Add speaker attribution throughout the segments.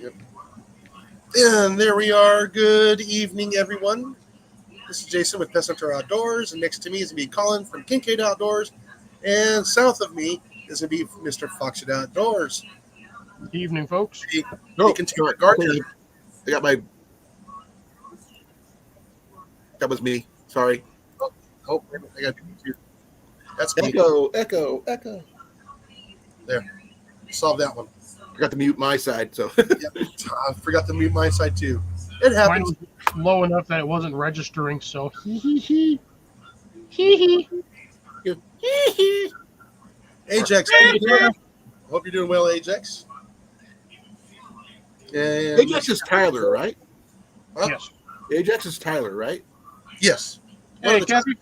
Speaker 1: Yep. And there we are. Good evening, everyone. This is Jason with Pest Hunter Outdoors, and next to me is going to be Colin from Kincaid Outdoors, and south of me is going to be Mr. Foxit Outdoors.
Speaker 2: Evening, folks.
Speaker 1: You can take Gardner.
Speaker 3: I got my. That was me. Sorry.
Speaker 1: Oh, I got you. That's me.
Speaker 3: Echo.
Speaker 1: There. Solve that one.
Speaker 3: Forgot to mute my side, so.
Speaker 1: Yep. I forgot to mute my side too. It happens.
Speaker 2: Mine was low enough that it wasn't registering, so
Speaker 1: Ajax, how you doing? Hope you're doing well, Ajax. And
Speaker 3: Ajax is Tyler, right?
Speaker 1: Huh?
Speaker 2: Yes.
Speaker 3: Ajax is Tyler, right?
Speaker 1: Yes.
Speaker 2: Hey, Kathy.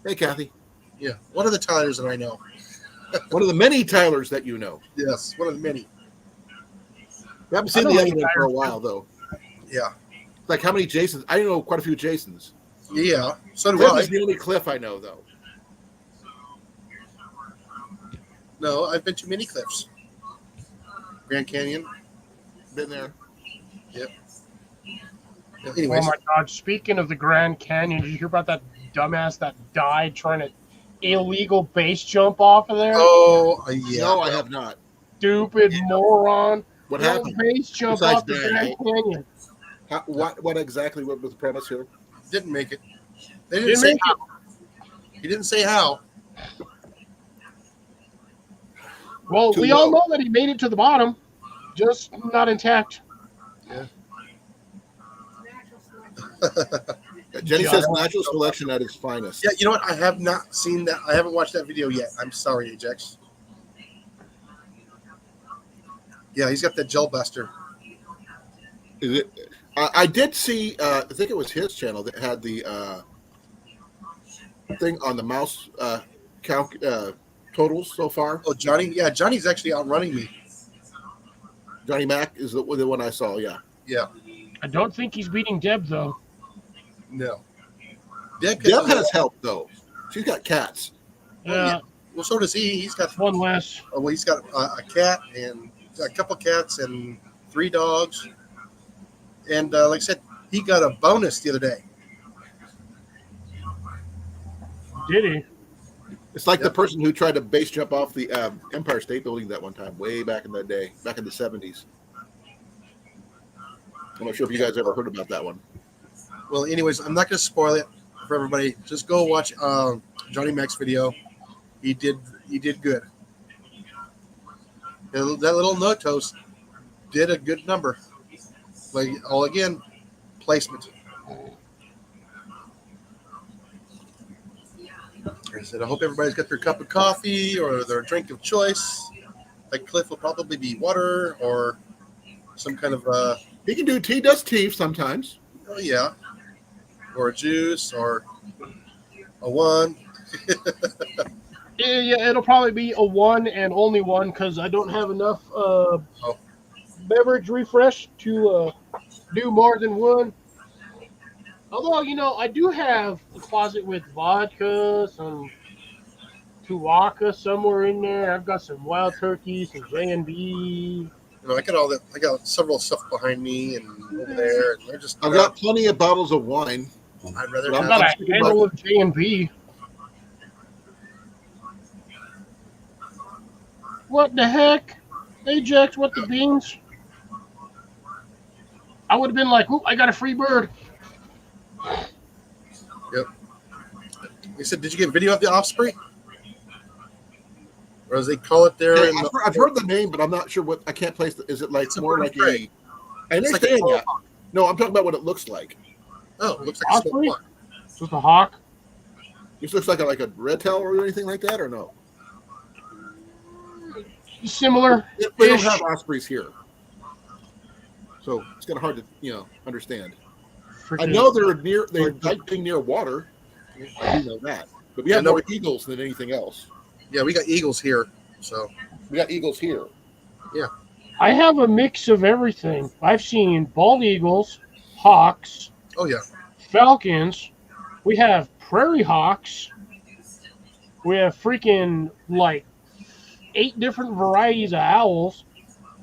Speaker 3: Hey, Kathy.
Speaker 1: Yeah. One of the Tylers that I know.
Speaker 3: One of the many Tylers that you know.
Speaker 1: Yes. One of the many.
Speaker 3: I haven't seen the other one for a while, though.
Speaker 1: Yeah.
Speaker 3: Like, how many Jasons? I know quite a few Jasons.
Speaker 1: Yeah. So do
Speaker 3: Cliff
Speaker 1: I.
Speaker 3: is the only Cliff I know, though.
Speaker 1: No, I've been to many cliffs. Grand Canyon.
Speaker 3: Been there.
Speaker 1: Yep.
Speaker 2: Oh
Speaker 1: Anyways.
Speaker 2: my God! Speaking of the Grand Canyon, did you hear about that dumbass that died trying to illegal base jump off of there?
Speaker 1: Oh, yeah.
Speaker 3: No, I have not.
Speaker 2: Stupid moron!
Speaker 3: What
Speaker 2: No
Speaker 3: happened?
Speaker 2: base jump
Speaker 3: Besides
Speaker 2: off the
Speaker 3: dying,
Speaker 2: Grand Canyon.
Speaker 3: What exactly was the premise here?
Speaker 1: Didn't make it. They didn't say how. He didn't say how.
Speaker 2: Well,
Speaker 3: Too
Speaker 2: we
Speaker 3: low.
Speaker 2: all know that he made it to the bottom, just not intact.
Speaker 1: Yeah.
Speaker 3: Jenny
Speaker 2: Yeah,
Speaker 3: says natural selection at its finest.
Speaker 1: Yeah, you know what? I have not seen that. I haven't watched that video yet. I'm sorry, Ajax. Yeah, he's got that gel buster.
Speaker 3: Is it? I did see. I think it was his channel that had the thing on the mouse count totals so far.
Speaker 1: Oh, Johnny? Yeah, Johnny's actually outrunning me.
Speaker 3: Johnny Mac is the one I saw. Yeah.
Speaker 1: Yeah.
Speaker 2: I don't think he's beating Deb though.
Speaker 1: No.
Speaker 3: Deb has help though. She's got cats.
Speaker 2: Yeah,
Speaker 1: Well, so does he. He's got
Speaker 2: one less.
Speaker 1: well, he's got a cat and a couple cats and 3 dogs. And like I said, he got a bonus the other day.
Speaker 2: Did he?
Speaker 3: It's like the
Speaker 1: Yep.
Speaker 3: person who tried to base jump off the Empire State Building that one time, way back in the day, back in the 70s. I'm not sure if you guys ever heard about that one.
Speaker 1: Well, anyways, I'm not going to spoil it for everybody. Just go watch Johnny Mac's video. He did good. And that little nut toast did a good number. Like all again, placement. I said, I hope everybody's got their cup of coffee or their drink of choice. Like Cliff will probably be water or some kind of
Speaker 3: He can do tea, does tea sometimes.
Speaker 1: oh yeah, or a juice or a one.
Speaker 2: Yeah, it'll probably be a one and only one because I don't have enough beverage refresh to do more than one. Although, I do have a closet with vodka, some Tuaca somewhere in there. I've got some Wild Turkey, some J&B.
Speaker 1: I got all that. I got several stuff behind me and over there, and they're just.
Speaker 3: I've got plenty of bottles of wine.
Speaker 1: I'd rather
Speaker 3: Well,
Speaker 2: I've
Speaker 1: have.
Speaker 2: got a handle of J&B. What the heck? Ajax, what the beans? I would have been like, "Oop, I got a free bird."
Speaker 1: Yep. He said, "Did you get video of the Osprey?" Or as they call it there.
Speaker 3: Hey,
Speaker 1: in the,
Speaker 3: I've heard the name, but I'm not sure what. I can't place. Is it like
Speaker 1: It's a
Speaker 3: more
Speaker 1: bird
Speaker 3: like
Speaker 1: of prey.
Speaker 3: I
Speaker 1: It's like a
Speaker 3: understand that.
Speaker 1: tomahawk.
Speaker 3: No, I'm talking about what it looks like.
Speaker 1: Oh, it looks like a
Speaker 2: Osprey?
Speaker 1: smoked one.
Speaker 2: Just a hawk.
Speaker 3: This looks like a red tail or anything like that, or no?
Speaker 2: Similar.
Speaker 3: We don't have ospreys here, so it's kind of hard to understand. I know they're like being near water. I do know that, but we have more eagles than anything else.
Speaker 1: Yeah, we got eagles here, so
Speaker 3: We got eagles here.
Speaker 2: I have a mix of everything. I've seen bald eagles, hawks,
Speaker 1: oh yeah,
Speaker 2: falcons. We have prairie hawks. We have freaking like 8 different varieties of owls.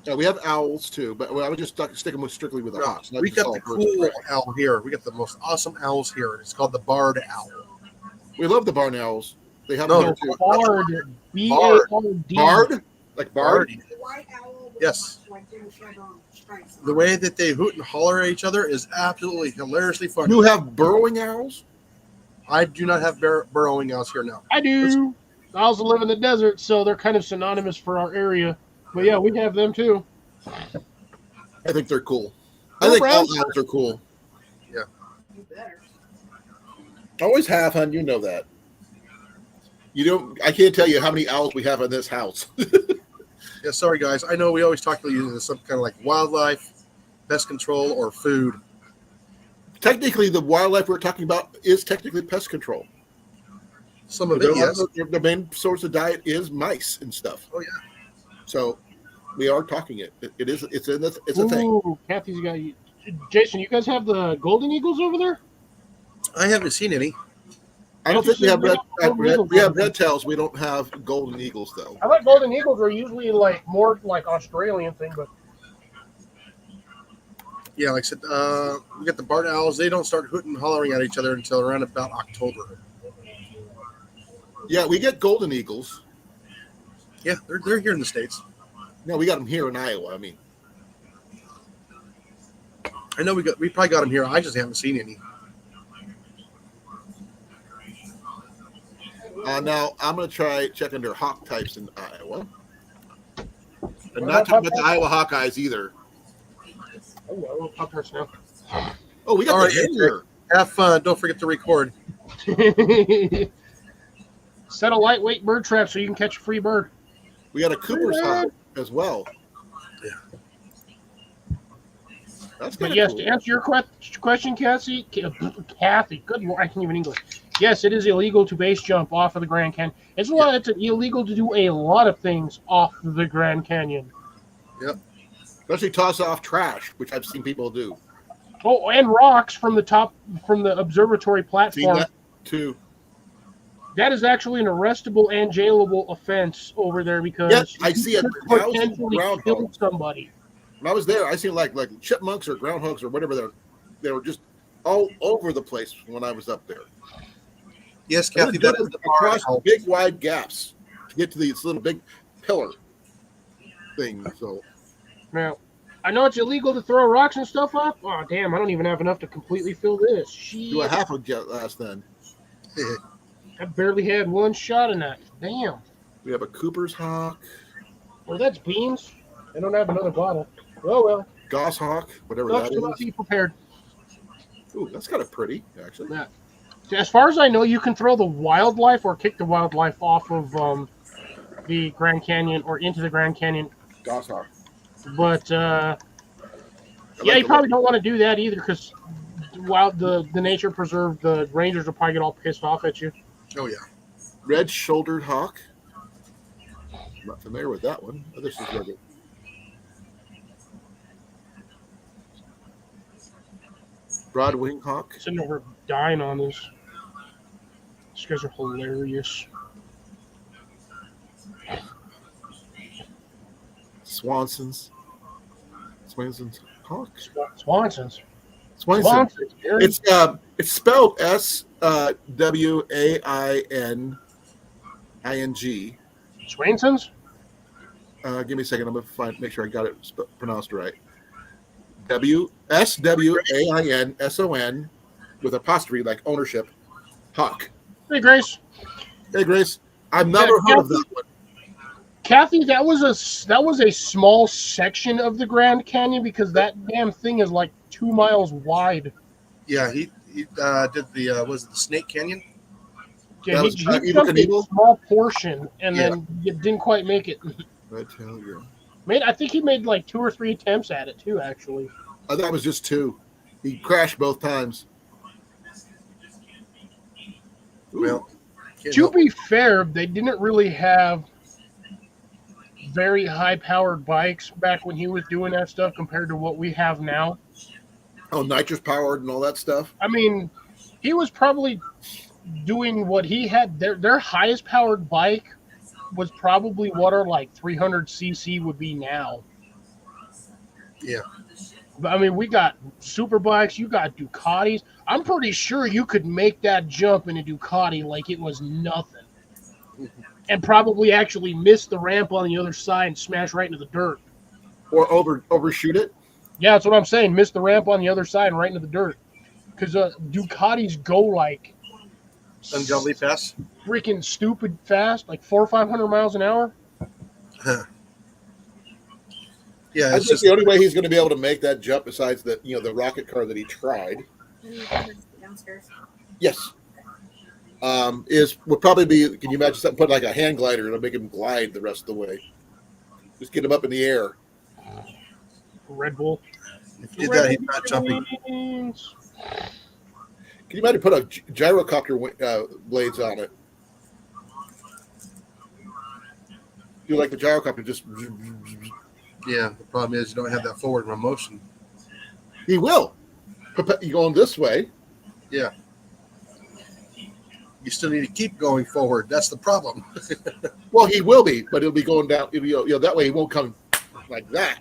Speaker 3: Yeah, we have owls too, but I would just stick them strictly with the hawks.
Speaker 1: We got the cool owl here. We got the most awesome owls here. It's called the barred owl.
Speaker 3: We love the barn owls. They have
Speaker 2: No,
Speaker 3: too.
Speaker 2: Bard. B-A-R-D.
Speaker 3: Bard? Like Bard?
Speaker 1: Yes. The way that they hoot and holler at each other is absolutely hilariously funny.
Speaker 3: You have burrowing owls?
Speaker 1: I do not have burrowing owls here now.
Speaker 2: I do. Owls live in the desert, so they're kind of synonymous for our area. But yeah, we have them too.
Speaker 3: I think they're cool. I think all owls are cool.
Speaker 1: Yeah.
Speaker 3: Always have, hon. You know that. You don't. I can't tell you how many owls we have in this house.
Speaker 1: Yeah, sorry guys. I know we always talk to you as some kind of like wildlife, pest control, or food.
Speaker 3: Technically, the wildlife we're talking about is technically pest control.
Speaker 1: Some of it, yes.
Speaker 3: The main source of diet is mice and stuff.
Speaker 1: Oh yeah.
Speaker 3: So we are talking it. It is. It's in this. It's a thing.
Speaker 2: Ooh, Kathy's got you. Jason, you guys have the golden eagles over there?
Speaker 1: I haven't seen any.
Speaker 3: I don't think we have we have red tails. We don't have golden eagles though.
Speaker 2: I thought golden eagles are usually like more like Australian thing, but
Speaker 1: Yeah, like I said, we got the barred owls. They don't start hooting and hollering at each other until around about October.
Speaker 3: Yeah, we get golden eagles.
Speaker 1: Yeah, they're here in the States.
Speaker 3: No, we got them here in Iowa. I mean,
Speaker 1: I know we probably got them here. I just haven't seen any.
Speaker 3: now I'm going to try checking their hawk types in Iowa, and not talking about the Iowa Hawkeyes either.
Speaker 2: oh, we'll pop hers now.
Speaker 3: Oh, we got
Speaker 1: All
Speaker 3: the
Speaker 1: right,
Speaker 3: here.
Speaker 1: Have fun. Don't forget to record.
Speaker 2: Set a lightweight bird trap so you can catch a free bird.
Speaker 3: We got a Cooper's hawk as well.
Speaker 1: Yeah.
Speaker 3: That's
Speaker 2: But
Speaker 3: kind
Speaker 2: yes,
Speaker 3: of
Speaker 2: to
Speaker 3: cool.
Speaker 2: answer your question, Kathy, good Lord, I can't even English. Yes, it is illegal to base jump off of the Grand Canyon. It's illegal to do a lot of things off the Grand Canyon.
Speaker 1: Yep.
Speaker 3: Especially toss off trash, which I've seen people do.
Speaker 2: Oh, and rocks from the observatory
Speaker 3: Seen
Speaker 2: platform.
Speaker 3: that too.
Speaker 2: That is actually an arrestable and jailable offense over there because
Speaker 3: Yes, I see it.
Speaker 2: could potentially
Speaker 3: Groundhog.
Speaker 2: kill somebody.
Speaker 3: When I was there, I seen like chipmunks or groundhogs or whatever. They were just all over the place when I was up there.
Speaker 1: Yes, Kathy, that is the
Speaker 3: across
Speaker 1: barred owl.
Speaker 3: big wide gaps to get to these little big pillar thing. So
Speaker 2: Now, I know it's illegal to throw rocks and stuff off. Oh, damn, I don't even have enough to completely fill this.
Speaker 3: do a
Speaker 2: Shit.
Speaker 3: half a jet last then.
Speaker 2: I barely had one shot in that. Damn.
Speaker 3: We have a Cooper's hawk,
Speaker 2: Well, that's beans. I don't have another bottle. Oh, well.
Speaker 3: goshawk, whatever
Speaker 2: Sucks
Speaker 3: that
Speaker 2: to not
Speaker 3: is.
Speaker 2: be prepared.
Speaker 3: Ooh, that's kind of pretty, actually.
Speaker 2: Yeah. As far as I know, you can throw the wildlife or kick the wildlife off of the Grand Canyon or into the Grand Canyon.
Speaker 3: Goshawk.
Speaker 2: But, yeah, you probably don't want to do that either because the nature preserve, the rangers will probably get all pissed off at you.
Speaker 1: Oh yeah.
Speaker 3: Red-shouldered hawk. I'm not familiar with that one. Oh, this is regular. Broad-wing hawk.
Speaker 2: Sitting over dying on this. These guys are hilarious.
Speaker 3: Swanson's hawk.
Speaker 2: Swanson's.
Speaker 3: Swanson's.
Speaker 2: Gary.
Speaker 3: It's spelled SWAINING.
Speaker 2: Swainson's?
Speaker 3: Give me a second. I'm gonna make sure I got it pronounced right. SWAINSON with apostrophe like ownership. Hawk.
Speaker 2: Hey, Grace.
Speaker 3: Hey, Grace. I've never heard of that one.
Speaker 2: Kathy, that was a small section of the Grand Canyon because that damn thing is like 2 miles wide.
Speaker 1: Yeah, he did the was it the Snake Canyon?
Speaker 2: Yeah,
Speaker 3: That
Speaker 2: he
Speaker 3: was
Speaker 2: jumped
Speaker 3: Eagle
Speaker 2: a
Speaker 3: Knievel?
Speaker 2: small portion and
Speaker 1: Yeah.
Speaker 2: then it didn't quite make it.
Speaker 3: Red tail, yeah.
Speaker 2: I think he made like 2 or 3 attempts at it too, actually.
Speaker 3: That was just 2. He crashed both times. Ooh.
Speaker 1: Well, can't
Speaker 2: To
Speaker 1: help
Speaker 2: be fair, they didn't really have very high-powered bikes back when he was doing that stuff compared to what we have now.
Speaker 3: Oh, nitrous powered and all that stuff.
Speaker 2: I mean, he was probably doing what he had. Their highest powered bike was probably what our like 300cc would be now.
Speaker 1: Yeah.
Speaker 2: But I mean, we got super bikes. You got Ducatis. I'm pretty sure you could make that jump in a Ducati like it was nothing, and probably actually miss the ramp on the other side and smash right into the dirt.
Speaker 3: Or overshoot it.
Speaker 2: Yeah, that's what I'm saying. Miss the ramp on the other side and right into the dirt. Because Ducatis go like
Speaker 1: Ungodly fast.
Speaker 2: freaking stupid fast, like 400 or 500 miles an hour.
Speaker 1: Yeah,
Speaker 3: I
Speaker 1: it's
Speaker 3: think
Speaker 1: just
Speaker 3: the only way he's going to be able to make that jump, besides the the rocket car that he tried,
Speaker 4: Downstairs.
Speaker 3: yes, would probably be. Can you imagine something? Put like a hand glider to make him glide the rest of the way. Just get him up in the air.
Speaker 2: Red Bull.
Speaker 1: if you did that, he's not jumping.
Speaker 3: Can you imagine put a gyrocopter blades on it? Do like the gyrocopter, just
Speaker 1: Yeah, the problem is you don't have that forward motion.
Speaker 3: he will. You going this way?
Speaker 1: Yeah. You still need to keep going forward. That's the problem.
Speaker 3: Well, he will be, but he'll be going down. That way he won't come like that.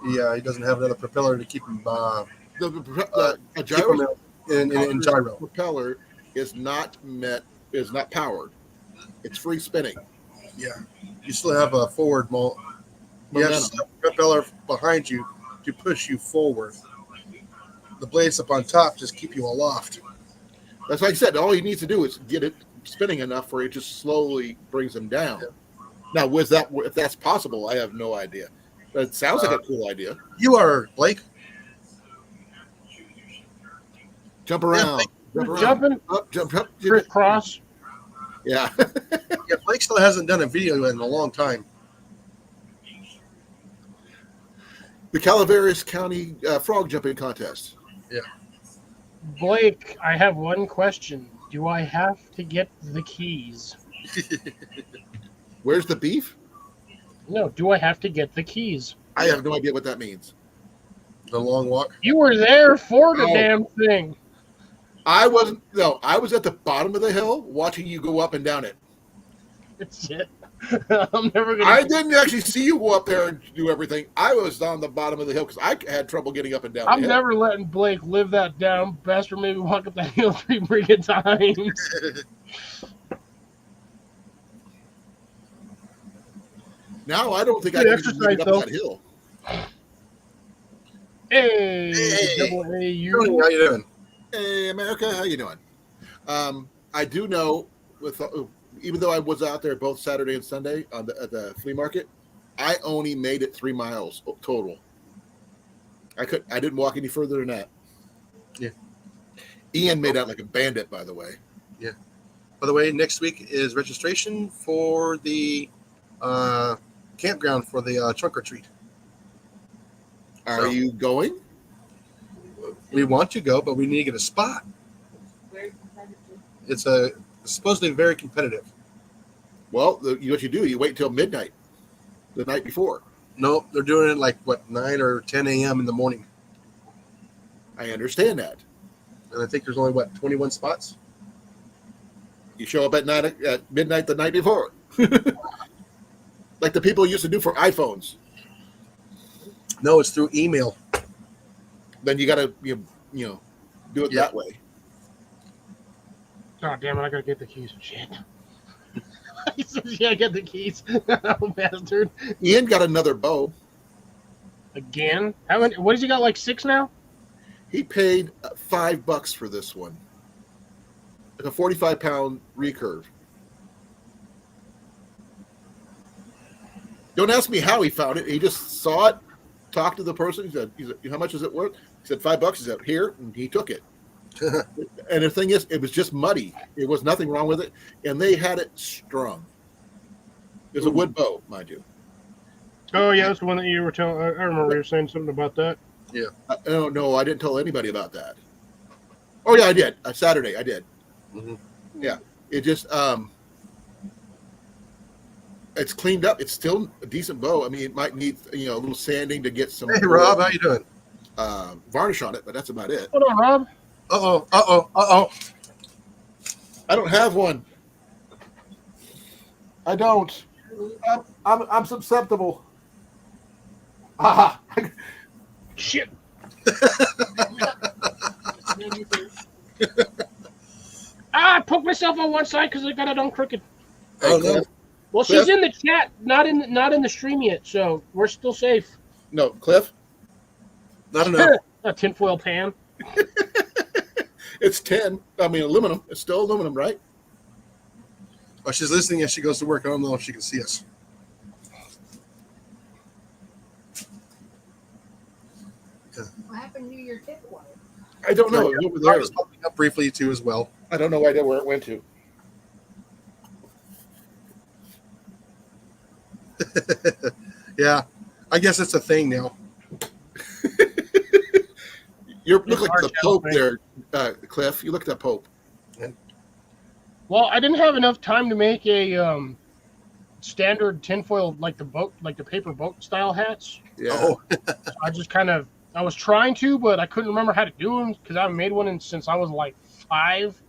Speaker 1: Yeah, he doesn't have another propeller to keep him
Speaker 3: A
Speaker 1: keep
Speaker 3: gyro
Speaker 1: him in gyro.
Speaker 3: propeller is not powered. It's free spinning.
Speaker 1: Yeah, you still have a forward You have a propeller behind you to push you forward. The blades up on top just keep you aloft.
Speaker 3: That's like I said. All he needs to do is get it spinning enough where it just slowly brings him down.
Speaker 1: Yeah.
Speaker 3: Now, if that's possible, I have no idea. But it sounds like a cool idea.
Speaker 1: You are Blake.
Speaker 3: Jump around.
Speaker 2: Jumping,
Speaker 3: Up, jump.
Speaker 2: crisscross.
Speaker 3: Yeah.
Speaker 1: Yeah, Blake still hasn't done a video in a long time.
Speaker 3: The Calaveras County frog jumping contest.
Speaker 2: Blake, I have one question. Do I have to get the keys?
Speaker 3: Where's the beef?
Speaker 2: No, do I have to get the keys?
Speaker 3: I have no idea what that means.
Speaker 1: The long walk.
Speaker 2: You were there for the
Speaker 3: Oh.
Speaker 2: damn thing.
Speaker 3: I wasn't. No, I was at the bottom of the hill watching you go up and down it.
Speaker 2: It's it. I'm never gonna.
Speaker 3: I didn't actually see you go up there and do everything. I was on the bottom of the hill because I had trouble getting up and down.
Speaker 2: I'm
Speaker 3: the hill.
Speaker 2: never letting Blake live that down. Bastard made me walk up that hill 3 freaking times.
Speaker 3: Now I don't think I
Speaker 2: Good
Speaker 3: can even make it
Speaker 2: exercise,
Speaker 3: up
Speaker 2: though.
Speaker 3: that hill.
Speaker 2: Hey,
Speaker 1: Hey.
Speaker 2: double
Speaker 1: Tony,
Speaker 2: AU.
Speaker 1: how you doing?
Speaker 3: Hey, America, how you doing? I do know, even though I was out there both Saturday and Sunday at the flea market, I only made it 3 miles total. I didn't walk any further than that.
Speaker 1: Yeah.
Speaker 3: Ian made out like a bandit, by the way.
Speaker 1: By the way, next week is registration for the campground for the trunk or treat.
Speaker 3: Are
Speaker 1: So-
Speaker 3: you going?
Speaker 1: We want to go, but we need to get a spot.
Speaker 4: Very competitive.
Speaker 1: It's supposedly very competitive.
Speaker 3: Well, what you do, you wait till midnight, the night before.
Speaker 1: No, they're doing it like 9 or 10 a.m. in the morning,
Speaker 3: I understand that.
Speaker 1: and I think there's only 21 spots.
Speaker 3: You show up at midnight the night before, like the people used to do for iPhones.
Speaker 1: No, it's through email.
Speaker 3: Then you got to do it
Speaker 1: Yeah.
Speaker 3: that way.
Speaker 2: Oh, damn it, I gotta get the keys. Shit. He says, yeah, get the keys. Bastard.
Speaker 3: Ian got another bow.
Speaker 2: Again? How many? What has he got, like 6 now?
Speaker 3: He paid $5 for this one. Like a 45-pound recurve. Don't ask me how he found it. He just saw it, talked to the person. He said, how much is it worth? He said, $5. He said, here, and he took it. And the thing is, it was just muddy. There was nothing wrong with it, and they had it strung. It was a wood bow, mind you.
Speaker 2: Oh, yeah, that's the one that you were telling. I remember you were saying something about that.
Speaker 3: No, I didn't tell anybody about that. Oh yeah, I did. Saturday, I did.
Speaker 1: Mhm.
Speaker 3: Yeah, it just it's cleaned up. It's still a decent bow. I mean, it might need a little sanding to get some.
Speaker 1: Hey, Rob, how you doing?
Speaker 3: Varnish on it, but that's about it.
Speaker 2: Hold on, Rob.
Speaker 1: Uh-oh.
Speaker 3: I don't have one. I don't. I'm susceptible. Ah,
Speaker 2: Shit. I poked myself on one side because I got it on crooked.
Speaker 1: Oh no.
Speaker 2: Well,
Speaker 3: Cliff?
Speaker 2: she's in the chat, not in the stream yet, so we're still safe.
Speaker 3: No, Cliff.
Speaker 1: Not enough.
Speaker 2: A tinfoil pan.
Speaker 3: It's tin. I mean, aluminum. It's still aluminum, right?
Speaker 1: Oh, she's listening as she goes to work. I don't know if she can see us.
Speaker 4: What happened to your tip wire?
Speaker 3: I don't know. It's over there.
Speaker 1: I was popping up briefly too as well.
Speaker 3: I don't know where it went to.
Speaker 1: Yeah, I guess it's a thing now.
Speaker 3: You look like
Speaker 2: hard
Speaker 3: the
Speaker 2: to
Speaker 3: Pope
Speaker 2: tell,
Speaker 3: there, Cliff. You look at the Pope.
Speaker 2: Well, I didn't have enough time to make a standard tinfoil like the paper boat style hats.
Speaker 3: Yeah.
Speaker 1: Oh,
Speaker 2: So I was trying to, but I couldn't remember how to do them because I haven't made one since I was like 5.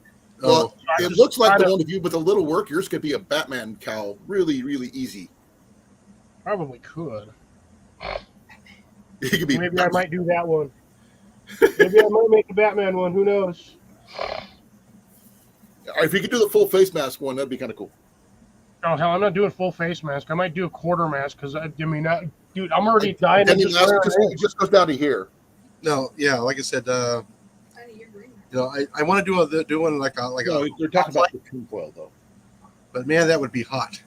Speaker 3: Well,
Speaker 2: I
Speaker 3: it
Speaker 2: just
Speaker 3: looks like
Speaker 2: tried
Speaker 3: the
Speaker 2: to-
Speaker 3: one of you, but a little work. Yours could be a Batman cowl. Really, really easy.
Speaker 2: Probably could.
Speaker 3: It could be.
Speaker 2: Maybe I might do that one. Maybe I might make the Batman one. Who knows?
Speaker 3: If you could do the full face mask one, that'd be kind of cool.
Speaker 2: Oh hell, I'm not doing full face mask. I might do a quarter mask because dude, I'm already dying.
Speaker 3: And
Speaker 2: to
Speaker 3: the
Speaker 2: just
Speaker 3: mask
Speaker 2: wear
Speaker 3: just goes down to here.
Speaker 1: no, yeah, like I said,
Speaker 4: Out of your green.
Speaker 1: I want to do one like
Speaker 3: No,
Speaker 1: a,
Speaker 3: you're talking about the tinfoil, though.
Speaker 1: but man, that would be hot.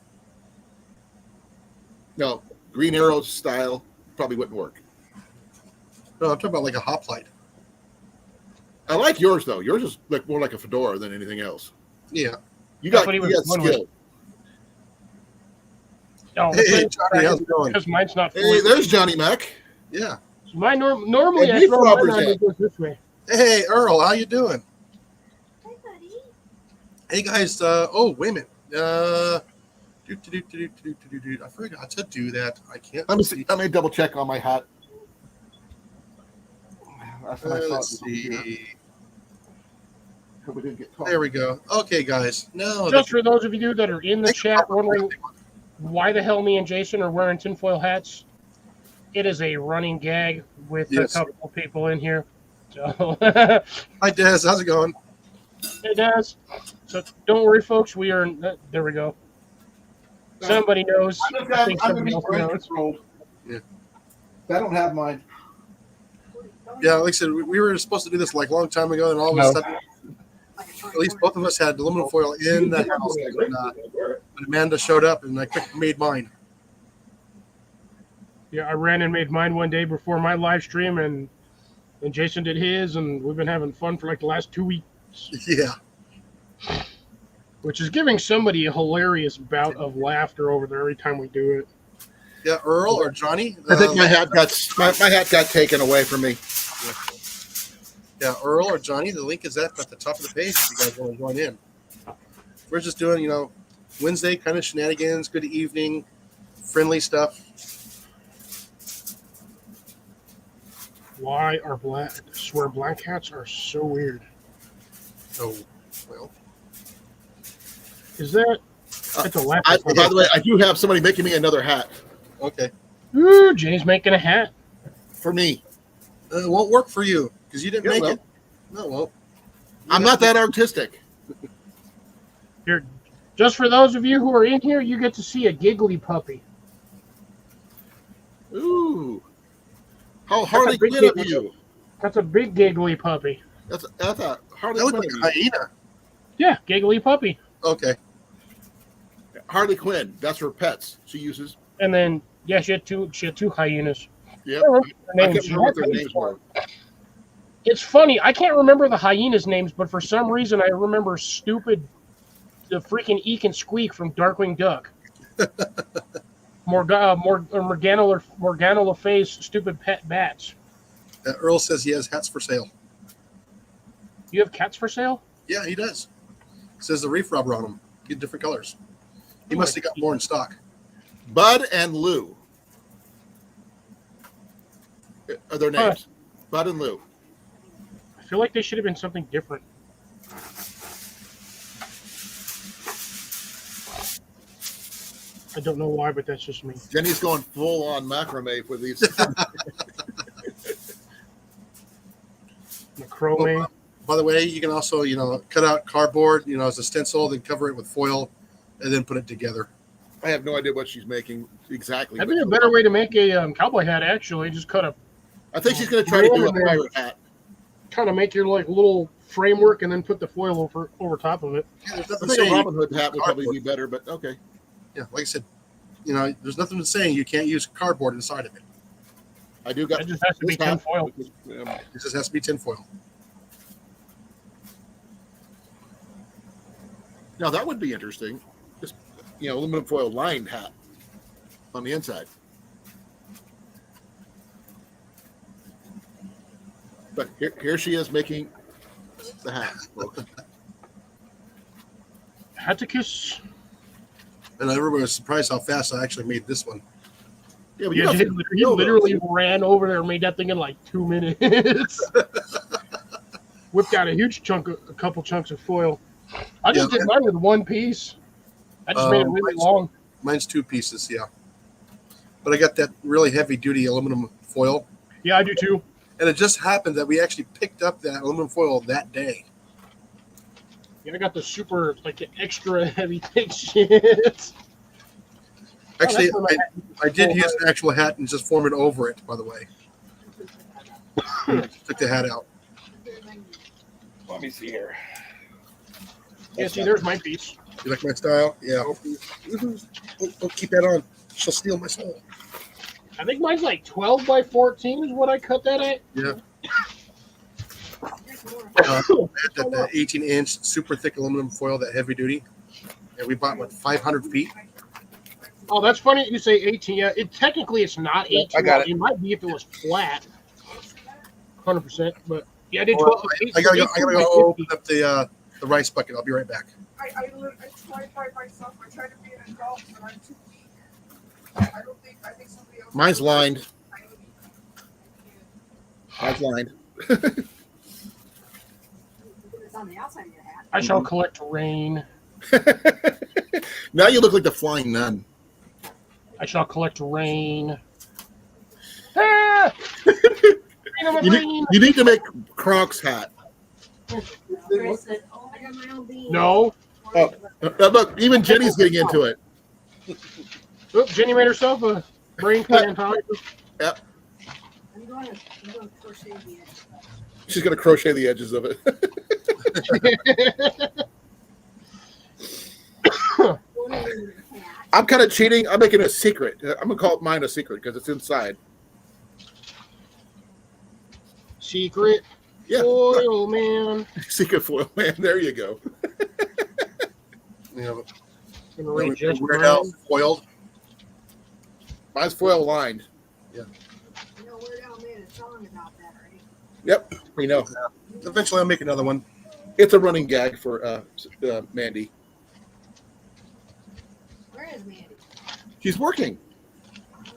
Speaker 3: No, Green Arrow style probably wouldn't work.
Speaker 1: No, I'm talking about like a hoplite.
Speaker 3: I like yours though. Yours is like more like a fedora than anything else.
Speaker 1: Yeah.
Speaker 3: You
Speaker 2: That's
Speaker 3: got
Speaker 2: what he
Speaker 3: you
Speaker 2: was
Speaker 3: got
Speaker 2: going with.
Speaker 3: skill.
Speaker 2: Oh,
Speaker 1: Hey, Johnny, how's it going?
Speaker 2: because mine's not.
Speaker 3: Hey, there's Johnny Mac.
Speaker 1: Yeah.
Speaker 2: Mine normally
Speaker 3: And
Speaker 2: I
Speaker 3: beef
Speaker 2: throw mine
Speaker 3: rubbers
Speaker 2: on
Speaker 3: in.
Speaker 2: it goes this way.
Speaker 1: Hey, Earl, how you doing?
Speaker 4: Hi, buddy.
Speaker 1: Hey guys. Oh, wait a minute. I forgot to do that. I can't.
Speaker 3: Let me see. Let me double check on my hat. That's what I thought.
Speaker 1: Let's see.
Speaker 3: Hope we didn't get caught.
Speaker 1: There we go. Okay, guys. No.
Speaker 2: Just for those of you that are in the chat wondering why the hell me and Jason are wearing tinfoil hats, it is a running gag with
Speaker 1: Yes.
Speaker 2: a couple of people in here. So
Speaker 1: Hi, Des. How's it going?
Speaker 2: it does. So don't worry, folks. We are. There we go. Somebody knows. I think somebody else knows.
Speaker 1: Yeah.
Speaker 3: I don't have mine.
Speaker 1: Yeah, like I said, we were supposed to do this like a long time ago, and all of a sudden, at least both of us had aluminum foil in the house. When Amanda showed up, and I quick made mine.
Speaker 2: Yeah, I ran and made mine one day before my live stream, and Jason did his, and we've been having fun for like the last 2 weeks,
Speaker 1: Yeah.
Speaker 2: which is giving somebody a hilarious bout of laughter over there every time we do it.
Speaker 1: Yeah, Earl or Johnny.
Speaker 3: I think my hat got taken away from me.
Speaker 1: Yeah, Earl or Johnny. The link is at the top of the page if you guys want to join in. We're just doing, Wednesday kind of shenanigans, good evening, friendly stuff.
Speaker 2: Why are black hats are so weird?
Speaker 1: Oh, well.
Speaker 2: Is that? It's a laugh.
Speaker 3: By the way, I do have somebody making me another hat
Speaker 1: Okay.
Speaker 2: Ooh, Jenny's making a hat.
Speaker 3: for me.
Speaker 1: It won't work for you because you didn't
Speaker 3: Yeah,
Speaker 1: make
Speaker 3: well.
Speaker 1: it. No, it won't.
Speaker 3: I'm not that artistic.
Speaker 2: Here, just for those of you who are in here, you get to see a giggly puppy.
Speaker 3: Ooh. How Harley
Speaker 2: big
Speaker 3: Quinn of
Speaker 2: giggly.
Speaker 3: you.
Speaker 2: That's a big giggly puppy.
Speaker 3: That's a Harley
Speaker 1: That looks
Speaker 3: Quinn.
Speaker 1: like
Speaker 3: of you.
Speaker 1: a hyena.
Speaker 2: Yeah, giggly puppy.
Speaker 1: Okay.
Speaker 3: Harley Quinn. That's her pets. She uses.
Speaker 2: And then she had two hyenas.
Speaker 3: Yep.
Speaker 2: I don't remember their
Speaker 3: I
Speaker 2: names.
Speaker 3: can't remember what their names were.
Speaker 2: It's funny. I can't remember the hyenas' names, but for some reason I remember the freaking Eek and Squeak from Darkwing Duck. Morgana Le Fay's stupid pet bats.
Speaker 1: Earl says he has hats for sale.
Speaker 2: You have cats for sale?
Speaker 1: Yeah, he does. Says the reef rubber on them. Get different colors. He must have got more in stock.
Speaker 3: Bud and Lou are their names. Bud and Lou.
Speaker 2: I feel like they should have been something different. I don't know why, but that's just me.
Speaker 3: Jenny's going full on macrame for these.
Speaker 2: chrome.
Speaker 1: By the way, you can also, cut out cardboard, as a stencil, then cover it with foil, and then put it together.
Speaker 3: I have no idea what she's making exactly.
Speaker 2: That'd be a better way to make a cowboy hat. Actually, just cut a.
Speaker 3: I think she's going to try to do a pirate hat.
Speaker 2: Kind of make your little framework and then put the foil over top of it.
Speaker 1: Yeah, there's
Speaker 3: I
Speaker 1: nothing
Speaker 3: think a
Speaker 1: saying
Speaker 3: Robin Hood hat would probably be better, but okay.
Speaker 1: yeah, like I said, there's nothing saying you can't use cardboard inside of it.
Speaker 3: I do got.
Speaker 2: It just has to be tin foil.
Speaker 1: It just has to be tinfoil.
Speaker 3: Now that would be interesting. Just aluminum foil lined hat on the inside. But here she is making the hat.
Speaker 2: Hatticus.
Speaker 1: And everyone was surprised how fast I actually made this one.
Speaker 3: Yeah, but
Speaker 2: Yeah, he literally ran over there and made that thing in like 2 minutes. Whipped out a couple chunks of foil. I just did mine with one piece. I just made it really long.
Speaker 1: Mine's 2 pieces, yeah. But I got that really heavy-duty aluminum foil.
Speaker 2: Yeah, I do too.
Speaker 1: And it just happened that we actually picked up that aluminum foil that day.
Speaker 2: Yeah, I got the super, extra heavy thick shit.
Speaker 1: Actually, I did use an actual hat and just form it over it, by the way. Took the hat out.
Speaker 3: Let me see here.
Speaker 2: Yeah, see, there's my piece.
Speaker 1: You like my style? Yeah. Don't keep that on. She'll steal my soul.
Speaker 2: I think mine's 12 by 14 is what I cut that at.
Speaker 1: Yeah. That 18-inch super thick aluminum foil, that heavy duty. And we bought 500 feet.
Speaker 2: Oh, that's funny you say 18. Yeah, technically it's not 18.
Speaker 1: I got it.
Speaker 2: It might be if it was flat. 100%. But yeah, I did 12.
Speaker 1: Well, I gotta go open up the rice bucket. I'll be right back.
Speaker 5: I tried by myself. I tried to be an adult, but I'm too weak. I think somebody else.
Speaker 3: Mine's lined. Mine's lined.
Speaker 4: It's on the outside of your hat.
Speaker 2: I shall collect rain.
Speaker 3: Now you look like the Flying Nun.
Speaker 2: I shall collect rain. Ah!
Speaker 3: You need to make Kronk's hat.
Speaker 4: Chris said, "Oh, I got my own bean."
Speaker 2: No.
Speaker 3: Oh, look, even Jenny's getting into it.
Speaker 2: Oop, Jenny made herself a brain plant.
Speaker 3: Yep.
Speaker 4: I'm going to crochet the edge.
Speaker 3: She's going to crochet the edges of it. I'm kind of cheating. I'm making a secret. I'm going to call mine a secret because it's inside.
Speaker 2: Secret
Speaker 3: Yeah.
Speaker 2: foil, man.
Speaker 3: Secret foil, man. There you go.
Speaker 1: Weird Al foiled.
Speaker 3: Mine's foil lined.
Speaker 4: You know, Weird Al made a song about that, right?
Speaker 3: Yep. We know.
Speaker 1: Eventually, I'll make another one.
Speaker 3: It's a running gag for Mandy.
Speaker 4: Where is Mandy?
Speaker 3: She's working.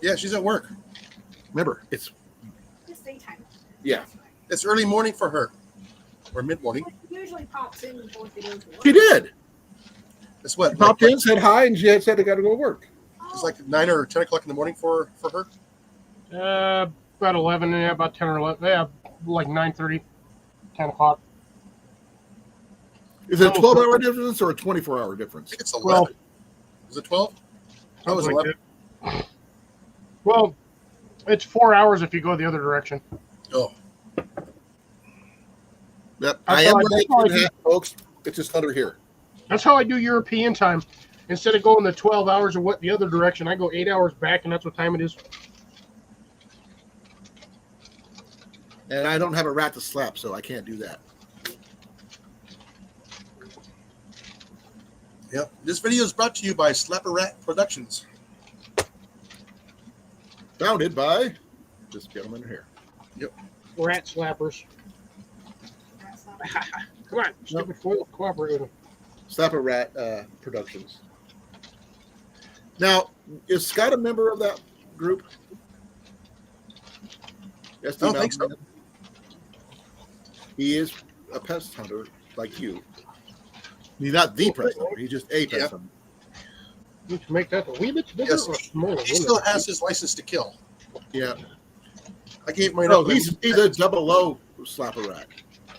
Speaker 1: Yeah, she's at work.
Speaker 3: Remember, it's
Speaker 4: Just daytime.
Speaker 3: Yeah.
Speaker 1: It's early morning for her, or mid morning.
Speaker 4: She usually pops in before she goes to work.
Speaker 3: she did.
Speaker 1: It's what?
Speaker 3: She popped in, said hi, and she had said they got to go to work.
Speaker 1: It's like 9 or 10 o'clock in the morning for her.
Speaker 2: About 11, yeah, about 10 or 11. Yeah, like 9:30, 10 o'clock.
Speaker 3: Is it a 12-hour difference or a 24-hour difference?
Speaker 1: I think it's 11. Is it 12? I was
Speaker 2: Something
Speaker 1: 11.
Speaker 2: like that. Well, it's 4 hours if you go the other direction.
Speaker 1: Oh,
Speaker 3: Yep.
Speaker 2: That's
Speaker 3: I am
Speaker 2: how I-
Speaker 3: right,
Speaker 2: that's how I do-
Speaker 3: folks. It's just under here.
Speaker 2: That's how I do European time. Instead of going the 12 hours or what the other direction, I go 8 hours back, and that's what time it is.
Speaker 3: And I don't have a rat to slap, so I can't do that.
Speaker 1: yep. This video is brought to you by Slapper Rat Productions.
Speaker 3: Founded by this gentleman here.
Speaker 2: Rat slappers.
Speaker 4: That's not-
Speaker 2: Come on, stupid foil, cooperate with them.
Speaker 3: Slapper Rat Productions. Now, is Scott a member of that group?
Speaker 1: I don't think so.
Speaker 3: He is a pest hunter like you. He's not the pest hunter. He's just a pest
Speaker 1: Yeah.
Speaker 3: hunter.
Speaker 2: You can make that a wee bit bigger
Speaker 1: Yes.
Speaker 2: or smaller.
Speaker 1: He still has his license to kill.
Speaker 3: Yeah.
Speaker 1: I gave mine
Speaker 3: No,
Speaker 1: up.
Speaker 3: he's a double O Slapper Rat.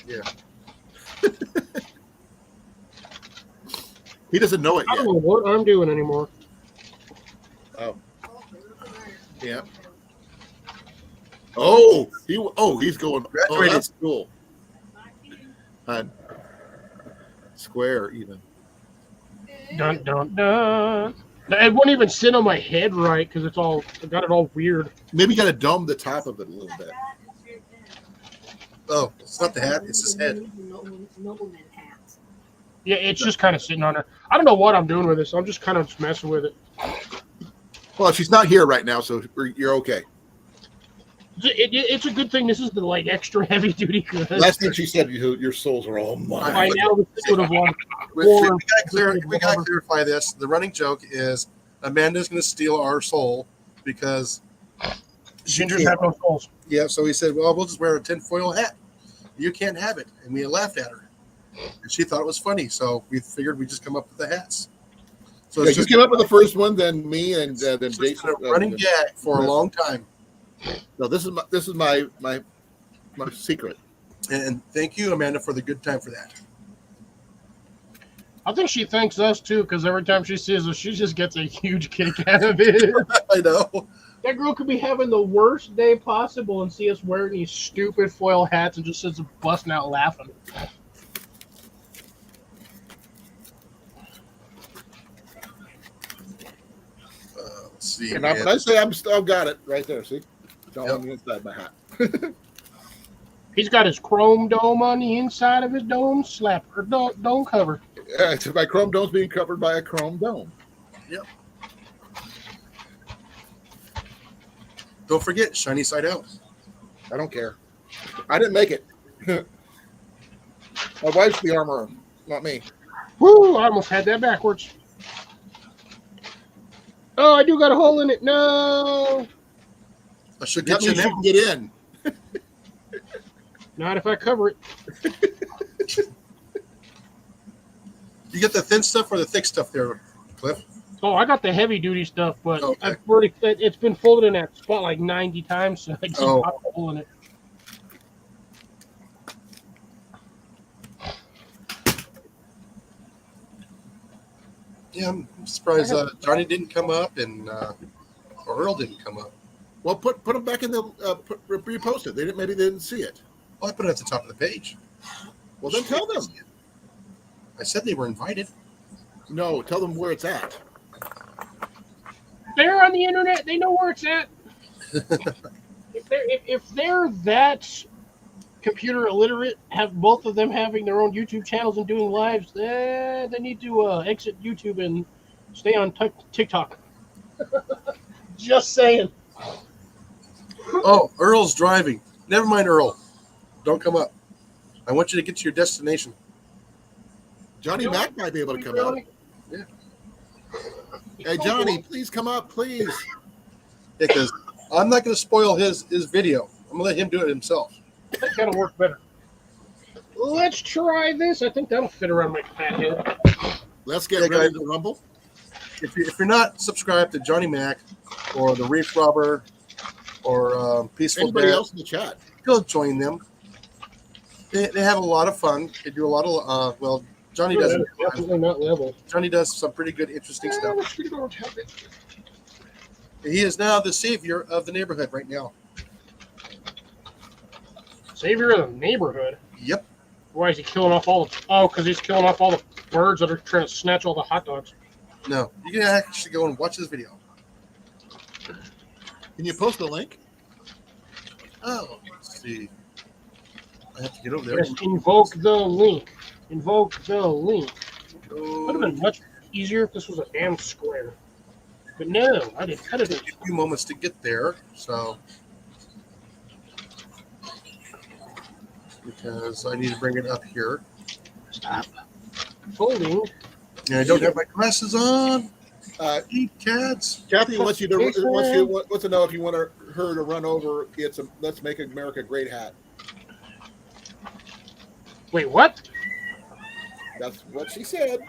Speaker 1: Yeah.
Speaker 3: He doesn't know it
Speaker 2: I
Speaker 3: yet.
Speaker 2: don't know what I'm doing anymore.
Speaker 3: Oh, yeah. Oh, he's going. Oh,
Speaker 1: Graduated.
Speaker 3: that's cool. Square even.
Speaker 2: Dun dun dun. It won't even sit on my head right because I got it all weird.
Speaker 3: Maybe you got to dome the top of it a little bit.
Speaker 1: Oh, it's not the hat; it's his head.
Speaker 4: Nobleman hats.
Speaker 2: Yeah, it's just kind of sitting on there. I don't know what I'm doing with this. I'm just kind of messing with it.
Speaker 3: Well, she's not here right now, so you're okay.
Speaker 2: It's a good thing this is the like extra heavy duty.
Speaker 3: Last thing she said, your souls are all mine.
Speaker 2: By now this would have won.
Speaker 1: We gotta clarify this. The running joke is Amanda's going to steal our soul because
Speaker 2: Gingers have no souls.
Speaker 1: Yeah, so he said, "Well, we'll just wear a tinfoil hat. You can't have it," and we laughed at her, and she thought it was funny. So we figured we'd just come up with the hats. So
Speaker 3: Yeah,
Speaker 1: it's
Speaker 3: you
Speaker 1: just
Speaker 3: came up with the first one, then me, and then
Speaker 1: it's
Speaker 3: Jason.
Speaker 1: been a running gag for a long time.
Speaker 3: No, this is my secret.
Speaker 1: And thank you, Amanda, for the good time for that.
Speaker 2: I think she thanks us too because every time she sees us, she just gets a huge kick out of it.
Speaker 1: I know.
Speaker 2: That girl could be having the worst day possible and see us wearing these stupid foil hats and just sits busting out laughing.
Speaker 1: Let's see.
Speaker 3: And
Speaker 1: man.
Speaker 3: I say I've got it right there. See, it's all on the inside of my hat.
Speaker 2: He's got his chrome dome on the inside of his dome dome cover.
Speaker 3: So my chrome dome's being covered by a chrome dome.
Speaker 1: Don't forget, shiny side out.
Speaker 3: I don't care. I didn't make it. My wife's the armorer, not me.
Speaker 2: Woo! I almost had that backwards. Oh, I do got a hole in it. No,
Speaker 1: I should
Speaker 3: That
Speaker 1: get you
Speaker 3: means you
Speaker 1: now.
Speaker 3: can get in.
Speaker 2: not if I cover it.
Speaker 1: You get the thin stuff or the thick stuff there, Cliff?
Speaker 2: Oh, I got the heavy duty stuff, but
Speaker 1: Okay.
Speaker 2: I've already it's been folded in that spot like 90 times, so I just
Speaker 1: Oh.
Speaker 2: got a hole in it.
Speaker 1: Yeah, I'm surprised Johnny didn't come up and or Earl didn't come up.
Speaker 3: Well, put them back in the repost it. Maybe they didn't see it.
Speaker 1: Oh, I put it at the top of the page.
Speaker 3: Well, then tell them.
Speaker 1: I said they were invited.
Speaker 3: No, tell them where it's at.
Speaker 2: They're on the internet. They know where it's at. if they're that computer illiterate, have both of them having their own YouTube channels and doing lives, they need to exit YouTube and stay on TikTok. Just saying.
Speaker 1: Oh, Earl's driving. Never mind, Earl. Don't come up. I want you to get to your destination.
Speaker 3: Johnny Mac might be able to come out. Hey, Johnny, please come up, please.
Speaker 1: Because I'm not going to spoil his video. I'm going to let him do it himself.
Speaker 2: That kind of works better. Let's try this. I think that'll fit around my fat head.
Speaker 3: Let's get
Speaker 1: Hey,
Speaker 3: ready
Speaker 1: guys.
Speaker 3: to rumble.
Speaker 1: If you're not subscribed to Johnny Mac or the Reef Robber or Peaceful
Speaker 3: Anybody
Speaker 1: Dad,
Speaker 3: else in the chat?
Speaker 1: go join them. They have a lot of fun. They do a lot of well, Johnny doesn't.
Speaker 2: Definitely not level.
Speaker 1: Johnny does some pretty good, interesting stuff. He is now the savior of the neighborhood right now.
Speaker 2: Savior of the neighborhood.
Speaker 1: Yep.
Speaker 2: Why is he killing off all the? Oh, because he's killing off all the birds that are trying to snatch all the hot dogs.
Speaker 1: No, you can actually go and watch this video.
Speaker 3: Can you post a link?
Speaker 1: Oh, let's see. I have to get over there.
Speaker 2: Yes, invoke the link. Invoke the link.
Speaker 1: Go-
Speaker 2: Would have been much easier if this was a damn square. But no, I didn't cut it.
Speaker 1: a few moments to get there, so because I need to bring it up here.
Speaker 2: Stop. Folding.
Speaker 1: And I don't have my glasses on.
Speaker 3: Kathy
Speaker 1: Cats.
Speaker 3: wants you to wants to know if you want her to run over. It's a Let's Make America Great hat.
Speaker 2: Wait, what?
Speaker 3: That's what she said.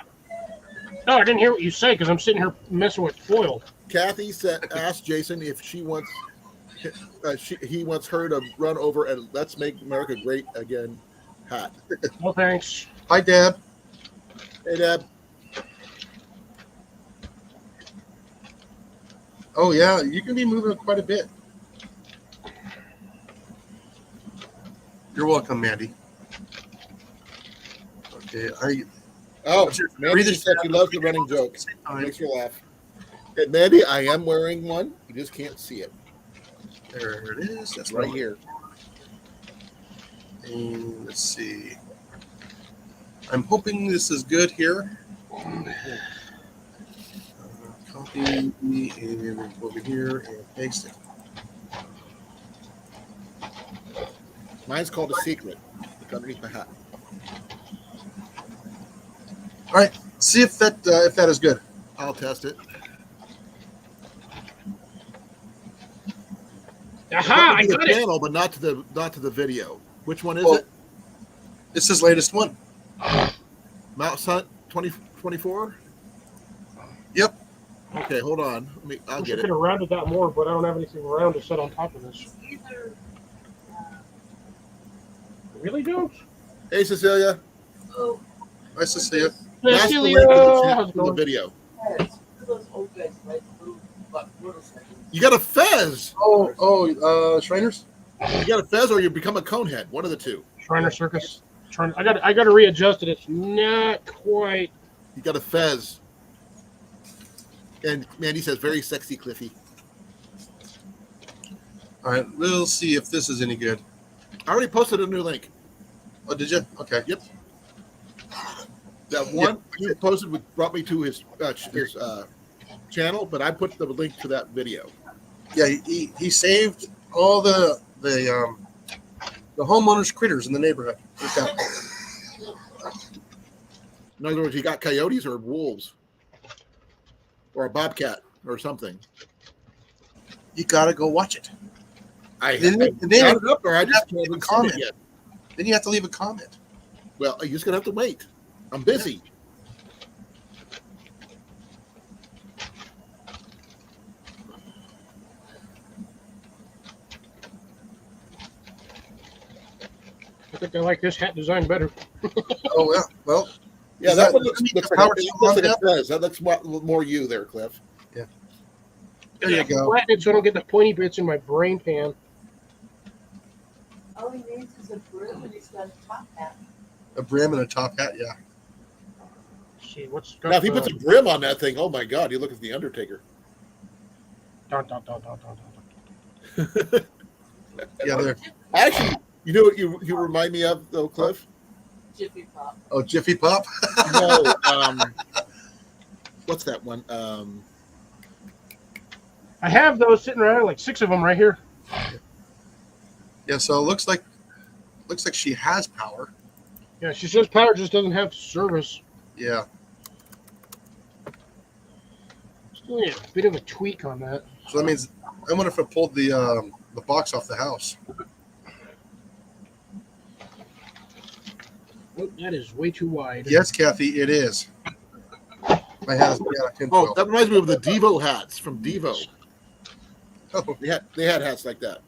Speaker 2: No, I didn't hear what you said because I'm sitting here messing with foil.
Speaker 3: Kathy asked Jason if she wants he wants her to run over and Let's Make America Great Again hat.
Speaker 2: No thanks.
Speaker 1: Hi, Deb.
Speaker 3: Hey, Deb.
Speaker 1: Oh yeah, you can be moving quite a bit. You're welcome, Mandy. Okay,
Speaker 3: Oh,
Speaker 1: What's your-
Speaker 3: Mandy
Speaker 1: read this
Speaker 3: said she
Speaker 1: down.
Speaker 3: loves the running joke.
Speaker 1: Time.
Speaker 3: Makes her laugh. Hey, Mandy, I am wearing one. You just can't see it.
Speaker 1: There it is. That's
Speaker 3: Right here.
Speaker 1: And let's see. I'm hoping this is good here. Copy and go over here and paste it.
Speaker 3: Mine's called a secret. It's underneath my hat.
Speaker 1: All right. See if that is good.
Speaker 3: I'll test it.
Speaker 2: Aha! I
Speaker 3: To the
Speaker 2: got it.
Speaker 3: channel, but not to the video. Which one is
Speaker 1: Well,
Speaker 3: it?
Speaker 1: It's his latest one.
Speaker 3: Mount Sun 2024?
Speaker 1: Yep.
Speaker 3: Okay, hold on. I'll
Speaker 2: Wish I
Speaker 3: get
Speaker 2: could
Speaker 3: it.
Speaker 2: have rounded that more, but I don't have anything round to set on top of this.
Speaker 4: Either,
Speaker 2: Really don't?
Speaker 3: Hey, Cecilia.
Speaker 4: oh,
Speaker 1: Nice to see you.
Speaker 3: That's the
Speaker 2: Cecilia,
Speaker 3: link to the,
Speaker 2: how's
Speaker 3: chat,
Speaker 2: it
Speaker 3: to the
Speaker 2: going?
Speaker 3: video.
Speaker 6: Fez. Those old guys like blue motorcycles.
Speaker 3: You got a fez.
Speaker 1: Shriners?
Speaker 3: You got a fez, or you become a conehead. One of the two.
Speaker 2: Shriner Circus. I got to readjust it. It's not quite.
Speaker 3: You got a fez. And Mandy says, very sexy, Cliffy.
Speaker 1: All right, we'll see if this is any good.
Speaker 3: I already posted a new link.
Speaker 1: Oh, did you? Okay.
Speaker 3: Yep. That one you posted brought me to his channel, but I put the link to that video.
Speaker 1: Yeah, he saved all the homeowners' critters in the neighborhood.
Speaker 3: In other words, he got coyotes or wolves or a bobcat or something.
Speaker 1: You gotta go watch it.
Speaker 3: I
Speaker 1: Then-
Speaker 3: got
Speaker 1: then-
Speaker 3: it up there. I just
Speaker 1: then-
Speaker 3: haven't seen
Speaker 1: comment.
Speaker 3: it yet.
Speaker 1: Then you have to leave a comment.
Speaker 3: Well, you're just gonna have to wait. I'm busy.
Speaker 2: I think I like this hat design better.
Speaker 1: Oh yeah. Well,
Speaker 3: Yeah,
Speaker 1: Is
Speaker 3: that
Speaker 1: that-
Speaker 3: one looks like
Speaker 1: Howard
Speaker 3: it does. That looks more you there, Cliff.
Speaker 1: there you go.
Speaker 2: Flatten it so I don't get the pointy bits in my brain pan.
Speaker 6: All he needs is a broom and he's got a top hat.
Speaker 1: A brim and a top hat. Yeah.
Speaker 2: Let's see what's got.
Speaker 3: Now, if he puts a brim on that thing, oh my God, you look at the Undertaker.
Speaker 2: Dun, dun, dun, dun, dun, dun, dun.
Speaker 1: Yeah. There.
Speaker 3: Actually, you know what you remind me of, though, Cliff?
Speaker 6: Jiffy Pop.
Speaker 1: Oh, Jiffy Pop.
Speaker 3: No, what's that one?
Speaker 2: I have those sitting around, like 6 of them right here.
Speaker 1: Yeah. So it looks like she has power.
Speaker 2: Yeah, she says power just doesn't have service.
Speaker 1: Yeah.
Speaker 2: Still need a bit of a tweak on that.
Speaker 1: So that means I wonder if it pulled the box off the house.
Speaker 2: Oh, that is way too wide.
Speaker 1: Yes, Kathy, it is. My hat is made out of tinfoil.
Speaker 3: Oh, that reminds me of the Devo hats from Devo.
Speaker 1: Oh,
Speaker 3: They had hats like that.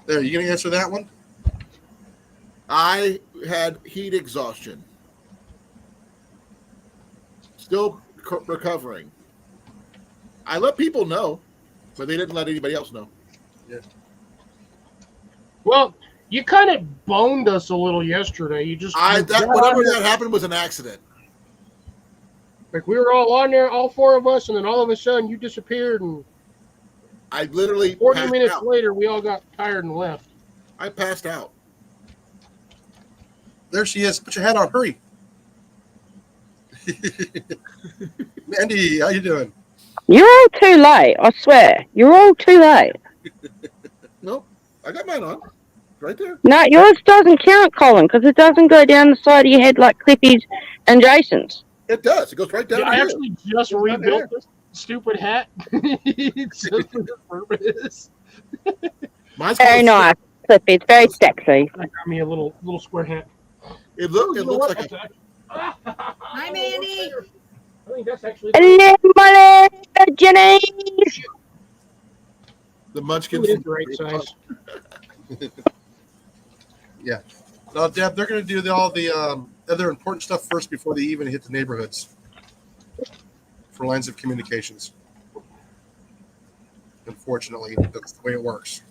Speaker 1: there. You gonna answer that one?
Speaker 3: I had heat exhaustion. Still recovering. I let people know, but they didn't let anybody else know.
Speaker 2: Well, you kind of boned us a little yesterday. You just
Speaker 3: Whatever that happened was an accident.
Speaker 2: like we were all on there, all 4 of us, and then all of a sudden you disappeared, and
Speaker 3: I literally
Speaker 2: 40
Speaker 3: passed
Speaker 2: minutes
Speaker 3: out.
Speaker 2: later we all got tired and left.
Speaker 3: I passed out.
Speaker 1: There she is. Put your hat on. Hurry. Mandy, how you doing?
Speaker 7: You're all too late, I swear. You're all too late.
Speaker 3: Nope, I got mine on. Right there.
Speaker 7: No, yours doesn't count, Colin, because it doesn't go down the side of your head like Cliffy's and Jason's.
Speaker 3: It does. It goes right down
Speaker 2: Yeah, I
Speaker 3: here.
Speaker 2: actually just
Speaker 3: Down
Speaker 2: rebuilt
Speaker 3: there.
Speaker 2: this stupid hat just for this purpose.
Speaker 3: Mine's
Speaker 7: Very
Speaker 3: called-
Speaker 7: nice, Cliffy. It's very sexy.
Speaker 2: I got me a little square hat.
Speaker 3: It
Speaker 2: You know
Speaker 3: looks
Speaker 2: what?
Speaker 3: like
Speaker 2: That's
Speaker 3: a,
Speaker 4: Hi, Mandy.
Speaker 2: I think that's actually.
Speaker 7: Hello, my little Jenny.
Speaker 3: the Munchkins.
Speaker 2: It is the right size.
Speaker 1: No, Deb, they're going to do all the other important stuff first before they even hit the neighborhoods for lines of communications. Unfortunately, that's the way it works.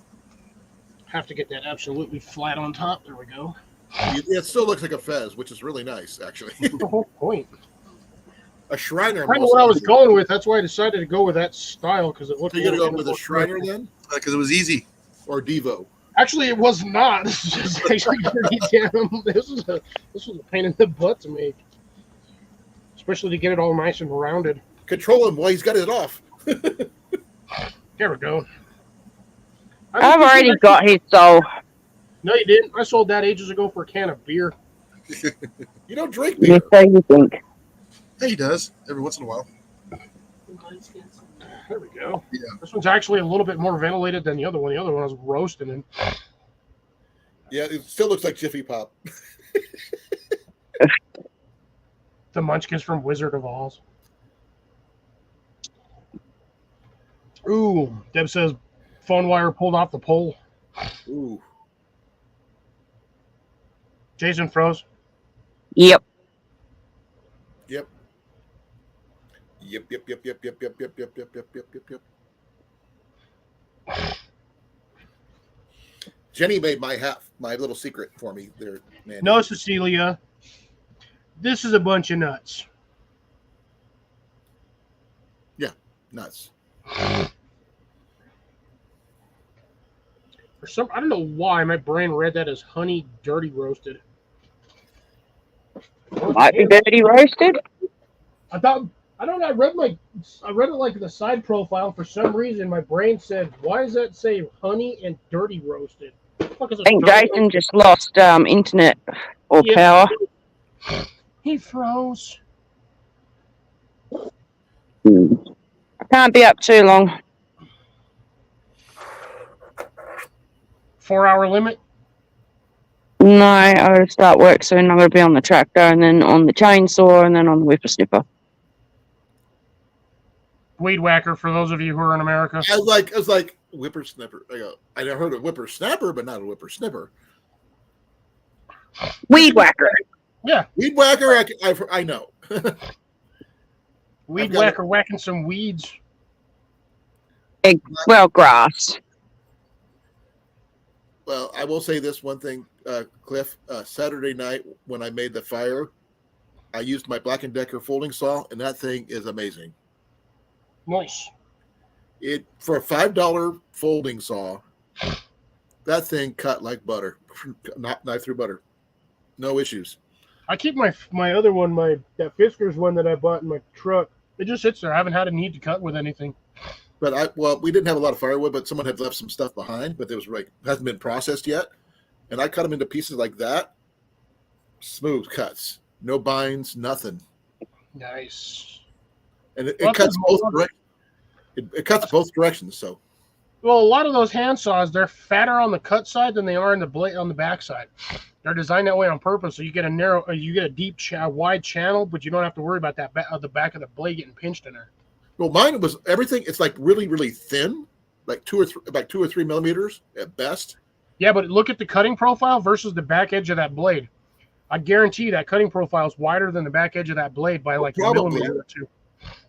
Speaker 2: Have to get that absolutely flat on top. There we go.
Speaker 3: It still looks like a fez, which is really nice, actually.
Speaker 2: That's the whole point.
Speaker 3: A Shriner.
Speaker 2: Kind of what I was going with. That's why I decided to go with that style because it looked.
Speaker 3: So you got to go with a Shriner then,
Speaker 1: Because it was easy.
Speaker 3: or Devo?
Speaker 2: Actually, it was not. This is just actually pretty damn. This was a pain in the butt to make, especially to get it all nice and rounded.
Speaker 3: Control him while he's got it off.
Speaker 2: There we go.
Speaker 7: I've already got his soul.
Speaker 2: No, you didn't. I sold that ages ago for a can of beer.
Speaker 3: You don't drink beer.
Speaker 7: Yes, so you think.
Speaker 1: Yeah, he does every once in a while.
Speaker 2: There we go.
Speaker 1: Yeah.
Speaker 2: This one's actually a little bit more ventilated than the other one. The other one I was roasting in.
Speaker 3: Yeah, it still looks like Jiffy Pop.
Speaker 2: The Munchkins from Wizard of Oz. Ooh, Deb says phone wire pulled off the pole.
Speaker 3: Ooh.
Speaker 2: Jason froze.
Speaker 7: Yep.
Speaker 3: Yep. Yep. Yep. Yep. Yep. Yep. Yep. Yep. Yep. Yep. Yep. Yep. Yep. Jenny made my little secret for me there, man.
Speaker 2: No, Cecilia. This is a bunch of nuts.
Speaker 3: Nuts.
Speaker 2: For some, I don't know why my brain read that as honey dirty roasted.
Speaker 7: Might be dirty roasted.
Speaker 2: I thought I don't know. I read it like the side profile. For some reason, my brain said, "Why does that say honey and dirty roasted?" What the fuck is
Speaker 7: I think
Speaker 2: dirty
Speaker 7: Jason just lost internet or
Speaker 2: Yeah.
Speaker 7: power.
Speaker 2: He froze.
Speaker 7: I can't be up too long.
Speaker 2: 4-hour limit.
Speaker 7: No, I gotta start work soon. I'm gonna be on the tractor and then on the chainsaw and then on the whippersnipper.
Speaker 2: Weed whacker for those of you who are in America.
Speaker 3: I was like whippersnapper. I never heard of whippersnapper, but not a whippersnipper.
Speaker 7: Weed whacker.
Speaker 2: Yeah,
Speaker 3: Weed whacker, I know.
Speaker 2: weed
Speaker 3: I've got
Speaker 2: whacker whacking some weeds.
Speaker 7: Well, grass.
Speaker 3: Well, I will say this one thing, Cliff. Saturday night when I made the fire, I used my Black & Decker folding saw, and that thing is amazing.
Speaker 2: Nice.
Speaker 3: It for a $5 folding saw, that thing cut like butter, not knife through butter, no issues.
Speaker 2: I keep my other one, that Fiskars one that I bought in my truck. It just sits there. I haven't had a need to cut with anything.
Speaker 3: But we didn't have a lot of firewood, but someone had left some stuff behind, but it was hasn't been processed yet, and I cut them into pieces like that, smooth cuts, no binds, nothing,
Speaker 2: Nice.
Speaker 3: and it
Speaker 2: Well,
Speaker 3: cuts
Speaker 2: that's
Speaker 3: both directions. It cuts both directions, so.
Speaker 2: Well, a lot of those hand saws, they're fatter on the cut side than they are in the blade on the back side. They're designed that way on purpose, so you get a deep, wide channel, but you don't have to worry about that the back of the blade getting pinched in there.
Speaker 3: Well, mine was everything. It's like really, really thin, like 2 or 3 millimeters at best.
Speaker 2: Yeah, but look at the cutting profile versus the back edge of that blade. I guarantee that cutting profile is wider than the back edge of that blade by like a
Speaker 3: Probably.
Speaker 2: millimeter or two.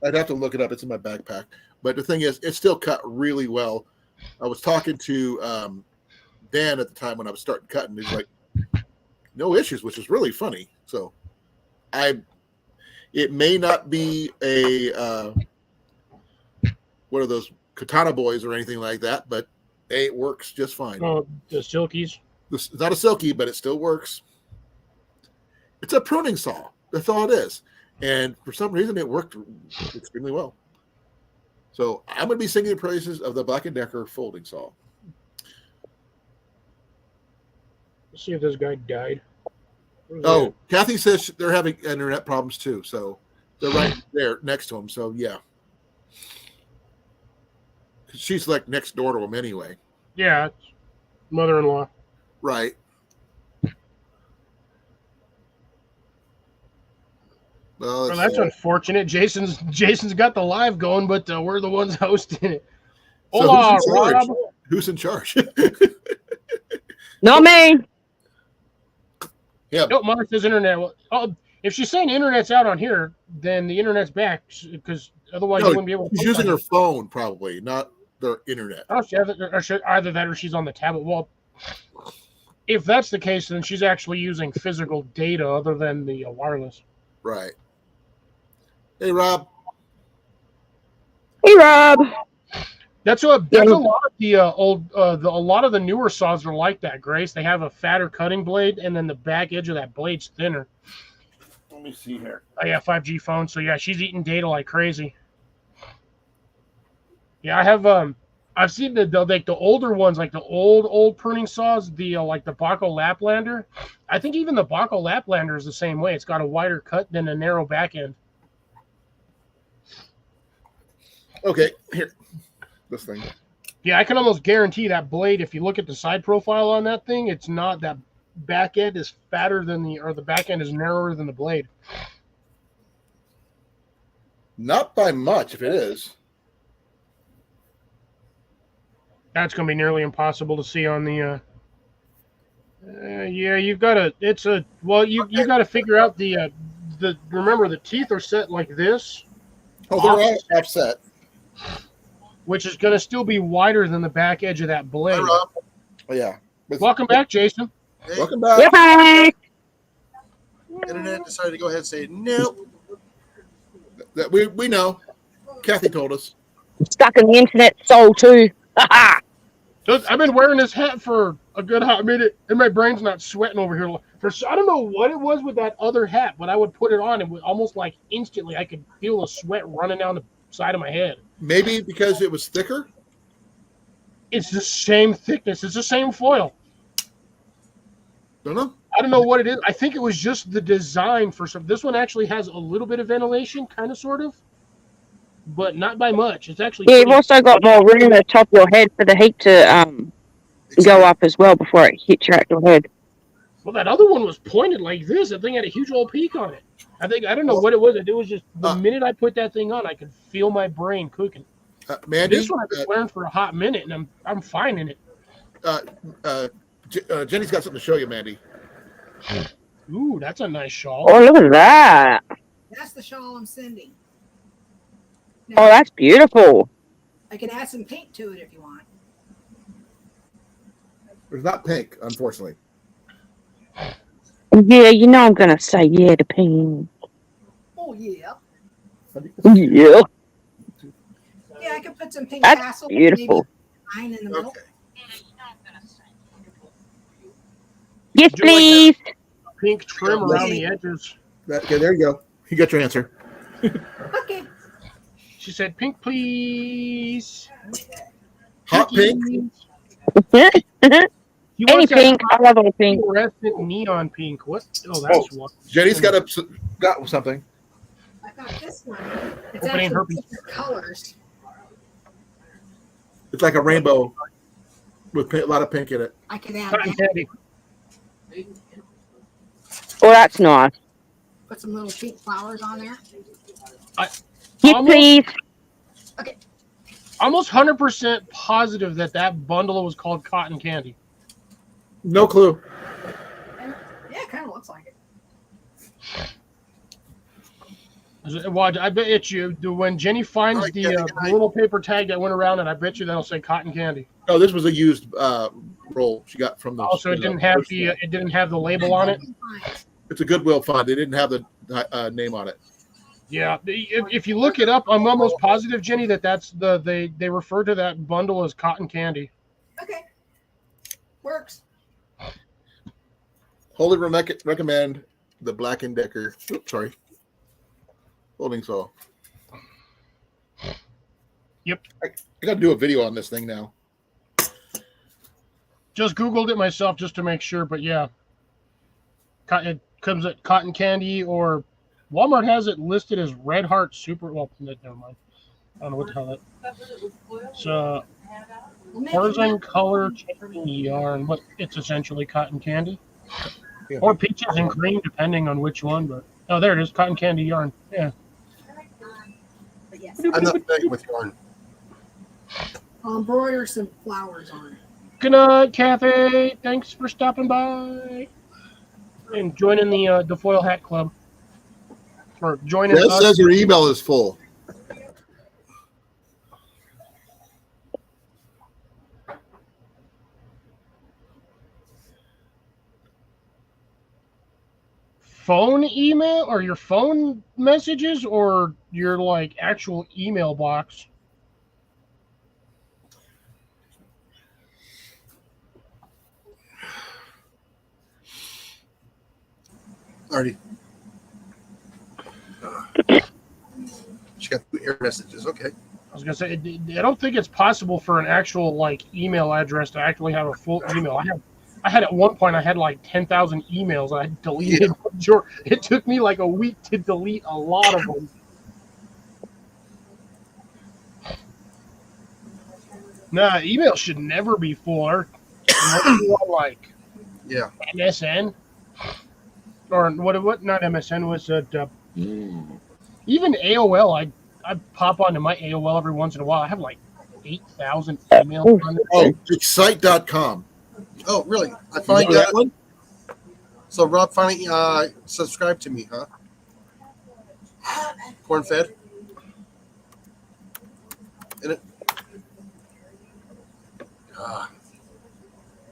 Speaker 3: I'd have to look it up. It's in my backpack. But the thing is, it's still cut really well. I was talking to Dan at the time when I was starting cutting. He's like, no issues, which is really funny. So it may not be a, what are those, Katana Boys or anything like that, but it works just fine.
Speaker 2: Oh, the Silkies.
Speaker 3: It's not a Silky, but it still works. It's a pruning saw. That's all it is. And for some reason, it worked extremely well. So I'm going to be singing the praises of the Black & Decker folding saw.
Speaker 2: Let's see if this guy died.
Speaker 3: Oh, Kathy says they're having internet problems too. So they're right there next to him. So yeah. She's like next door to him anyway.
Speaker 2: Yeah, it's mother-in-law.
Speaker 3: Right. Well,
Speaker 2: Well, that's unfortunate. Jason's got the live going, but we're the ones hosting it.
Speaker 3: So
Speaker 2: Hola,
Speaker 3: who's in charge?
Speaker 2: Rob.
Speaker 3: Who's in charge?
Speaker 7: Not me.
Speaker 3: Yeah.
Speaker 2: Nope, Mother says internet. Oh, if she's saying internet's out on here, then the internet's back because otherwise you wouldn't be able to.
Speaker 3: She's using her phone, probably, not their internet.
Speaker 2: Oh, either that or she's on the tablet. Well, if that's the case, then she's actually using physical data other than the wireless.
Speaker 3: Right. Hey, Rob.
Speaker 7: Hey, Rob.
Speaker 2: That's a lot of the a lot of the newer saws are like that, Grace. They have a fatter cutting blade, and then the back edge of that blade's thinner.
Speaker 3: Let me see here.
Speaker 2: Oh yeah, 5G phone. So yeah, she's eating data like crazy. Yeah, I have I've seen the older ones, like the old pruning saws, the like the Baco Laplander. I think even the Baco Laplander is the same way. It's got a wider cut than a narrow back end.
Speaker 3: Okay, here. This thing.
Speaker 2: Yeah, I can almost guarantee that blade, if you look at the side profile on that thing, it's not that back end is fatter than the back end is narrower than the blade.
Speaker 3: Not by much, if it is.
Speaker 2: That's going to be nearly impossible to see on the. Yeah, you've got to. It's a well. You got to figure out the. Remember, the teeth are set like this.
Speaker 3: Oh, they're all offset.
Speaker 2: Which is going to still be wider than the back edge of that blade.
Speaker 1: Hi, Rob.
Speaker 3: Oh, yeah.
Speaker 2: Welcome back, Jason.
Speaker 1: Hey,
Speaker 3: Welcome back.
Speaker 7: Yeah.
Speaker 1: internet decided to go ahead and say nope.
Speaker 3: That we know. Kathy told us.
Speaker 7: Stuck in the internet soul too.
Speaker 2: So I've been wearing this hat for a good hot minute, and my brain's not sweating over here. I don't know what it was with that other hat, but I would put it on, and almost like instantly I could feel the sweat running down the side of my head.
Speaker 3: Maybe because it was thicker?
Speaker 2: It's the same thickness. It's the same foil.
Speaker 3: Don't know.
Speaker 2: I don't know what it is. I think it was just the design for some. This one actually has a little bit of ventilation, kind of, sort of, but not by much. It's actually
Speaker 7: Yeah, you've also got more room at the top of your head for the heat to go up as well before it hits your actual head.
Speaker 2: Well, that other one was pointed like this. That thing had a huge old peak on it. I don't know what it was. It was just the minute I put that thing on, I could feel my brain cooking.
Speaker 3: Mandy,
Speaker 2: This one I've been wearing for a hot minute, and I'm fine in it.
Speaker 3: Jenny's got something to show you, Mandy.
Speaker 2: Ooh, that's a nice shawl.
Speaker 7: Oh, look at that.
Speaker 4: That's the shawl I'm sending.
Speaker 7: Oh, that's beautiful.
Speaker 4: I can add some pink to it if you want.
Speaker 3: There's not pink, unfortunately.
Speaker 7: Yeah, you know I'm going to say yeah to pink.
Speaker 4: Oh, yeah.
Speaker 7: Yeah.
Speaker 4: Yeah, I could put some pink
Speaker 7: That's
Speaker 4: tassels.
Speaker 7: beautiful.
Speaker 4: Maybe line in the middle.
Speaker 1: Okay.
Speaker 7: Yes,
Speaker 2: Would you like
Speaker 7: please.
Speaker 2: Pink trim around the edges.
Speaker 3: Okay, there you go. You got your answer.
Speaker 4: Okay.
Speaker 2: She said, "Pink, please."
Speaker 3: Hot pink.
Speaker 2: You
Speaker 7: Any
Speaker 2: want that
Speaker 7: pink. I love all pink.
Speaker 2: fluorescent neon pink. What? Oh, that's what.
Speaker 3: Jenny's got something.
Speaker 4: I got this one. It's
Speaker 2: Opening
Speaker 4: actually
Speaker 2: herpes.
Speaker 4: different colors.
Speaker 3: It's like a rainbow with a lot of pink in it.
Speaker 4: I can add
Speaker 2: Cotton
Speaker 4: that.
Speaker 2: candy.
Speaker 7: Oh, that's nice.
Speaker 4: Put some little pink flowers on there.
Speaker 7: Yes,
Speaker 2: Almost-
Speaker 7: please.
Speaker 2: Almost 100% positive that bundle was called cotton candy.
Speaker 3: No clue.
Speaker 4: Yeah, it kind of looks like it.
Speaker 2: Well, I bet you when Jenny finds
Speaker 1: Alright,
Speaker 2: the
Speaker 1: Kathy, good night.
Speaker 2: little paper tag that went around it, I bet you that'll say cotton candy.
Speaker 3: Oh, this was a used roll she got from the.
Speaker 2: Also, it didn't have the label on it.
Speaker 3: It's a Goodwill find. They didn't have the name on it.
Speaker 2: Yeah, if you look it up, I'm almost positive, Jenny, that's they refer to that bundle as cotton candy.
Speaker 4: Okay. Works.
Speaker 3: Wholly recommend the Black & Decker. Oops, sorry. Folding saw.
Speaker 2: Yep.
Speaker 3: I got to do a video on this thing now.
Speaker 2: Just Googled it myself just to make sure, but yeah. It comes at cotton candy, or Walmart has it listed as Red Heart Super. Well, never mind. I don't know what the hell that. It's Tarzan color changing yarn, but it's essentially cotton candy.
Speaker 3: Yeah.
Speaker 2: Or peaches and cream, depending on which one. But oh, there it is, cotton candy yarn. Yeah.
Speaker 4: But yes.
Speaker 1: I'm not big with yarn.
Speaker 4: I'll embroider some flowers on it.
Speaker 2: Good night, Kathy. Thanks for stopping by. and joining the Foil Hat Club. Or joining
Speaker 3: Jess
Speaker 2: us.
Speaker 3: says her email is full.
Speaker 2: Phone email or your phone messages or your like actual email box?
Speaker 1: Already. She got 2 error messages. Okay.
Speaker 2: I was gonna say I don't think it's possible for an actual like email address to actually have a full email. I had at one point I had like 10,000 emails I deleted.
Speaker 1: Yeah.
Speaker 2: It took me like a week to delete a lot of them. Nah, email should never be full. Unless you want like
Speaker 1: Yeah.
Speaker 2: MSN or what? Not MSN was it? Even AOL. I pop onto my AOL every once in a while. I have like 8,000 emails on there.
Speaker 3: Oh, Excite.com.
Speaker 1: Oh, really? I
Speaker 3: You
Speaker 1: finally
Speaker 3: know
Speaker 1: got
Speaker 3: that
Speaker 1: it.
Speaker 3: one?
Speaker 1: So Rob finally subscribed to me, huh? Corn fed. In it.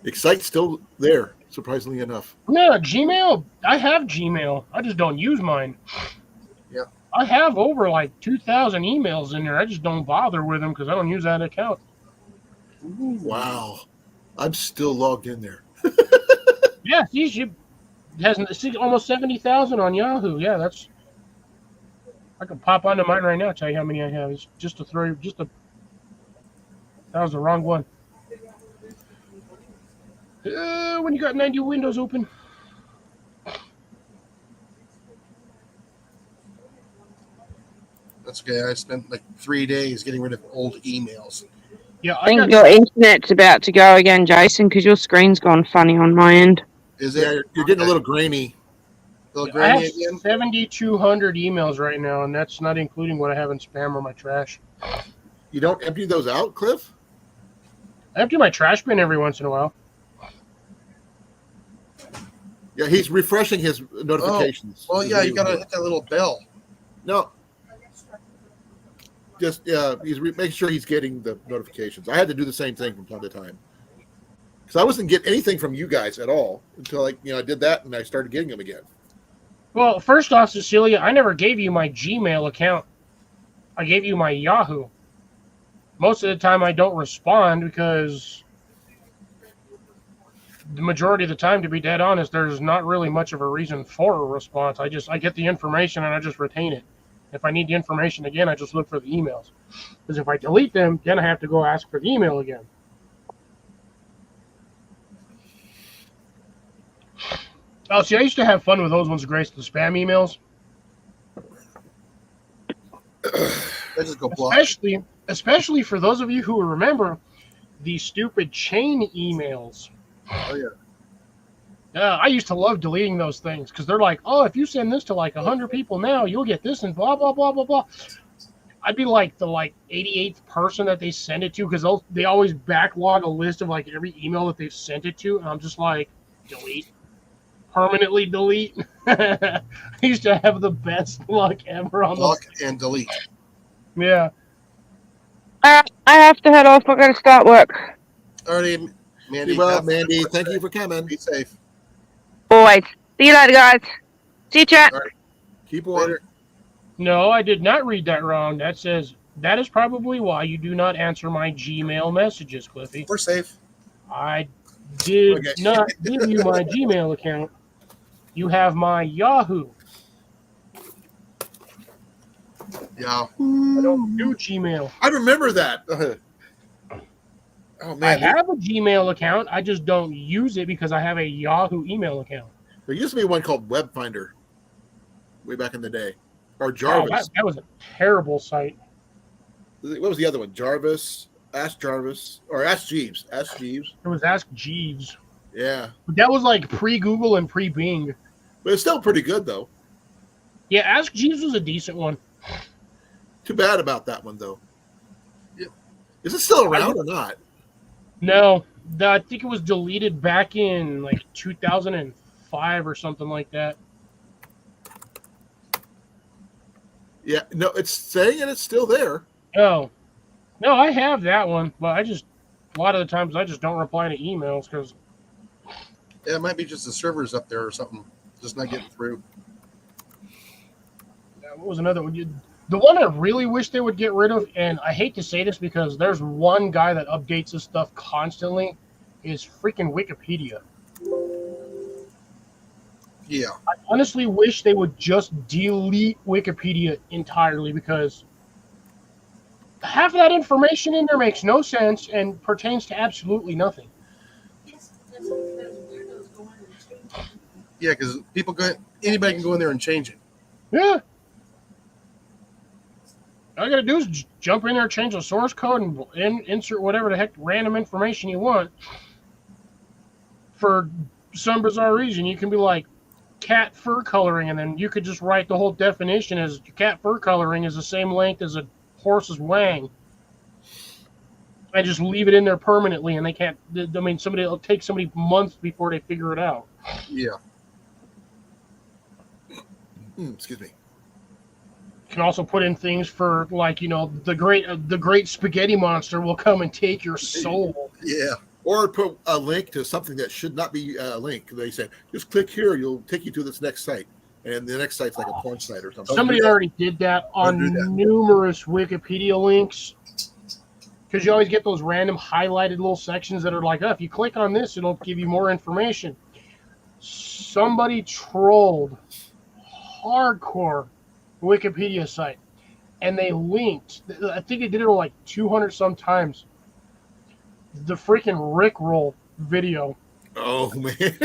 Speaker 3: Excite's still there, surprisingly enough.
Speaker 2: No, Gmail. I have Gmail. I just don't use mine.
Speaker 1: Yeah.
Speaker 2: I have over like 2,000 emails in there. I just don't bother with them because I don't use that account.
Speaker 3: Wow. I'm still logged in there.
Speaker 2: Yeah, it has almost 70,000 on Yahoo. Yeah, that's. I can pop onto mine right now. Tell you how many I have. It's just a. That was the wrong one. When you got 90 windows open.
Speaker 1: That's okay. I spent like 3 days getting rid of old emails.
Speaker 2: Yeah,
Speaker 7: I think your internet's about to go again, Jason, because your screen's gone funny on my end.
Speaker 1: Is
Speaker 3: Yeah,
Speaker 1: it?
Speaker 3: you're getting a little grainy.
Speaker 1: Little
Speaker 2: I have
Speaker 1: grainy again?
Speaker 2: 7,200 emails right now, and that's not including what I have in spam or my trash.
Speaker 3: You don't empty those out, Cliff?
Speaker 2: I empty my trash bin every once in a while.
Speaker 3: Yeah, he's refreshing his notifications.
Speaker 1: Well, yeah, you gotta hit that little bell.
Speaker 3: No. Just he's making sure he's getting the notifications. I had to do the same thing from time to time because I wasn't getting anything from you guys at all until I did that and I started getting them again.
Speaker 2: Well, first off, Cecilia, I never gave you my Gmail account. I gave you my Yahoo. Most of the time, I don't respond because the majority of the time, to be dead honest, there's not really much of a reason for a response. I get the information and I just retain it. If I need the information again, I just look for the emails. Because if I delete them, then I have to go ask for the email again. Oh, see, I used to have fun with those ones, Grace, the spam emails.
Speaker 1: I just go block.
Speaker 2: Especially for those of you who remember the stupid chain emails.
Speaker 1: Oh, yeah.
Speaker 2: I used to love deleting those things because they're like, oh, if you send this to like 100 people now, you'll get this and blah, blah, blah, blah, blah. I'd be like the 88th person that they send it to because they always backlog a list of like every email that they've sent it to. And I'm just like, delete. Permanently delete. I used to have the best luck ever on
Speaker 1: Block and delete.
Speaker 2: Yeah.
Speaker 7: I have to head off. I've got to start work.
Speaker 1: Alrighty, Mandy.
Speaker 3: Well,
Speaker 1: have fun.
Speaker 3: Mandy, thank you for coming.
Speaker 1: Be safe.
Speaker 7: Always. See you later, guys. See you, chat.
Speaker 3: Keep on.
Speaker 1: Later.
Speaker 2: No, I did not read that wrong. That says, that is probably why you do not answer my Gmail messages, Cliffy.
Speaker 1: We're safe.
Speaker 2: I did
Speaker 1: Okay.
Speaker 2: not give you my Gmail account. You have my Yahoo.
Speaker 1: Yeah.
Speaker 2: I don't do Gmail.
Speaker 3: I remember that. Oh
Speaker 2: I
Speaker 3: man,
Speaker 2: have a Gmail account. I just don't use it because I have a Yahoo email account.
Speaker 3: there used to be one called Web Finder way back in the day, or
Speaker 2: Oh,
Speaker 3: Jarvis.
Speaker 2: that was a terrible site.
Speaker 3: What was the other one? Jarvis, Ask Jarvis, or Ask Jeeves. Ask Jeeves.
Speaker 2: It was Ask Jeeves.
Speaker 3: Yeah,
Speaker 2: But that was like pre-Google and pre-Bing.
Speaker 3: but it's still pretty good though.
Speaker 2: Yeah, Ask Jeeves was a decent one.
Speaker 3: Too bad about that one though.
Speaker 1: Yep.
Speaker 3: Is it still around or not?
Speaker 2: No, I think it was deleted back in like 2003 5 or something like that.
Speaker 3: Yeah, no, it's saying it's still there.
Speaker 2: Oh, no, I have that one, but a lot of the times I just don't reply to emails because
Speaker 1: Yeah, it might be just the servers up there or something, just not getting through.
Speaker 2: what was another one? The one I really wish they would get rid of, and I hate to say this because there's one guy that updates this stuff constantly, is freaking Wikipedia.
Speaker 1: Yeah.
Speaker 2: I honestly wish they would just delete Wikipedia entirely because half of that information in there makes no sense and pertains to absolutely nothing.
Speaker 4: Yes, that's because weirdos go in and change it.
Speaker 1: Yeah, because anybody can go in there and change it.
Speaker 2: Yeah. All you gotta do is jump in there, change the source code, and insert whatever the heck random information you want. For some bizarre reason, you can be like cat fur coloring, and then you could just write the whole definition as cat fur coloring is the same length as a horse's wang. And just leave it in there permanently, and they can't. I mean, it'll take somebody months before they figure it out.
Speaker 1: Yeah.
Speaker 3: Excuse me.
Speaker 2: You can also put in things for like the great spaghetti monster will come and take your soul.
Speaker 1: Yeah.
Speaker 3: Or put a link to something that should not be a link. They say, just click here, you'll take you to this next site. And the next site's like a porn site or something.
Speaker 2: Somebody already did that on numerous Wikipedia links. Because you always get those random highlighted little sections that are like, oh, if you click on this, it'll give you more information. Somebody trolled hardcore Wikipedia site. And they linked, I think they did it like 200 some times, the freaking Rickroll video.
Speaker 3: Oh, man.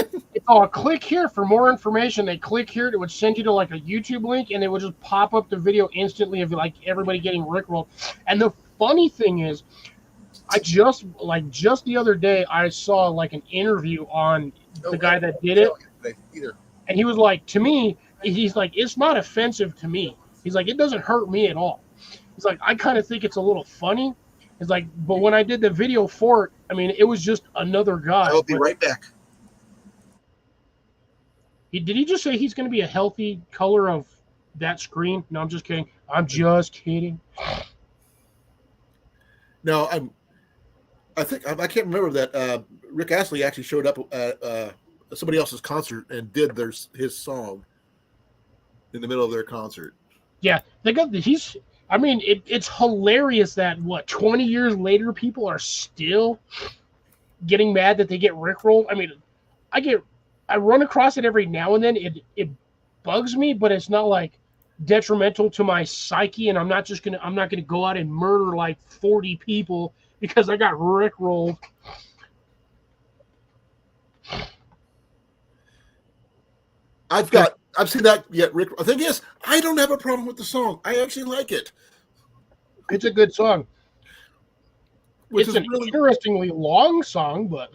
Speaker 2: Oh, click here for more information. They click here, it would send you to like a YouTube link, and it would just pop up the video instantly of like everybody getting Rickrolled. And the funny thing is, just the other day, I saw like an interview on the guy that did it. And he was like, to me, he's like, it's not offensive to me. He's like, it doesn't hurt me at all. He's like, I kind of think it's a little funny. He's like, but when I did the video for it, I mean, it was just another guy.
Speaker 1: I'll be right back.
Speaker 2: Did he just say he's going to be a healthy color of that screen? No, I'm just kidding. I'm just kidding.
Speaker 3: No, I can't remember that Rick Astley actually showed up at somebody else's concert and did his song in the middle of their concert.
Speaker 2: Yeah, it's hilarious that 20 years later people are still getting mad that they get Rickrolled. I mean, I run across it every now and then. It bugs me, but it's not like detrimental to my psyche, and I'm not gonna go out and murder like 40 people because I got Rickrolled.
Speaker 3: I've seen that yet, Rick. The thing is, I don't have a problem with the song. I actually like it.
Speaker 2: It's a good song.
Speaker 3: Which
Speaker 2: it's an interestingly long song, but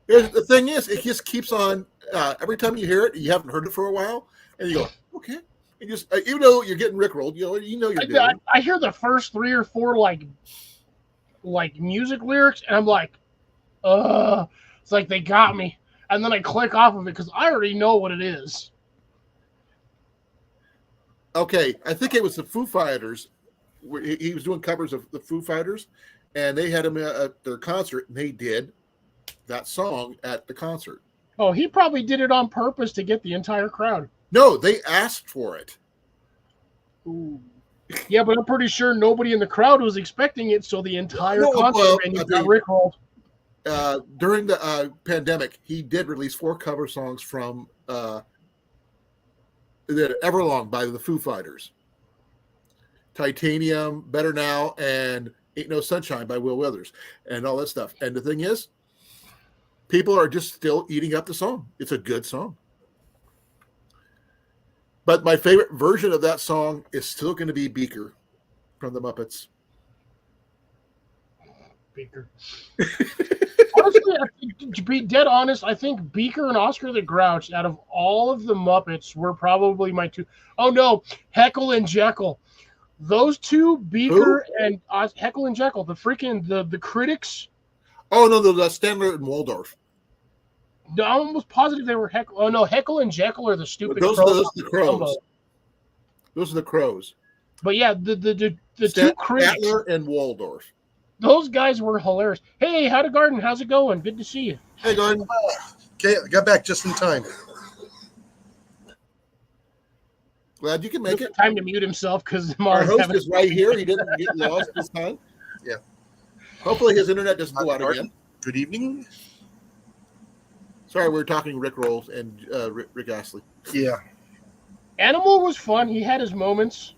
Speaker 3: the thing is, it just keeps on. Every time you hear it, you haven't heard it for a while, and you go, okay. And just even though you're getting Rickrolled, you know you're doing.
Speaker 2: I hear the first 3 or 4 like music lyrics, and I'm like, it's like they got me. And then I click off of it because I already know what it is.
Speaker 3: Okay, I think it was the Foo Fighters. He was doing covers of the Foo Fighters, and they had him at their concert, and they did that song at the concert.
Speaker 2: Oh, he probably did it on purpose to get the entire crowd.
Speaker 3: No, they asked for it.
Speaker 2: Ooh. Yeah, but I'm pretty sure nobody in the crowd was expecting it, so the entire concert got Rickrolled.
Speaker 3: During the pandemic, he did release 4 cover songs from Everlong by the Foo Fighters. Titanium, Better Now, and Ain't No Sunshine by Will Withers, and all that stuff. And the thing is, people are just still eating up the song. It's a good song. But my favorite version of that song is still going to be Beaker from the Muppets.
Speaker 2: Beaker. Honestly, to be dead honest, I think Beaker and Oscar the Grouch, out of all of the Muppets, were probably my 2. Oh no, Heckle and Jekyll. Those 2, Beaker and Heckle and Jekyll, the critics.
Speaker 3: Oh no, that's Stanley and Waldorf.
Speaker 2: I'm almost positive they were Heckle. Oh no, Heckle and Jekyll are the stupid
Speaker 3: Those
Speaker 2: crows.
Speaker 3: are the crows. Those are the crows.
Speaker 2: But yeah, the two critics,
Speaker 3: Statler and Waldorf.
Speaker 2: those guys were hilarious. Hey, How to Garden, how's it going? Good to see you.
Speaker 1: Hey, Gordon. Okay, I got back just in time.
Speaker 3: Glad you can make it.
Speaker 2: Time to mute himself because
Speaker 3: Our
Speaker 2: Mars
Speaker 3: host
Speaker 2: having
Speaker 3: is right here. He didn't get lost this time.
Speaker 1: Yeah.
Speaker 3: Hopefully his internet doesn't go out again.
Speaker 1: Good evening.
Speaker 3: Sorry, we were talking Rick Rolls and Rick Astley.
Speaker 1: Yeah.
Speaker 2: Animal was fun. He had his moments.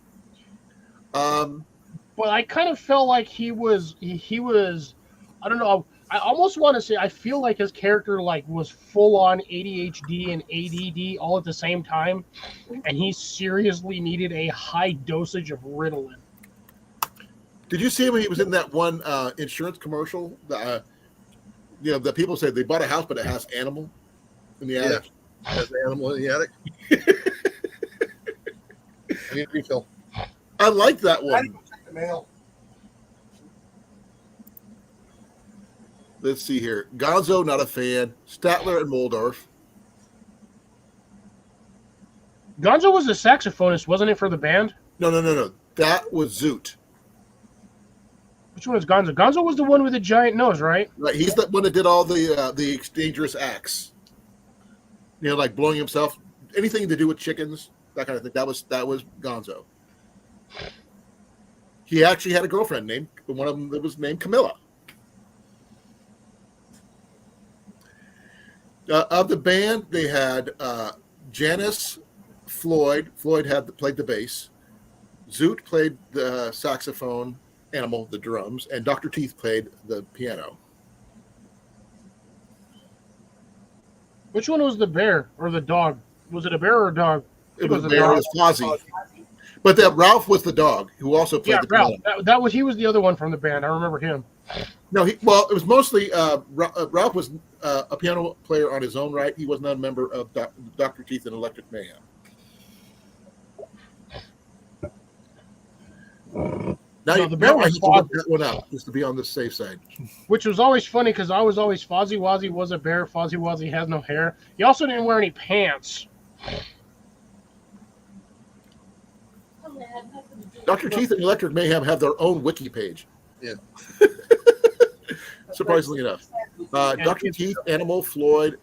Speaker 2: But I kind of felt like he was I don't know, I almost want to say I feel like his character was full on ADHD and ADD all at the same time, and he seriously needed a high dosage of Ritalin.
Speaker 3: Did you see him when he was in that one insurance commercial? That people said they bought a house, but it has animal in the attic.
Speaker 1: Has an animal in the attic. I need a refill.
Speaker 3: I like that
Speaker 5: I
Speaker 3: one.
Speaker 5: didn't check the mail.
Speaker 3: Let's see here. Gonzo, not a fan. Statler and Waldorf.
Speaker 2: Gonzo was a saxophonist, wasn't it, for the band?
Speaker 3: No. That was Zoot.
Speaker 2: Which one was Gonzo? Gonzo was the one with the giant nose, right?
Speaker 3: Right, he's the one that did all the dangerous acts. Like blowing himself, anything to do with chickens, that kind of thing. That was Gonzo. He actually had a girlfriend one of them that was named Camilla. Of the band, they had Janice, Floyd. Floyd played the bass. Zoot played the saxophone, Animal, the drums, and Dr. Teeth played the piano.
Speaker 2: Which one was the bear or the dog? Was it a bear or a dog?
Speaker 3: It was
Speaker 2: a
Speaker 3: Bear,
Speaker 2: dog.
Speaker 3: it was Fozzie. But that Ralph was the dog who also played
Speaker 2: Yeah,
Speaker 3: the
Speaker 2: Ralph.
Speaker 3: piano.
Speaker 2: He was the other one from the band. I remember him.
Speaker 3: No, it was mostly Ralph was a piano player on his own right. He was not a member of Dr. Teeth and Electric Mayhem. Now,
Speaker 2: the bear
Speaker 3: I
Speaker 2: was
Speaker 3: have to look
Speaker 2: Fozzie.
Speaker 3: that one out just to be on the safe side.
Speaker 2: Which was always funny because I was always Fozzie Wozzie was a bear. Fozzie Wozzie has no hair. He also didn't wear any pants.
Speaker 3: Dr. Teeth and Electric Mayhem have their own wiki page.
Speaker 1: Yeah.
Speaker 3: Surprisingly enough. Dr. Teeth, Animal, Floyd,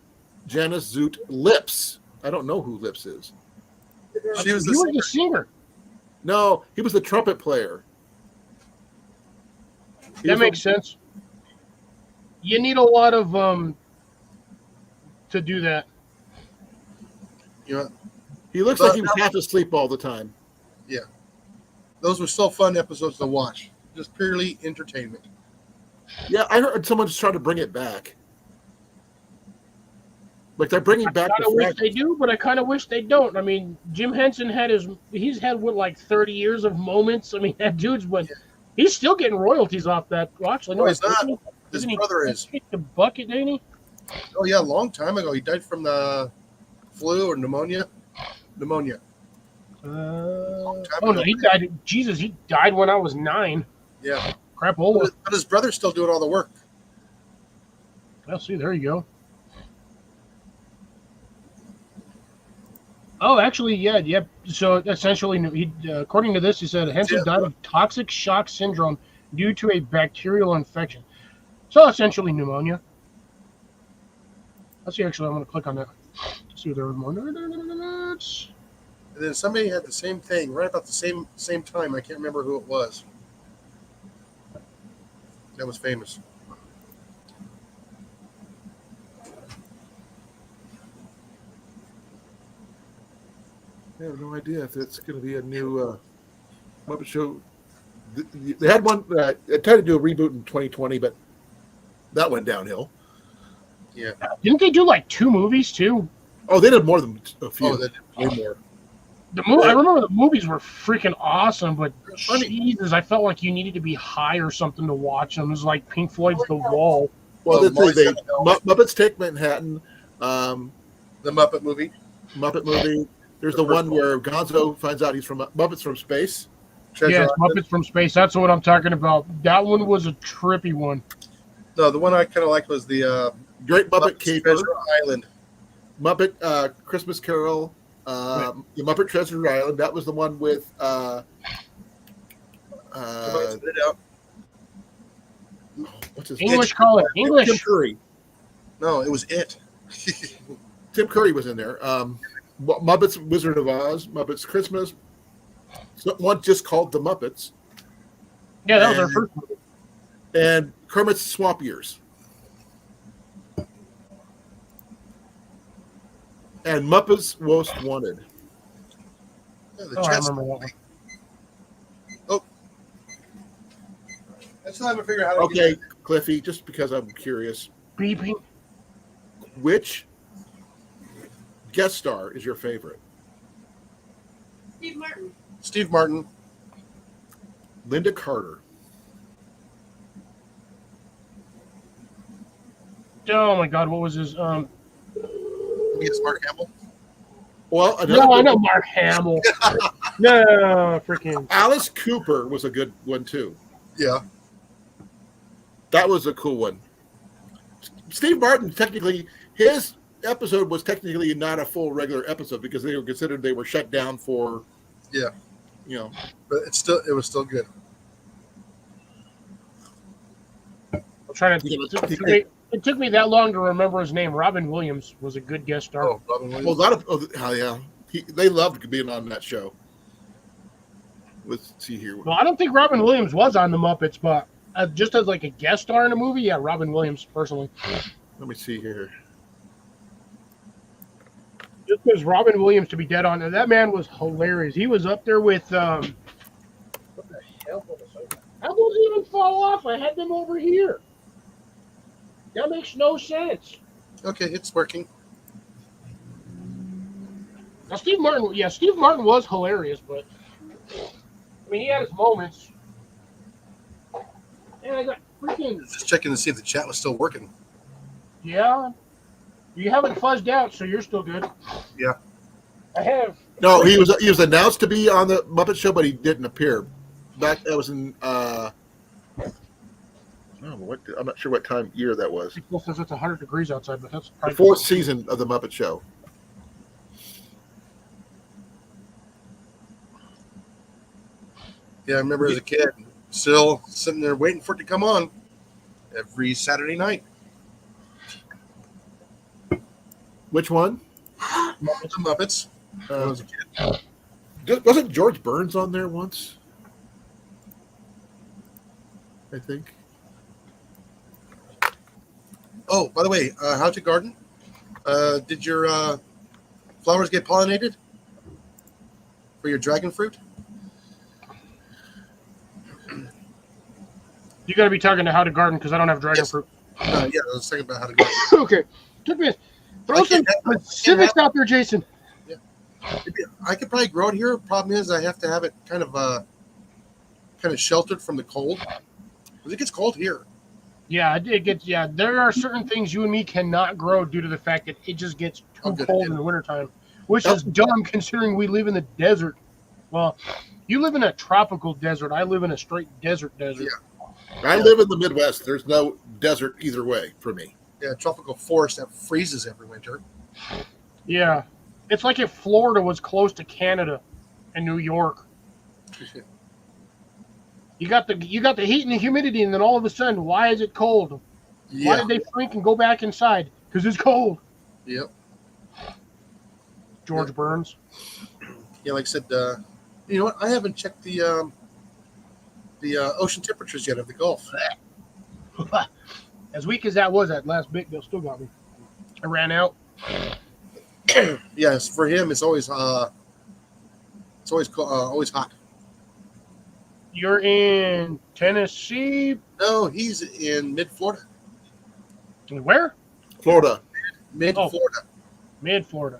Speaker 3: Janice, Zoot, Lips. I don't know who Lips is.
Speaker 1: She was
Speaker 2: He was the singer.
Speaker 3: No, he was the trumpet player.
Speaker 2: That makes sense. You need a lot of to do that.
Speaker 3: He looks like he was half asleep all the time.
Speaker 1: Those were so fun episodes to watch. Just purely entertainment.
Speaker 3: Yeah, I heard someone just trying to bring it back. Like they're bringing back
Speaker 2: I kind of
Speaker 3: the
Speaker 2: wish
Speaker 3: fact.
Speaker 2: they do, but I kind of wish they don't. I mean, Jim Henson he's had 30 years of moments. I mean, that dude's he's still getting royalties off that. Well, actually,
Speaker 1: No, he's not.
Speaker 2: isn't he?
Speaker 1: His
Speaker 2: Isn't he
Speaker 1: brother is.
Speaker 2: kicked the bucket, didn't he?
Speaker 1: Oh yeah, a long time ago. He died from the flu or pneumonia. Pneumonia.
Speaker 2: Oh
Speaker 1: ago.
Speaker 2: no, he died. Jesus, he died when I was 9.
Speaker 1: Yeah.
Speaker 2: Crapola.
Speaker 1: But his brother's still doing all the work.
Speaker 2: Well, see, there you go. Oh, actually, yeah. So essentially, according to this, he said Henson died of toxic shock syndrome due to a bacterial infection. So essentially, pneumonia. Let's see. Actually, I'm going to click on that to see if there was more.
Speaker 1: And then somebody had the same thing right about the same time. I can't remember who it was. That was famous.
Speaker 3: I have no idea if it's going to be a new Muppet Show. They had one. They tried to do a reboot in 2020, but that went downhill.
Speaker 1: Yeah.
Speaker 2: Didn't they do 2 movies too?
Speaker 3: Oh, they did more than a few.
Speaker 1: Oh,
Speaker 3: way more.
Speaker 2: I remember the movies were freaking awesome, but
Speaker 1: Funny.
Speaker 2: Jesus, I felt like you needed to be high or something to watch them. It was like Pink Floyd's The Wall.
Speaker 3: Well,
Speaker 1: Well,
Speaker 3: Muppets Take Manhattan,
Speaker 1: the Muppet movie.
Speaker 3: Muppet movie. There's the one where Gonzo finds out he's from Muppets from Space.
Speaker 1: Treasure
Speaker 2: Yes,
Speaker 1: Island.
Speaker 2: Muppets from Space. That's what I'm talking about. That one was a trippy one.
Speaker 1: No, the one I kind of liked was the
Speaker 3: Great Muppet
Speaker 1: Muppets
Speaker 3: Caper,
Speaker 1: Treasure Island.
Speaker 3: Muppet Christmas Carol, the Muppet Treasure Island. That was the one with
Speaker 1: Somebody spit it out.
Speaker 3: what's his
Speaker 2: English, Colin.
Speaker 3: Tim
Speaker 2: English.
Speaker 3: Curry.
Speaker 1: No, it was it.
Speaker 3: Tim Curry was in there. Muppets Wizard of Oz, Muppets Christmas. One just called The Muppets.
Speaker 2: Yeah, that was our first movie.
Speaker 3: And Kermit's Swamp Years. And Muppets Most Wanted.
Speaker 1: Yeah, the
Speaker 2: Oh, I
Speaker 1: chest.
Speaker 2: remember that one.
Speaker 1: I still haven't figured out how to
Speaker 3: Okay, Cliffy, just because I'm curious,
Speaker 2: Beeping.
Speaker 3: which guest star is your favorite?
Speaker 4: Steve Martin.
Speaker 1: Steve Martin.
Speaker 3: Linda Carter.
Speaker 2: Oh my God, what was his?
Speaker 1: Yes, Mark Hamill.
Speaker 3: Well,
Speaker 2: No, I know Mark Hamill. No, freaking.
Speaker 3: Alice Cooper was a good one too.
Speaker 1: Yeah.
Speaker 3: That was a cool one. Steve Martin, technically, his episode was technically not a full regular episode because they were considered they were shut down for,
Speaker 1: Yeah.
Speaker 3: you know.
Speaker 1: But it was still good.
Speaker 2: I'm trying to. It took me that long to remember his name. Robin Williams was a good guest star.
Speaker 1: Oh, Robin Williams.
Speaker 3: Well, a lot of they loved being on that show. Let's see here.
Speaker 2: Well, I don't think Robin Williams was on the Muppets, but just as like a guest star in a movie, yeah, Robin Williams personally.
Speaker 3: Let me see here.
Speaker 2: Just because Robin Williams, to be dead on, that man was hilarious. He was up there with what the hell was I? How those even fall off? I had them over here. That makes no sense.
Speaker 1: Okay, it's working.
Speaker 2: Now, Steve Martin was hilarious, but I mean, he had his moments. And I got freaking
Speaker 1: Just checking to see if the chat was still working.
Speaker 2: yeah. You haven't fuzzed out, so you're still good.
Speaker 1: Yeah.
Speaker 2: I have.
Speaker 3: No, he was announced to be on the Muppet Show, but he didn't appear. That was in I'm not sure what year that was.
Speaker 2: People says it's 100 degrees outside, but that's
Speaker 3: The
Speaker 2: probably
Speaker 3: fourth season of the Muppet Show.
Speaker 1: Yeah, I remember as a kid, still sitting there waiting for it to come on every Saturday night.
Speaker 3: Which one?
Speaker 1: The Muppets. When I was a kid.
Speaker 3: Wasn't George Burns on there once? I think.
Speaker 1: Oh, by the way, how's your garden? Did your flowers get pollinated for your dragon fruit?
Speaker 2: You got to be talking to How to Garden because I don't have dragon
Speaker 1: Yes.
Speaker 2: fruit.
Speaker 1: Yeah, I was thinking about how to garden.
Speaker 2: Okay, took me. Throw some specifics out there, Jason.
Speaker 1: I could probably grow it here. Problem is, I have to have it kind of sheltered from the cold. Because it gets cold here.
Speaker 2: Yeah, it gets. Yeah, there are certain things you and me cannot grow due to the fact that it just gets too
Speaker 1: good
Speaker 2: cold
Speaker 1: idea.
Speaker 2: in the wintertime, which is dumb considering we live in the desert. Well, you live in a tropical desert. I live in a straight desert.
Speaker 1: Yeah.
Speaker 3: I live in the Midwest. There's no desert either way for me.
Speaker 1: Yeah, tropical forest that freezes every winter.
Speaker 2: Yeah, it's like if Florida was close to Canada and New York. You got the heat and the humidity, and then all of a sudden, why is it cold? Why
Speaker 1: Yeah.
Speaker 2: did they freak and go back inside? Because it's cold.
Speaker 1: Yep.
Speaker 2: George Burns.
Speaker 1: Yeah, like I said, you know what? I haven't checked the ocean temperatures yet of the Gulf.
Speaker 2: As weak as that was, that last bit, they still got me. I ran out.
Speaker 1: Yes, for him, it's always always hot.
Speaker 2: You're in Tennessee.
Speaker 1: No, he's in mid-Florida.
Speaker 2: Where?
Speaker 3: Florida.
Speaker 1: Mid-Florida.
Speaker 2: Mid-Florida.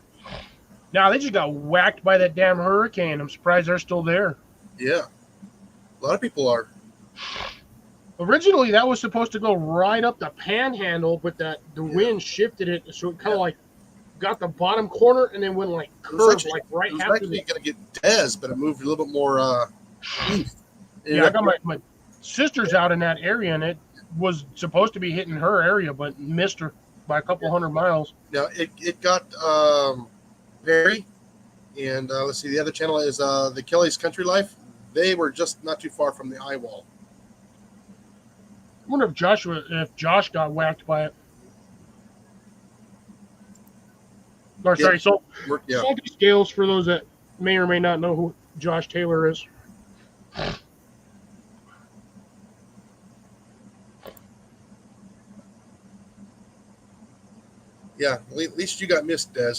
Speaker 2: Now, they just got whacked by that damn hurricane. I'm surprised they're still there.
Speaker 1: Yeah. A lot of people are.
Speaker 2: Originally, that was supposed to go right up the panhandle, but the wind shifted it, so it kind of like got the bottom corner and then went like curved, like right
Speaker 1: It was
Speaker 2: after
Speaker 1: actually
Speaker 2: the.
Speaker 1: going to get Des, but it moved a little bit more east.
Speaker 2: Yeah, I got my sister's out in that area, and it was supposed to be hitting her area, but missed her. by a couple hundred miles.
Speaker 1: Now it got Barry, and let's see, the other channel is the Kelly's Country Life. They were just not too far from the eye wall.
Speaker 2: I wonder if Josh got whacked by it. Or sorry, so
Speaker 1: Yeah.
Speaker 2: Salty Scales, for those that may or may not know who Josh Taylor is.
Speaker 1: Yeah, at least you got missed, Des.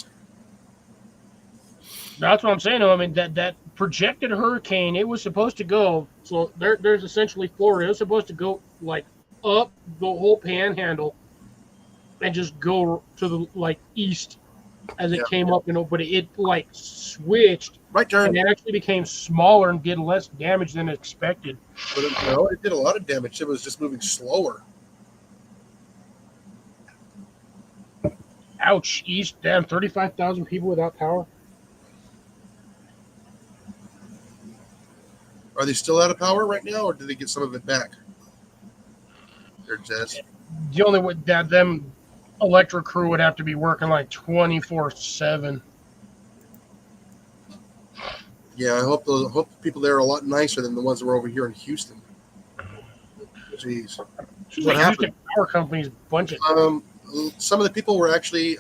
Speaker 2: That's what I'm saying. I mean, that projected hurricane, it was supposed to go. So there's essentially Florida. It was supposed to go like up the whole panhandle and just go to the like east as it came up, but it like switched.
Speaker 1: Right turn.
Speaker 2: And it actually became smaller and did less damage than expected.
Speaker 1: But it did a lot of damage. It was just moving slower.
Speaker 2: Ouch, east, damn, 35,000 people without power.
Speaker 1: Are they still out of power right now, or did they get some of it back? There it says.
Speaker 2: The only way that them electric crew would have to be working like 24/7.
Speaker 1: Yeah, I hope the people there are a lot nicer than the ones that were over here in Houston. Jeez.
Speaker 2: She's
Speaker 1: What
Speaker 2: like
Speaker 1: happened?
Speaker 2: Houston Power Company's bunch of
Speaker 1: Some of the people were actually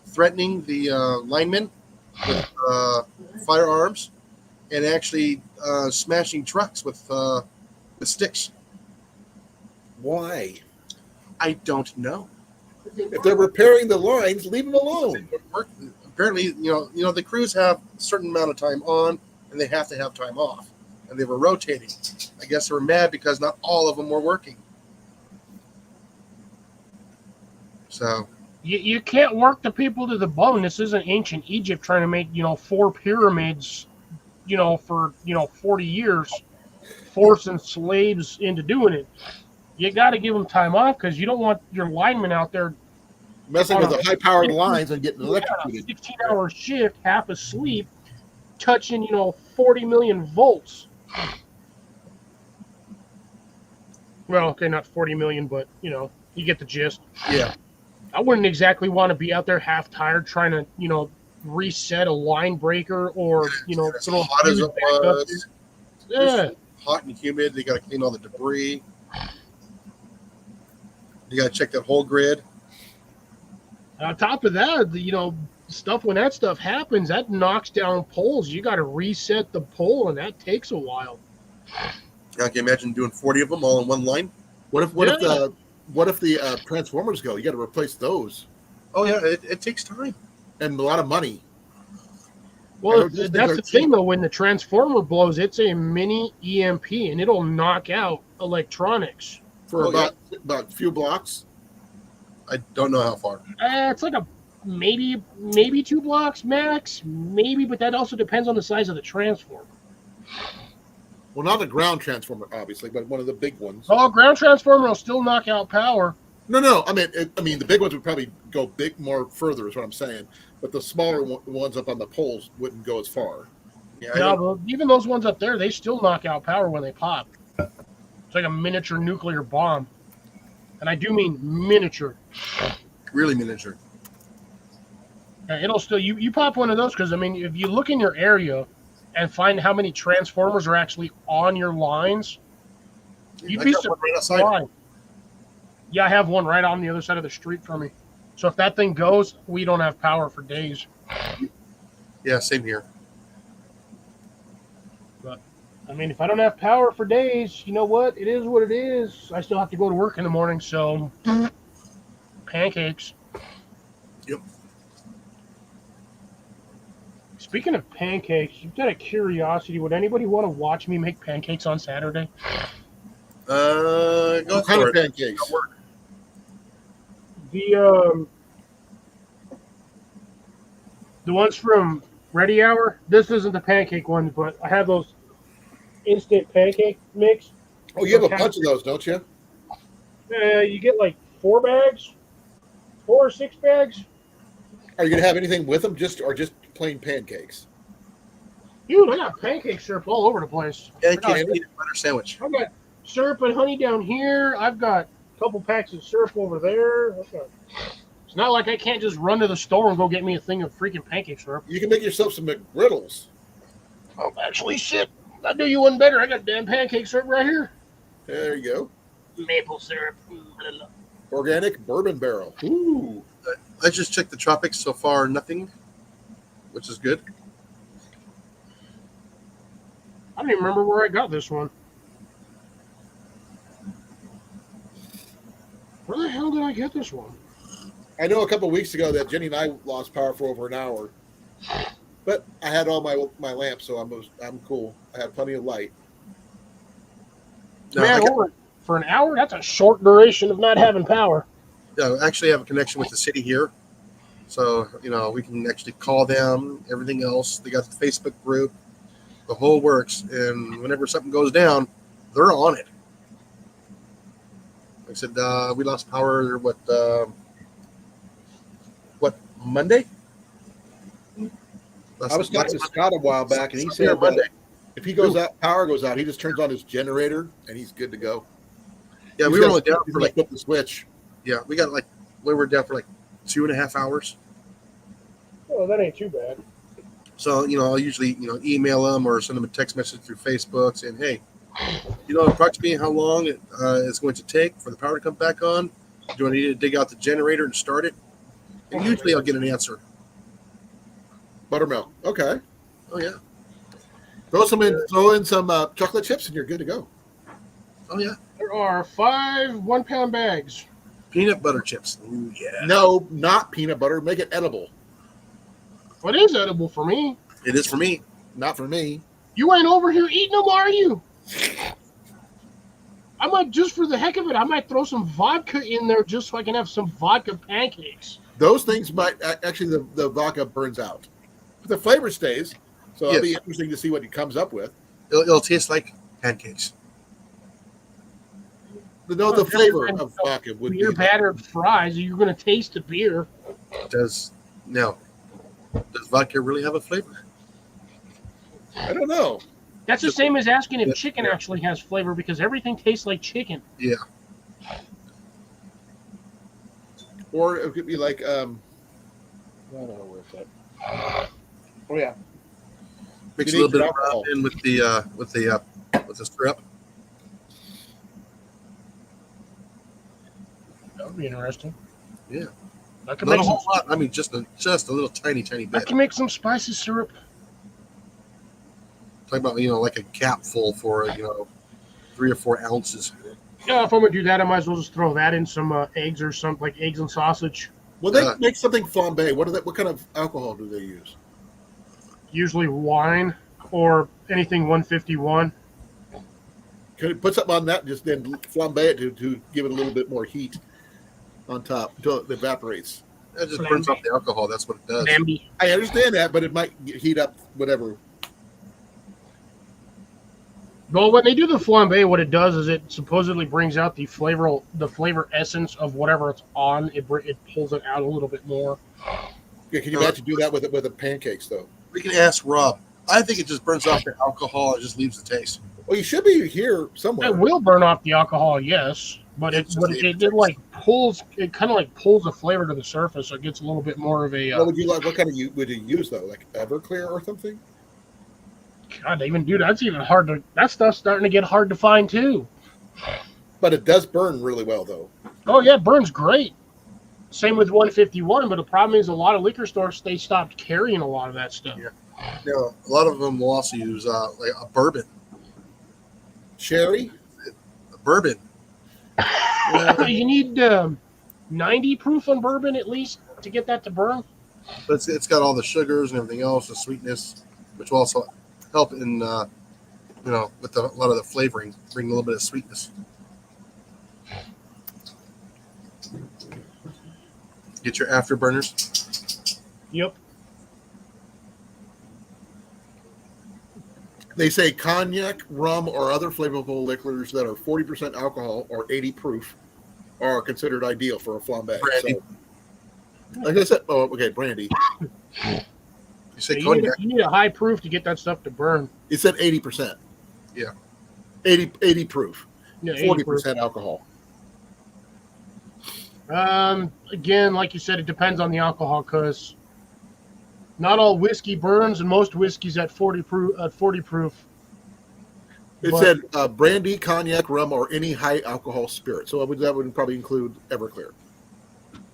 Speaker 1: threatening the linemen with firearms and actually smashing trucks with sticks.
Speaker 3: Why?
Speaker 1: I don't know.
Speaker 3: If they're repairing the lines, leave them alone.
Speaker 1: Apparently, the crews have a certain amount of time on, and they have to have time off, and they were rotating. I guess they were mad because not all of them were working. So
Speaker 2: you can't work the people to the bone. This isn't ancient Egypt trying to make 4 pyramids, for 40 years, forcing slaves into doing it. You got to give them time off because you don't want your linemen out there
Speaker 3: Messing with the high-powered lines and getting
Speaker 2: a
Speaker 3: electrocuted.
Speaker 2: 16-hour shift, half asleep, touching 40 million volts. Well, okay, not 40 million, but you get the gist.
Speaker 1: yeah,
Speaker 2: I wouldn't exactly want to be out there half tired trying to, reset a line breaker or,
Speaker 1: as
Speaker 2: throw a
Speaker 1: hot as
Speaker 2: fuse
Speaker 1: it
Speaker 2: back up
Speaker 1: was,
Speaker 2: there. Yeah.
Speaker 1: hot and humid. They got to clean all the debris. You got to check that whole grid.
Speaker 2: On top of that, stuff when that stuff happens, that knocks down poles. You got to reset the pole, and that takes a while.
Speaker 1: I can imagine doing 40 of them all in one line.
Speaker 3: What if the transformers go? You got to replace those,
Speaker 1: Oh yeah, it takes time.
Speaker 3: and a lot of money.
Speaker 2: Well,
Speaker 3: those things
Speaker 2: that's
Speaker 3: are
Speaker 2: the thing,
Speaker 3: cheap.
Speaker 2: though. When the transformer blows, it's a mini EMP, and it'll knock out electronics.
Speaker 3: For
Speaker 1: Oh,
Speaker 3: about a few blocks.
Speaker 1: I don't know how far.
Speaker 2: It's like a maybe 2 blocks max, maybe, but that also depends on the size of the transformer.
Speaker 3: Well, not a ground transformer, obviously, but one of the big ones.
Speaker 2: Oh, ground transformer will still knock out power.
Speaker 3: No. I mean, the big ones would probably go more further, is what I'm saying. But the smaller ones up on the poles wouldn't go as far.
Speaker 1: Yeah,
Speaker 2: No, but even those ones up there, they still knock out power when they pop. It's like a miniature nuclear bomb. And I do mean miniature.
Speaker 1: really miniature.
Speaker 2: It'll still, you pop one of those because, I mean, if you look in your area and find how many transformers are actually on your lines, you'd
Speaker 1: I
Speaker 2: be
Speaker 1: got one right outside.
Speaker 2: surprised. Yeah, I have one right on the other side of the street from me. So if that thing goes, we don't have power for days.
Speaker 1: Yeah, same here.
Speaker 2: I mean, if I don't have power for days, you know what? It is what it is. I still have to go to work in the morning, so pancakes.
Speaker 1: Yep.
Speaker 2: Speaking of pancakes, just out of curiosity, would anybody want to watch me make pancakes on Saturday?
Speaker 1: Go
Speaker 3: What kind
Speaker 1: for
Speaker 3: of
Speaker 1: it.
Speaker 3: pancakes?
Speaker 2: The ones from Ready Hour. This isn't the pancake ones, but I have those instant pancake mix.
Speaker 3: Oh, you have a bunch of those, don't you?
Speaker 2: You get like 4 bags, 4 or 6 bags.
Speaker 3: Are you gonna have anything with them, just plain pancakes?
Speaker 2: Dude, I got pancake syrup all over the place.
Speaker 1: Pancake peanut butter sandwich.
Speaker 2: I've got syrup and honey down here. I've got couple packs of syrup over there. Okay. It's not like I can't just run to the store and go get me a thing of freaking pancake syrup.
Speaker 3: You can make yourself some McGriddles.
Speaker 2: Oh, actually, shit. I'll do you one better. I got damn pancake syrup right here.
Speaker 3: There you go.
Speaker 2: Maple syrup.
Speaker 3: Organic bourbon barrel. Ooh.
Speaker 1: I just checked the tropics so far, nothing, which is good.
Speaker 2: I don't even remember where I got this one. Where the hell did I get this one?
Speaker 3: I know a couple of weeks ago that Jenny and I lost power for over an hour, but I had all my lamps, so I'm cool. I had plenty of light.
Speaker 1: No,
Speaker 2: Man, for an hour? That's a short duration of not having power.
Speaker 1: I actually have a connection with the city here. So, we can actually call them, everything else. They got the Facebook group, the whole works. And whenever something goes down, they're on it. Like I said, we lost power, Monday?
Speaker 3: I was talking to Scott a while back, and he said
Speaker 1: Monday.
Speaker 3: If he goes out, power goes out, he just turns on his generator, and he's good to go.
Speaker 1: Yeah, we were only down for
Speaker 3: flip the switch.
Speaker 1: Yeah, we were down for 2.5 hours.
Speaker 2: Oh, that ain't too bad.
Speaker 1: So, I'll usually, email them or send them a text message through Facebook saying, hey, approximately how long it's going to take for the power to come back on. Do I need to dig out the generator and start it? And usually I'll get an answer.
Speaker 3: Buttermilk. Okay.
Speaker 1: Oh, yeah.
Speaker 3: Throw in some chocolate chips, and you're good to go.
Speaker 1: Oh, yeah.
Speaker 2: There are 5 1-pound bags.
Speaker 1: Peanut butter chips. Ooh, yeah.
Speaker 3: No, not peanut butter. Make it edible.
Speaker 2: What is edible for me?
Speaker 1: It is for me.
Speaker 3: Not for me.
Speaker 2: You ain't over here eating them, are you? I might, just for the heck of it, I might throw some vodka in there just so I can have some vodka pancakes.
Speaker 3: Those things might actually the vodka burns out, but the flavor stays. So it'll be interesting to see what he comes up with.
Speaker 1: It'll taste like pancakes.
Speaker 3: The flavor of vodka would
Speaker 2: beer
Speaker 3: be
Speaker 2: battered fries. You're going to taste the beer.
Speaker 1: Does vodka really have a flavor?
Speaker 3: I don't know.
Speaker 2: That's the same as asking if chicken actually has flavor, because everything tastes like chicken.
Speaker 1: Yeah.
Speaker 3: Or it could be like I don't know where's that. Oh yeah.
Speaker 1: Mix a little bit of alcohol in with the syrup.
Speaker 2: That would be interesting.
Speaker 1: Yeah.
Speaker 2: I can
Speaker 1: Not
Speaker 2: make
Speaker 1: a whole lot. I mean, just a little tiny
Speaker 2: I
Speaker 1: bit.
Speaker 2: can make some spicy syrup.
Speaker 1: Talk about like a cap full for 3 or 4 ounces.
Speaker 2: Yeah, if I'm gonna do that, I might as well just throw that in some eggs or something, like eggs and sausage.
Speaker 3: Well, they make something flambe. What kind of alcohol do they use?
Speaker 2: Usually wine or anything 151.
Speaker 3: Could you put something on that and just then flambe it to give it a little bit more heat on top until it evaporates?
Speaker 1: That just burns off the alcohol. That's what it does.
Speaker 2: Bambi.
Speaker 3: I understand that, but it might heat up whatever.
Speaker 2: Well, when they do the flambe, what it does is it supposedly brings out the flavor essence of whatever it's on. It pulls it out a little bit more.
Speaker 3: Yeah, can you imagine do that with the pancakes though?
Speaker 1: We can ask Rob. I think it just burns off the alcohol and just leaves the taste.
Speaker 3: Well, you should be here somewhere.
Speaker 2: It will burn off the alcohol, yes, but it pulls. It kind of like pulls the flavor to the surface, so it gets a little bit more of a.
Speaker 3: What would you like? What kind of would you use though? Like Everclear or something?
Speaker 2: God, they even do that's even hard to. That stuff's starting to get hard to find too.
Speaker 3: But it does burn really well though.
Speaker 2: Oh yeah, it burns great. Same with 151, but the problem is a lot of liquor stores they stopped carrying a lot of that stuff.
Speaker 1: Yeah. A lot of them will also use like a bourbon.
Speaker 3: Sherry?
Speaker 1: A bourbon.
Speaker 2: You need 90 proof on bourbon at least to get that to burn.
Speaker 1: But it's got all the sugars and everything else, the sweetness, which will also help in with a lot of the flavoring, bring a little bit of sweetness. Get your afterburners.
Speaker 2: Yep.
Speaker 3: They say cognac, rum, or other flavorful liquors that are 40% alcohol or 80 proof are considered ideal for a flambe.
Speaker 1: Brandy.
Speaker 3: So, like I said, brandy.
Speaker 1: You say
Speaker 2: You
Speaker 1: cognac.
Speaker 2: need a high proof to get that stuff to burn.
Speaker 3: It said 80%.
Speaker 1: Yeah.
Speaker 3: 80 proof.
Speaker 2: Yeah, 80 proof.
Speaker 3: 40% alcohol.
Speaker 2: Again, like you said, it depends on the alcohol, because not all whiskey burns, and most whiskey's at 40 proof.
Speaker 3: It
Speaker 2: But-
Speaker 3: said brandy, cognac, rum, or any high alcohol spirit. So that would probably include Everclear.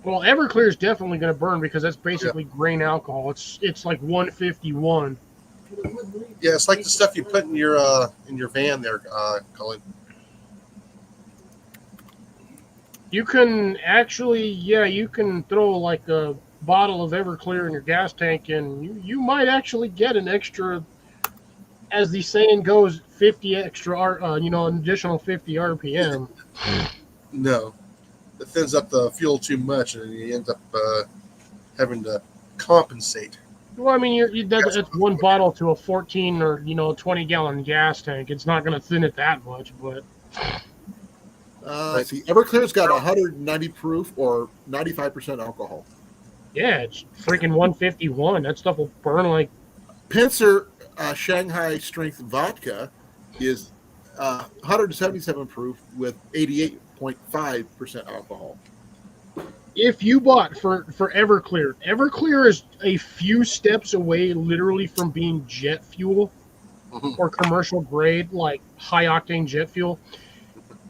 Speaker 2: Well, Everclear is definitely going to burn because that's basically grain alcohol. It's like 151.
Speaker 1: Yeah, it's like the stuff you put in your van there, Colin.
Speaker 2: You can actually, you can throw like a bottle of Everclear in your gas tank, and you might actually get an extra, as the saying goes, 50 extra, an additional 50 RPM.
Speaker 1: No, it thins up the fuel too much, and you end up having to compensate.
Speaker 2: Well, I mean, that's one bottle to a 14 or 20-gallon gas tank. It's not going to thin it that much, but
Speaker 3: See, Everclear's got 190 proof or 95% alcohol.
Speaker 2: yeah, it's freaking 151. That stuff will burn like.
Speaker 3: Pincer Shanghai Strength Vodka is 177 proof with 88.5% alcohol.
Speaker 2: If you bought for Everclear is a few steps away, literally, from being jet fuel or commercial grade, like high octane jet fuel.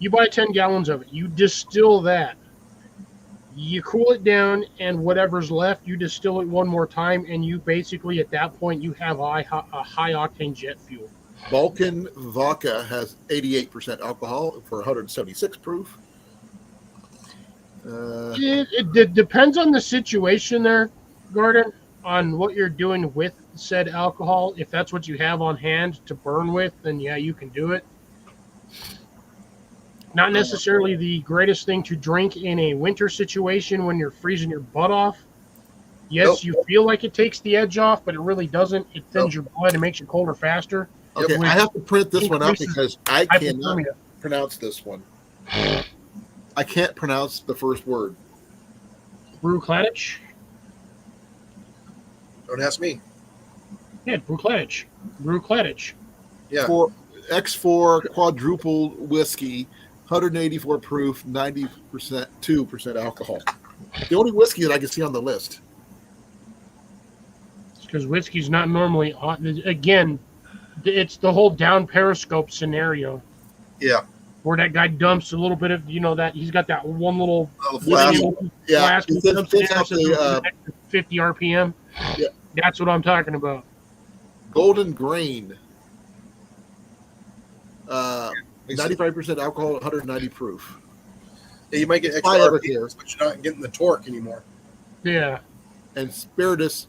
Speaker 2: You buy 10 gallons of it, you distill that, you cool it down, and whatever's left, you distill it one more time, and you basically, at that point, you have a high octane jet fuel.
Speaker 3: Balkan Vodka has 88% alcohol for 176 proof.
Speaker 2: It depends on the situation there, Gordon, on what you're doing with said alcohol. If that's what you have on hand to burn with, then yeah, you can do it. Not necessarily the greatest thing to drink in a winter situation when you're freezing your butt off. Yes,
Speaker 1: Nope.
Speaker 2: you feel like it takes the edge off, but it really doesn't. It thins your blood and makes you colder faster.
Speaker 3: Okay,
Speaker 2: With
Speaker 3: I have to print this one out
Speaker 2: increases
Speaker 3: because I cannot
Speaker 2: hypothermia.
Speaker 3: pronounce this one. I can't pronounce the first word.
Speaker 2: Bruichladdich?
Speaker 1: Don't ask me.
Speaker 2: Yeah, Bruichladdich. Bruichladdich.
Speaker 1: Yeah.
Speaker 3: For X4 quadruple whiskey, 184 proof, 90% 2% alcohol. The only whiskey that I can see on the list.
Speaker 2: Because whiskey's not normally on. Again, it's the whole down periscope scenario
Speaker 1: Yeah.
Speaker 2: where that guy dumps a little bit of, that he's got that one little
Speaker 1: Oh, the flask.
Speaker 3: Yeah,
Speaker 2: flask
Speaker 3: it
Speaker 2: and
Speaker 3: says-
Speaker 2: dumps
Speaker 3: says
Speaker 2: it in,
Speaker 3: out
Speaker 2: says
Speaker 3: the,
Speaker 2: it's an extra 50 RPM.
Speaker 3: Yeah.
Speaker 2: That's what I'm talking about.
Speaker 3: Golden Grain. 95% alcohol, 190 proof.
Speaker 1: Yeah, you might get
Speaker 3: Buy
Speaker 1: extra
Speaker 3: Everclear.
Speaker 1: RPMs, but you're not getting the torque anymore.
Speaker 2: Yeah.
Speaker 3: And Spiritus,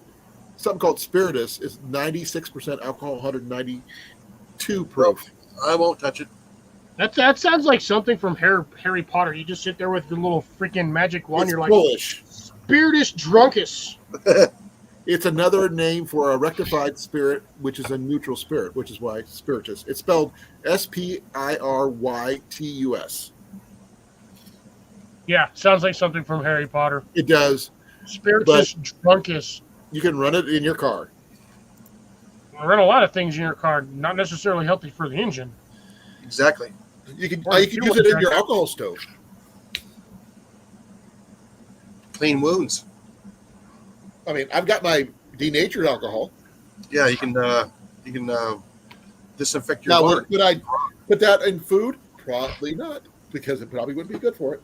Speaker 3: something called Spiritus, is 96% alcohol, 192 proof.
Speaker 1: I won't touch it.
Speaker 2: That sounds like something from Harry Potter. You just sit there with your little freaking magic wand.
Speaker 3: It's
Speaker 2: You're like,
Speaker 3: Polish.
Speaker 2: Spiritus Drunkus.
Speaker 3: It's another name for a rectified spirit, which is a neutral spirit, which is why spiritus. It's spelled Spiritus.
Speaker 2: Yeah, sounds like something from Harry Potter.
Speaker 3: It does.
Speaker 2: Spiritus Drunkus.
Speaker 3: You can run it in your car.
Speaker 2: Run a lot of things in your car, not necessarily healthy for the engine.
Speaker 1: Exactly.
Speaker 3: You can
Speaker 2: Or
Speaker 3: use
Speaker 2: fuel
Speaker 3: it in your
Speaker 2: injection.
Speaker 3: alcohol stove.
Speaker 1: Clean wounds.
Speaker 3: I mean, I've got my denatured alcohol.
Speaker 1: Yeah, you can disinfect your
Speaker 3: Now,
Speaker 1: barn.
Speaker 3: would I put that in food? Probably not, because it probably wouldn't be good for it.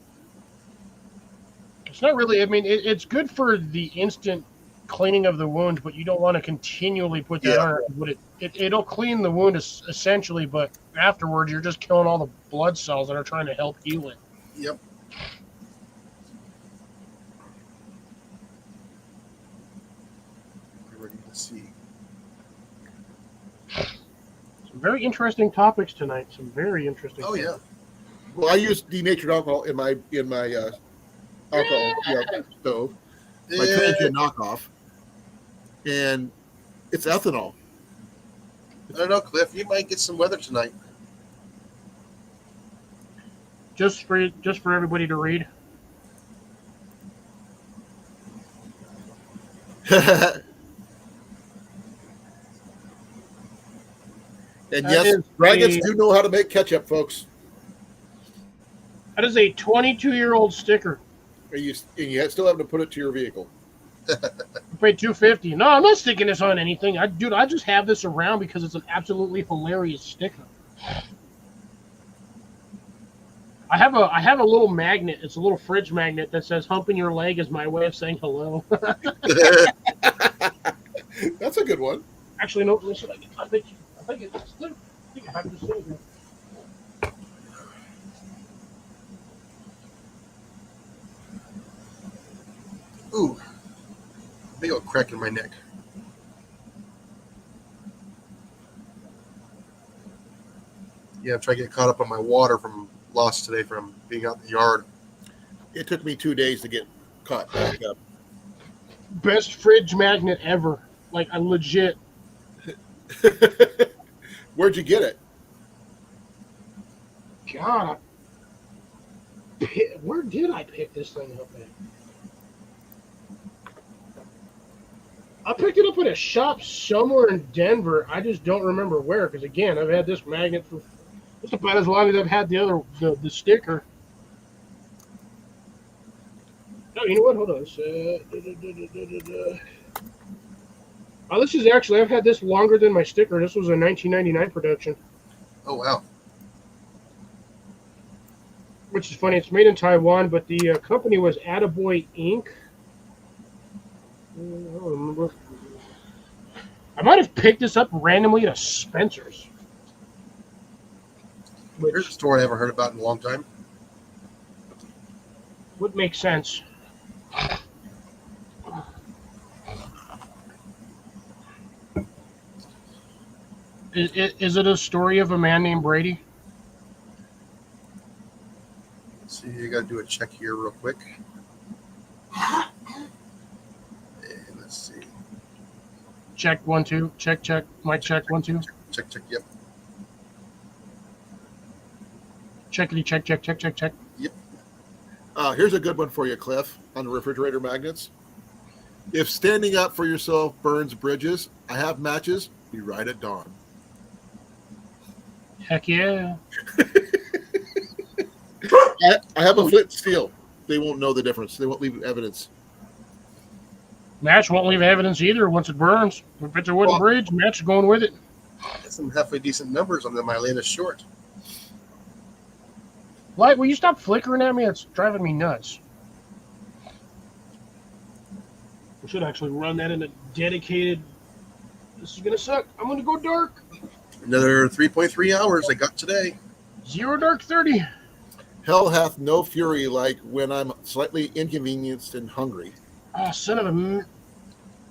Speaker 2: It's not really, I mean, it's good for the instant cleaning of the wound, but you don't want to continually put that
Speaker 1: Yeah.
Speaker 2: on it. But it'll clean the wound essentially, but afterwards you're just killing all the blood cells that are trying to help heal it.
Speaker 1: Yep. We're ready to see.
Speaker 2: Some very interesting topics tonight. Some very interesting.
Speaker 1: Oh yeah.
Speaker 3: Well, I use denatured alcohol in my alcohol stove, my
Speaker 1: Yeah.
Speaker 3: transient knockoff, and it's ethanol.
Speaker 1: I don't know, Cliff. You might get some weather tonight.
Speaker 2: Just for everybody to read.
Speaker 3: And
Speaker 2: That
Speaker 3: yes,
Speaker 2: is
Speaker 3: dragons
Speaker 2: the-
Speaker 3: do know how to make ketchup, folks.
Speaker 2: That is a 22-year-old sticker.
Speaker 3: And you still have to put it to your vehicle.
Speaker 2: I paid $250. No, I'm not sticking this on anything. I just have this around because it's an absolutely hilarious sticker. I have a little magnet. It's a little fridge magnet that says "Humping your leg" is my way of saying hello.
Speaker 3: That's a good one.
Speaker 2: Actually, no. Listen, I think I have this thing here.
Speaker 1: Ooh, big old crack in my neck. Yeah, I'm trying to get caught up on my water from lost today from being out in the yard.
Speaker 3: It took me 2 days to get caught back up.
Speaker 2: Best fridge magnet ever. Like, a legit.
Speaker 3: Where'd you get it?
Speaker 2: God, where did I pick this thing up at? I picked it up at a shop somewhere in Denver. I just don't remember where, because again, I've had this magnet for just about as long as I've had the sticker. Oh, you know what? Hold on. This is actually, I've had this longer than my sticker. This was a 1999 production.
Speaker 1: Oh, wow.
Speaker 2: Which is funny. It's made in Taiwan, but the company was Attaboy Inc. I don't remember. I might have picked this up randomly at a Spencer's.
Speaker 1: Here's a story I haven't heard about in a long time.
Speaker 2: Would make sense. Is it a story of a man named Brady?
Speaker 1: Let's see, I got to do a check here real quick. And let's see.
Speaker 2: Check 1 2. Check. Mic check 1 2.
Speaker 1: Check. Yep.
Speaker 2: Check.
Speaker 1: Yep.
Speaker 3: Here's a good one for you, Cliff, on the refrigerator magnets. If standing up for yourself burns bridges, I have matches. Be right at dawn.
Speaker 2: Heck yeah.
Speaker 3: I have a flint steel. They won't know the difference. They won't leave evidence.
Speaker 2: Match won't leave evidence either once it burns. If it's a wooden bridge, match is going with it.
Speaker 1: Got some halfway decent numbers on my latest short.
Speaker 2: Light, will you stop flickering at me? It's driving me nuts. We should actually run that in a dedicated. This is going to suck. I'm going to go dark.
Speaker 1: Another 3.3 hours I got today.
Speaker 2: 0 dark 30.
Speaker 3: Hell hath no fury like when I'm slightly inconvenienced and hungry.
Speaker 2: Oh, son of a...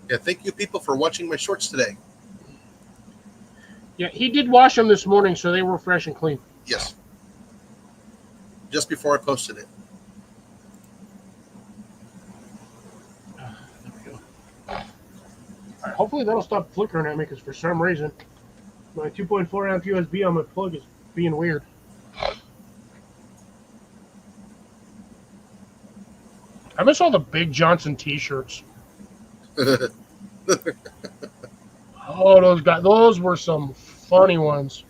Speaker 1: Yeah, thank you people for watching my shorts today.
Speaker 2: Yeah, he did wash them this morning, so they were fresh and clean.
Speaker 1: Yes. Just before I posted it.
Speaker 2: There we go. All right, hopefully that'll stop flickering at me, because for some reason, my 2.4 amp USB on my plug is being weird. I miss all the Big Johnson t-shirts. Oh, those were some funny ones.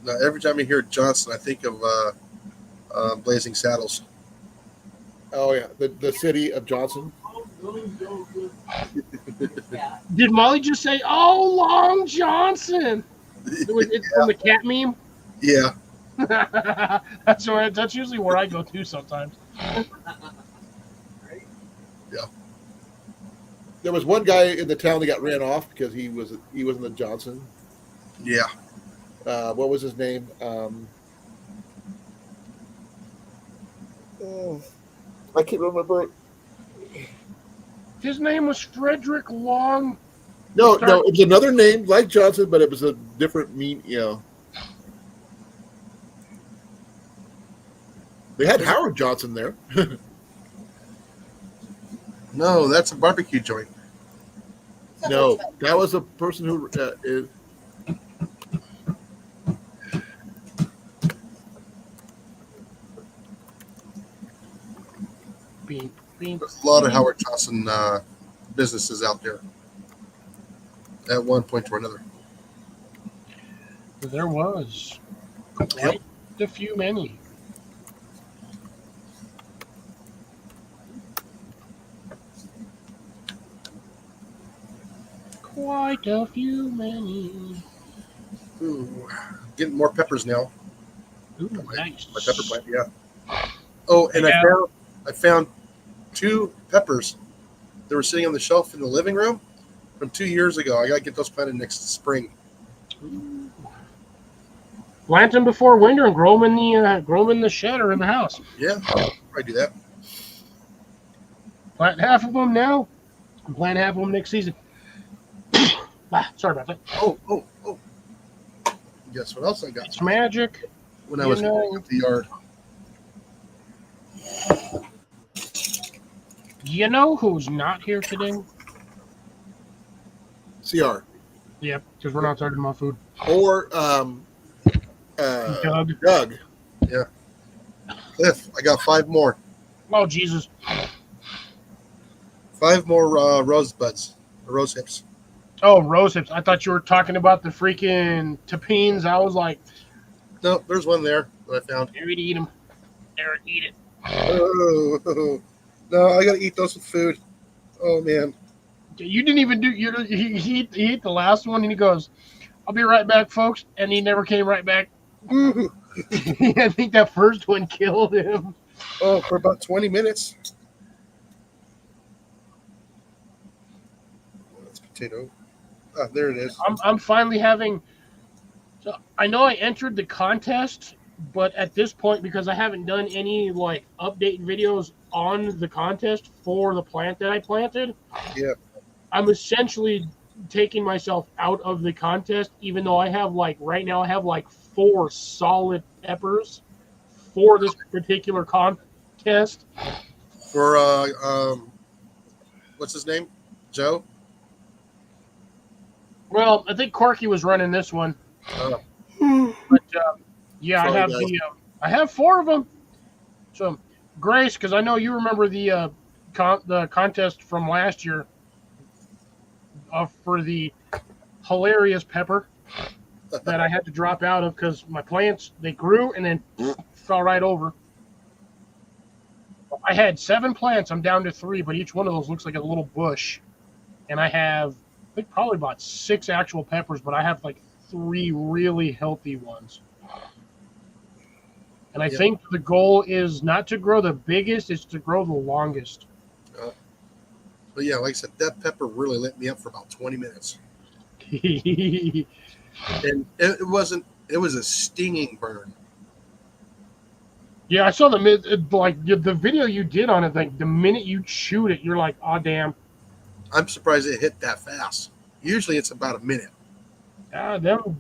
Speaker 1: Now, every time I hear Johnson, I think of Blazing Saddles.
Speaker 3: Oh, yeah. The city of Johnson.
Speaker 2: Did Molly just say, "Oh, Long Johnson"? It's from the cat meme.
Speaker 1: Yeah.
Speaker 2: That's usually where I go to sometimes.
Speaker 1: Yeah.
Speaker 3: There was one guy in the town that got ran off because he wasn't the Johnson.
Speaker 1: Yeah.
Speaker 3: What was his name? I can't remember.
Speaker 2: His name was Frederick Long.
Speaker 3: No, it was another name like Johnson, but it was a different They had Howard Johnson there.
Speaker 1: No, that's a barbecue joint.
Speaker 3: No, that was a person who is.
Speaker 2: Beep.
Speaker 1: There's a lot of Howard Johnson businesses out there at one point or another.
Speaker 2: There was quite a few many. Quite a few many.
Speaker 1: Ooh, getting more peppers now.
Speaker 2: Ooh, nice.
Speaker 1: My pepper plant, yeah. Oh, and
Speaker 2: Yeah.
Speaker 1: I found 2 peppers that were sitting on the shelf in the living room from 2 years ago. I gotta get those planted next spring.
Speaker 2: Ooh. Plant them before winter and grow them in the shed or in the house.
Speaker 1: Yeah, I'll probably do that.
Speaker 2: Plant half of them now, and plant half of them next season. Sorry about that.
Speaker 1: Oh. Guess what else I got
Speaker 2: It's magic.
Speaker 1: when I was cleaning up the yard?
Speaker 2: You know who's not here today?
Speaker 3: CR
Speaker 2: Yep, because we're not talking about food.
Speaker 3: or
Speaker 2: Doug.
Speaker 3: Doug.
Speaker 1: Cliff, I got 5 more.
Speaker 2: Oh, Jesus.
Speaker 1: 5 more rose hips.
Speaker 2: Oh, rose hips. I thought you were talking about the freaking tapines. I was like,
Speaker 1: No, there's one there that I found.
Speaker 2: Eric, eat them. Eric, eat it.
Speaker 1: Oh, no, I gotta eat those with food. Oh man.
Speaker 2: You didn't even do. He ate the last one, and he goes, "I'll be right back, folks," and he never came right back.
Speaker 1: Ooh.
Speaker 2: I think that first one killed him.
Speaker 1: Oh, for about 20 minutes. That's potato. Ah, there it is.
Speaker 2: I'm finally having. So I know I entered the contest, but at this point, because I haven't done any like update videos on the contest for the plant that I planted,
Speaker 1: Yeah.
Speaker 2: I'm essentially taking myself out of the contest, even though I have right now I have 4 solid peppers for this particular contest.
Speaker 1: For what's his name? Joe?
Speaker 2: Well, I think Corky was running this one,
Speaker 1: Oh,
Speaker 2: but yeah,
Speaker 3: Sorry,
Speaker 2: I have 4 of them. So Grace, because I know you remember the contest from last year for the hilarious pepper that I had to drop out of because my plants, they grew and then fell right over. I had 7 plants. I'm down to 3, but each one of those looks like a little bush. And I have, I think, probably about 6 actual peppers, but I have 3 really healthy ones. And I think the goal is not to grow the biggest, it's to grow the longest.
Speaker 1: but yeah, like I said, that pepper really lit me up for about 20 minutes. And it was a stinging burn.
Speaker 2: Yeah, I saw the video you did on it. Like the minute you chewed it, you're like, "Oh damn!"
Speaker 1: I'm surprised it hit that fast. Usually it's about a minute.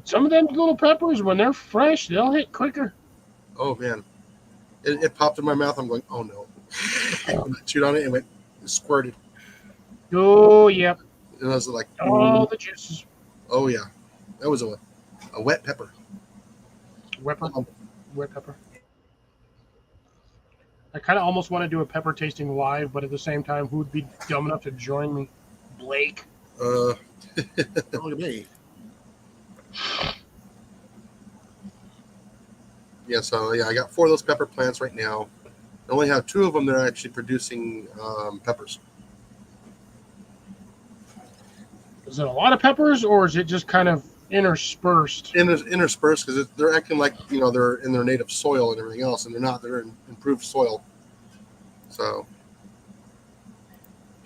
Speaker 2: Some of them little peppers, when they're fresh, they'll hit quicker.
Speaker 1: Oh man, it popped in my mouth. I'm going, oh no. And I chewed on it and it squirted.
Speaker 2: Oh yep,
Speaker 1: And I was like,
Speaker 2: all the juices.
Speaker 1: oh yeah, that was a wet pepper.
Speaker 2: Wet pepper. I kind of almost want to do a pepper tasting live, but at the same time, who would be dumb enough to join me? Blake.
Speaker 3: Look at me.
Speaker 1: Yeah, so yeah, I got 4 of those pepper plants right now. I only have 2 of them that are actually producing peppers.
Speaker 2: Is it a lot of peppers, or is it just kind of interspersed?
Speaker 1: Interspersed because they're acting like they're in their native soil and everything else, and they're not. They're in improved soil. So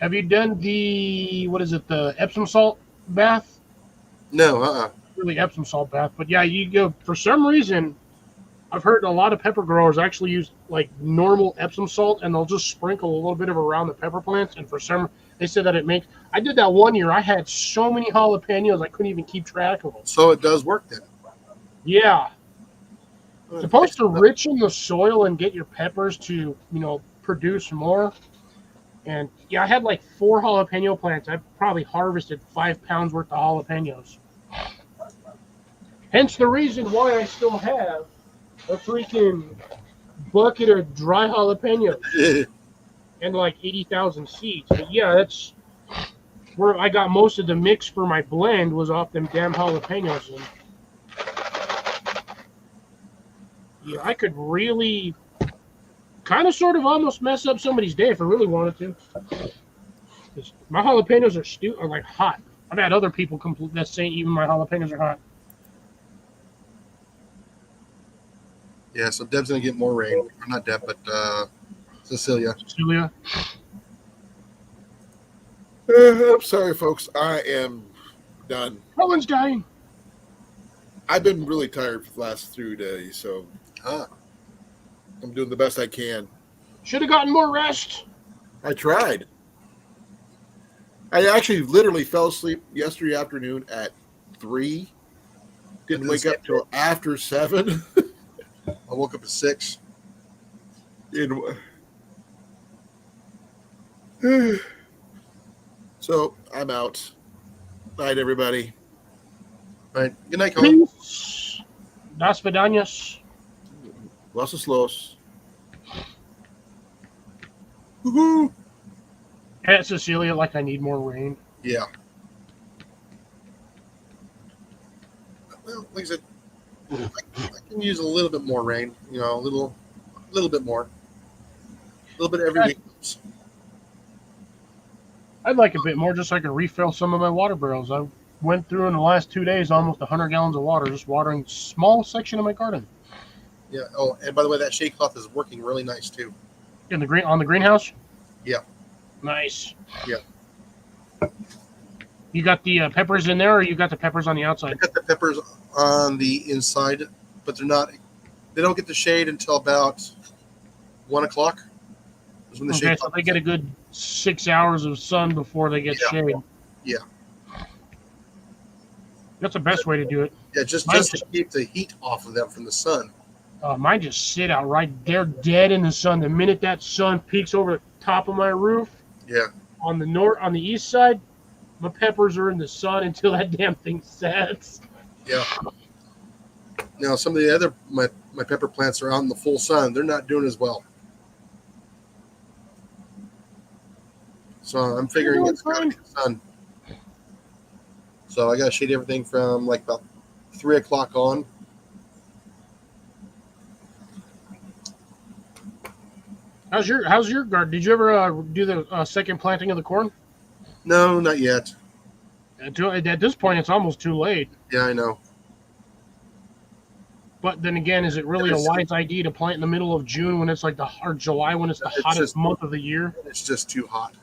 Speaker 2: Have you done the Epsom salt bath?
Speaker 1: no,
Speaker 2: Really Epsom salt bath, but yeah, you go for some reason. I've heard a lot of pepper growers actually use normal Epsom salt, and they'll just sprinkle a little bit of it around the pepper plants. And for some, they said that it makes. I did that one year. I had so many jalapenos I couldn't even keep track of them.
Speaker 1: so it does work then.
Speaker 2: Yeah, it's supposed to richen the soil and get your peppers to produce more. And yeah, I had 4 jalapeno plants. I probably harvested 5 pounds worth of jalapenos. Hence the reason why I still have a freaking bucket of dry jalapenos and 80,000 seeds. But yeah, that's where I got most of the mix for my blend was off them damn jalapenos. And yeah, I could really kind of sort of almost mess up somebody's day if I really wanted to. 'Cause my jalapenos are hot. I've had other people that say even my jalapenos are hot.
Speaker 1: Yeah, so Deb's gonna get more rain. Or not Deb, but Cecilia.
Speaker 2: Julia,
Speaker 3: I'm sorry, folks. I am done.
Speaker 2: Colin's dying.
Speaker 3: I've been really tired for the last 3 days, so
Speaker 1: Ah,
Speaker 3: I'm doing the best I can.
Speaker 2: Should have gotten more rest.
Speaker 3: I tried. I actually literally fell asleep yesterday afternoon at 3. Didn't wake up till after 7.
Speaker 1: I woke up at 6.
Speaker 3: So I'm out. Night, everybody.
Speaker 1: All right. Good night, Colin.
Speaker 2: Peace. Das Vidanias.
Speaker 3: Los Los.
Speaker 1: Woohoo!
Speaker 2: At Cecilia, like I need more rain.
Speaker 1: Yeah. Well, like I said, I can use a little bit more rain. You know, a little bit more. A little bit every week.
Speaker 2: I'd like a bit more just so I can refill some of my water barrels. I went through in the last 2 days almost 100 gallons of water just watering small section of my garden.
Speaker 1: Yeah. Oh, and by the way, that shade cloth is working really nice too.
Speaker 2: On the greenhouse?
Speaker 1: Yeah.
Speaker 2: Nice.
Speaker 1: Yeah.
Speaker 2: You got the peppers in there, or you got the peppers on the
Speaker 1: I
Speaker 2: outside?
Speaker 1: got the peppers on the inside, but they're not. They don't get the shade until about 1 o'clock. Is when the
Speaker 2: Okay,
Speaker 1: shade
Speaker 2: so
Speaker 1: cloth
Speaker 2: they get a good 6 hours of sun before they get
Speaker 1: Yeah.
Speaker 2: shade.
Speaker 1: Yeah.
Speaker 2: That's the best way to do it.
Speaker 1: Yeah, just
Speaker 2: Mine
Speaker 1: to keep the heat off of them from the sun.
Speaker 2: Mine just sit out right there dead in the sun. The minute that sun peeks over the top of my roof
Speaker 1: Yeah.
Speaker 2: on the east side, my peppers are in the sun until that damn thing sets.
Speaker 1: Yeah. Now some of the other my pepper plants are out in the full sun. They're not doing as well. So I'm figuring
Speaker 2: doing
Speaker 1: it's got to be the sun. So I got to shade everything from like about 3 o'clock on.
Speaker 2: How's your garden? Did you ever do the second planting of the corn?
Speaker 1: No, not yet.
Speaker 2: At this point, it's almost too late.
Speaker 1: Yeah, I know.
Speaker 2: But then again, is it really a
Speaker 1: It's-
Speaker 2: wise idea to plant in the middle of June when it's like or July when it's the
Speaker 1: It's
Speaker 2: hottest
Speaker 1: just-
Speaker 2: month of the year?
Speaker 1: It's just too hot.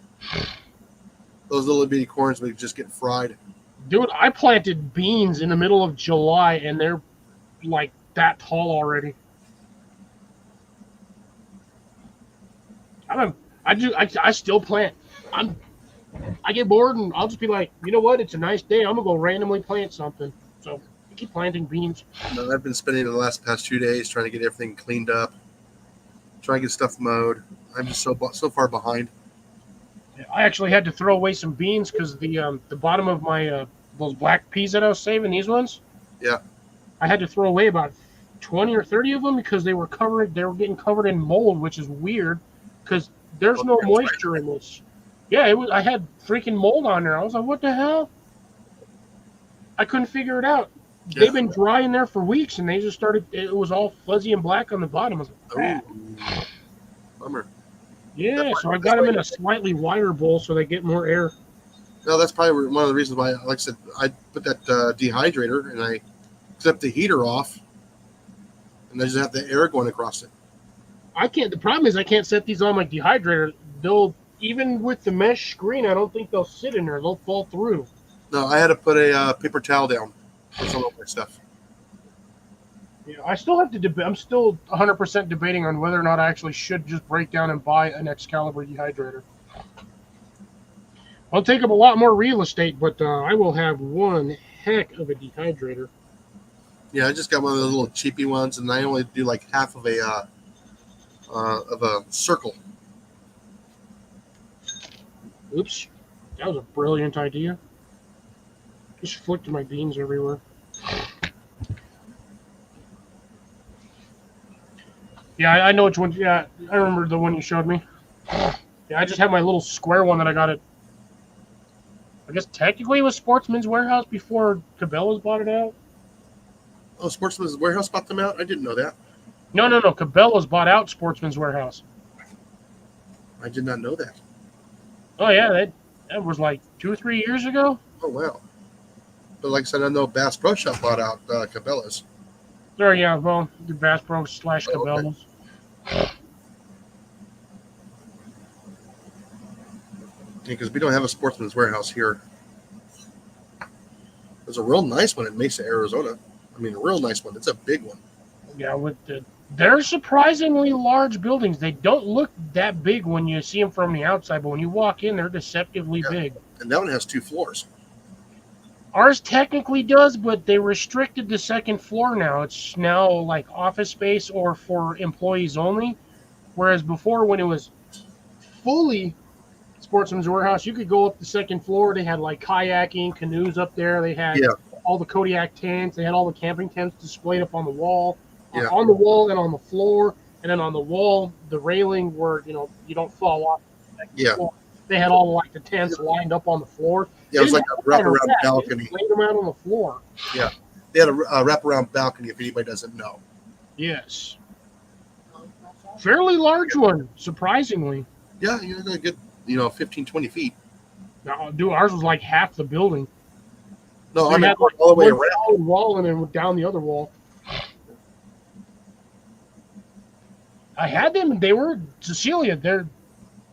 Speaker 1: Those little bitty corns would just get fried.
Speaker 2: Dude, I planted beans in the middle of July and they're like that tall already. I still plant. I get bored and I'll just be like, you know what? It's a nice day. I'm gonna go randomly plant something. So I keep planting beans.
Speaker 1: And I've been spending the past 2 days trying to get everything cleaned up, trying to get stuff mowed. I'm just so far behind.
Speaker 2: I actually had to throw away some beans because the bottom of my those black peas that I was saving, these ones.
Speaker 1: Yeah.
Speaker 2: I had to throw away about 20 or 30 of them because they were getting covered in mold, which is weird because there's no moisture in this. Yeah, I had freaking mold on there. I was like, what the hell? I couldn't figure it out.
Speaker 1: Yeah.
Speaker 2: They've been dry in there for weeks and they just started, it was all fuzzy and black on the bottom. I was like, crap.
Speaker 1: Ooh. Bummer.
Speaker 2: Yeah, so I got them in a slightly wider bowl so they get more air.
Speaker 1: No, that's probably one of the reasons why, like I said, I put that dehydrator and I clip the heater off and I just have the air going across it.
Speaker 2: The problem is I can't set these on my dehydrator. Even with the mesh screen, I don't think they'll sit in there. They'll fall through.
Speaker 1: No, I had to put a paper towel down for some of my stuff.
Speaker 2: Yeah, I still have to debate. I'm still 100% debating on whether or not I actually should just break down and buy an Excalibur dehydrator. I'll take up a lot more real estate, but I will have one heck of a dehydrator.
Speaker 1: Yeah, I just got one of those little cheapy ones, and I only do like half of a circle.
Speaker 2: Oops, that was a brilliant idea. Just flicked my beans everywhere. Yeah, I know which one. Yeah, I remember the one you showed me. Yeah, I just have my little square one that I got at. I guess technically it was Sportsman's Warehouse before Cabela's bought it out.
Speaker 1: Oh, Sportsman's Warehouse bought them out? I didn't know that.
Speaker 2: No. Cabela's bought out Sportsman's Warehouse.
Speaker 1: I did not know that.
Speaker 2: Oh yeah, That was like 2 or 3 years ago.
Speaker 1: Oh wow! But like I said, I know Bass Pro Shop bought out Cabela's.
Speaker 2: There, yeah, well, the Bass Pro /
Speaker 1: Oh, okay.
Speaker 2: Cabela's.
Speaker 1: Because we don't have a Sportsman's Warehouse here. There's a real nice one in Mesa, Arizona. I mean, a real nice one. It's a big one.
Speaker 2: Yeah, they're surprisingly large buildings. They don't look that big when you see them from the outside, but when you walk in, they're deceptively big.
Speaker 1: And that one has 2 floors.
Speaker 2: Ours technically does, but they restricted the second floor now. It's now like office space or for employees only. Whereas before, when it was fully Sportsman's Warehouse, you could go up the second floor. They had like kayaking, canoes up there. They had all the Kodiak tents. They had all the camping tents displayed up on the wall. On the wall and on the floor. And then on the wall, the railing where, you don't fall off. Floor. They had all like the tents lined up on the floor.
Speaker 1: Yeah, it was like a wraparound balcony.
Speaker 2: Laid them out on the floor.
Speaker 1: Yeah, they had a wraparound balcony. If anybody doesn't know.
Speaker 2: Yes. Fairly large one, surprisingly.
Speaker 1: Yeah, you're gonna get 15, 20 feet.
Speaker 2: Now, dude, ours was like half the building.
Speaker 1: No,
Speaker 2: I
Speaker 1: I mean
Speaker 2: had like
Speaker 1: all the way
Speaker 2: one
Speaker 1: around.
Speaker 2: solid wall and then down the other wall. I had them, and they were, Cecilia, they're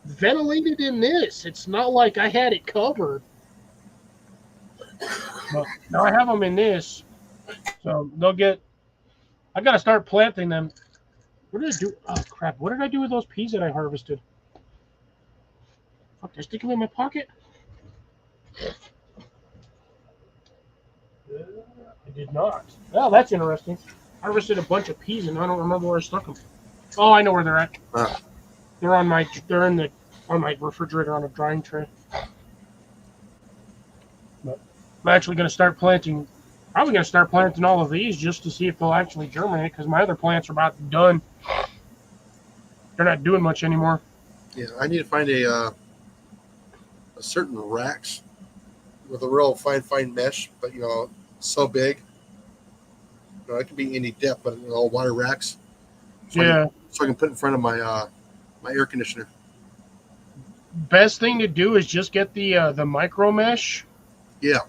Speaker 2: ventilated in this. It's not like I had it covered. But now I have them in this. So I got to start planting them. What did I do? Oh, crap. What did I do with those peas that I harvested? Fuck, did I stick them in my pocket? I did not. Oh, that's interesting. I harvested a bunch of peas, and I don't remember where I stuck them. Oh, I know where they're at. They're on my refrigerator on a drying tray. But I'm actually going to start planting. Probably going to start planting all of these just to see if they'll actually germinate, because my other plants are about done. They're not doing much anymore.
Speaker 1: Yeah, I need to find a certain racks with a real fine mesh, but so big. It could be any depth, but all wire racks. So I can put in front of my my air conditioner.
Speaker 2: Best thing to do is just get the micro mesh.
Speaker 1: Yeah.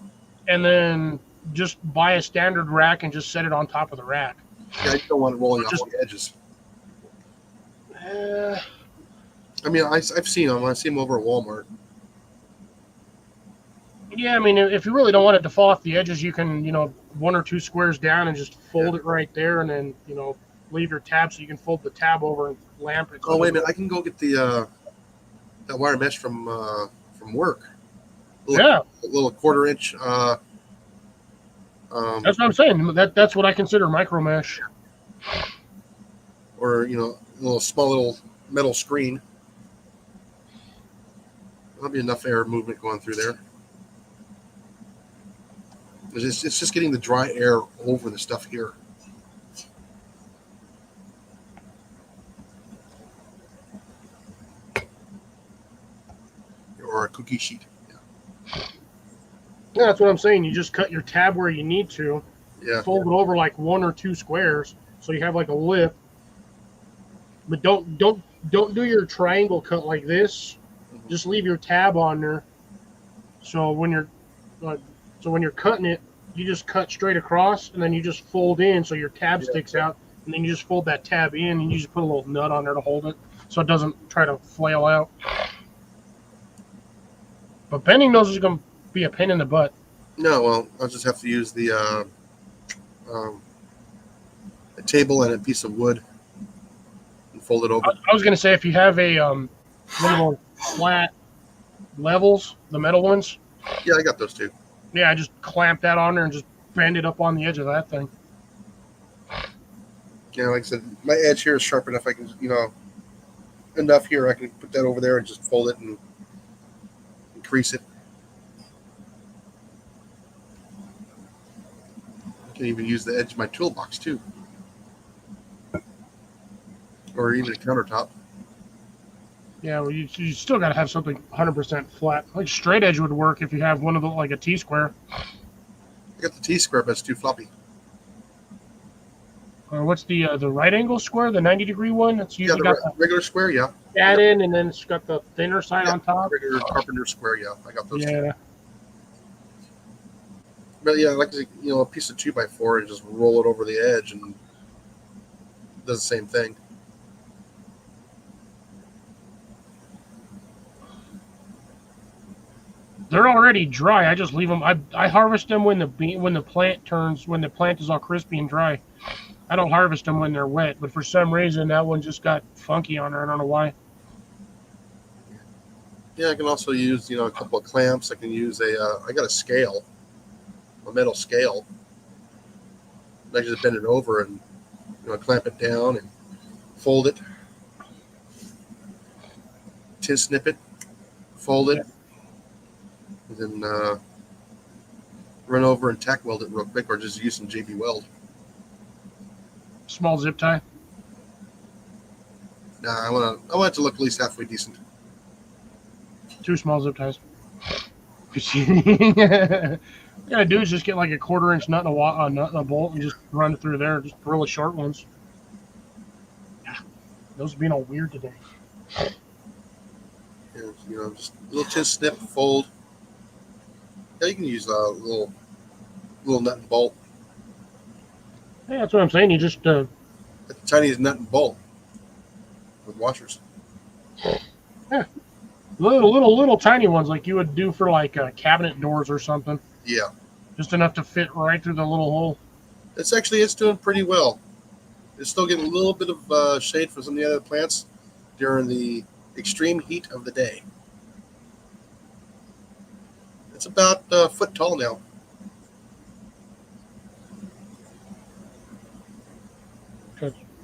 Speaker 2: And then just buy a standard rack and just set it on top of the rack.
Speaker 1: Yeah, I don't want it rolling off the edges. I mean, I've seen them. I see them over at Walmart.
Speaker 2: Yeah, I mean, if you really don't want it to fall off the edges, you can, 1 or 2 squares down and just fold it right there, and then, leave your tab so you can fold the tab over and lamp it.
Speaker 1: Oh, wait a minute. I can go get the that wire mesh from work. A little 1/4 inch.
Speaker 2: That's what I'm saying. That's what I consider micro mesh.
Speaker 1: Or, a small little metal screen. There'll be enough air movement going through there. It's just getting the dry air over the stuff here. Or a cookie sheet.
Speaker 2: Yeah, that's what I'm saying. You just cut your tab where you need to.
Speaker 1: Yeah.
Speaker 2: Fold it over like 1 or 2 squares so you have like a lip. But don't do your triangle cut like this.
Speaker 1: Mm-hmm.
Speaker 2: Just leave your tab on there. So when you're cutting it, you just cut straight across, and then you just fold in so your tab sticks out, and then you just fold that tab in, and you just put a little nut on there to hold it so it doesn't try to flail out. But bending those is going to be a pain in the butt.
Speaker 1: No, well, I'll just have to use the a table and a piece of wood and fold it over.
Speaker 2: I was going to say, if you have a one of those flat levels, the metal ones.
Speaker 1: Yeah, I got those too.
Speaker 2: Yeah, I just clamp that on there and just bend it up on the edge of that thing.
Speaker 1: Yeah, like I said, my edge here is sharp enough. I can, enough here. I can put that over there and just fold it and crease it. I can even use the edge of my toolbox too, or even a countertop.
Speaker 2: Yeah, well, you still got to have something 100% flat. Like straight edge would work if you have one of the, like a T-square.
Speaker 1: I got the T-square, but it's too floppy.
Speaker 2: Or what's the right angle square, the 90-degree one? It's
Speaker 1: Yeah,
Speaker 2: usually
Speaker 1: the
Speaker 2: got
Speaker 1: regular square, yeah.
Speaker 2: that in, and then it's got the thinner side
Speaker 1: Yeah,
Speaker 2: on top.
Speaker 1: regular carpenter square, yeah. I got those two.
Speaker 2: Yeah.
Speaker 1: But yeah, like a piece of 2x4 and just roll it over the edge and does the same thing.
Speaker 2: They're already dry. I just leave them. I harvest them when the plant is all crispy and dry. I don't harvest them when they're wet. But for some reason, that one just got funky on her. I don't know why.
Speaker 1: Yeah, I can also use a couple of clamps. I can use I got a scale, a metal scale. I just bend it over and clamp it down and fold it, tin snip it, fold it, and then run over and tack weld it real quick, or just use some JB Weld.
Speaker 2: Small zip tie.
Speaker 1: Nah, I want it to look at least halfway decent.
Speaker 2: 2 small zip ties. What you gotta do is just get like a 1/4-inch nut and a bolt and just run it through there. Just really short ones. Yeah, those are being all weird today.
Speaker 1: And, just a little tin snip, fold. Yeah, you can use a little nut and bolt.
Speaker 2: Yeah, that's what I'm saying. You just
Speaker 1: The tiniest nut and bolt with washers.
Speaker 2: little tiny ones like you would do for like cabinet doors or something.
Speaker 1: Yeah,
Speaker 2: Just enough to fit right through the little hole.
Speaker 1: it's doing pretty well. It's still getting a little bit of shade from some of the other plants during the extreme heat of the day. It's about a foot tall now.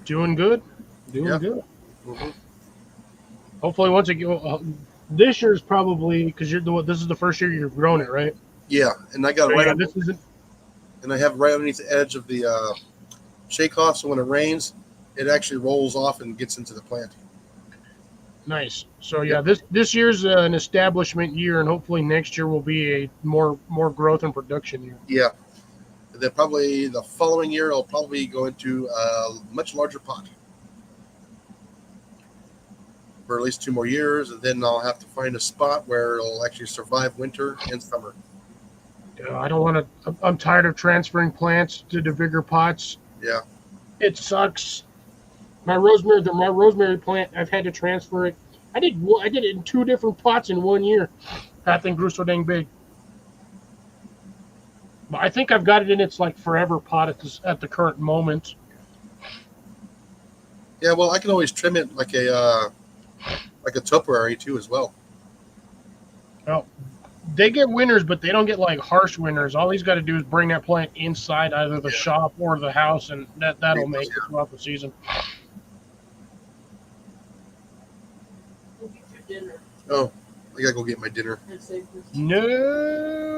Speaker 2: Doing good. Doing
Speaker 1: Yeah.
Speaker 2: good.
Speaker 1: Mm-hmm.
Speaker 2: Hopefully, once it go, this year's probably because this is the first year you've grown it, right?
Speaker 1: Yeah, and I got
Speaker 2: So,
Speaker 1: it right.
Speaker 2: yeah, this isn't.
Speaker 1: And I have it right underneath the edge of the shake off, so when it rains, it actually rolls off and gets into the plant.
Speaker 2: Nice. So yeah, this year's an establishment year, and hopefully next year will be a more growth and production year.
Speaker 1: Yeah. And then probably the following year, I'll probably go into a much larger pot for at least 2 more years, and then I'll have to find a spot where it'll actually survive winter and summer.
Speaker 2: I don't want to. I'm tired of transferring plants to the bigger pots.
Speaker 1: Yeah.
Speaker 2: It sucks. My rosemary plant, I've had to transfer it. I did it in 2 different pots in 1 year. That thing grew so dang big. But I think I've got it in its like forever pot at the current moment.
Speaker 1: Yeah, well, I can always trim it like a topiary too as well.
Speaker 2: Well, they get winters, but they don't get like harsh winters. All he's got to do is bring that plant inside either the shop or the house, and that'll make it throughout the season.
Speaker 6: Go get your dinner
Speaker 1: Oh, I gotta go get my dinner.
Speaker 6: and save this.
Speaker 2: No.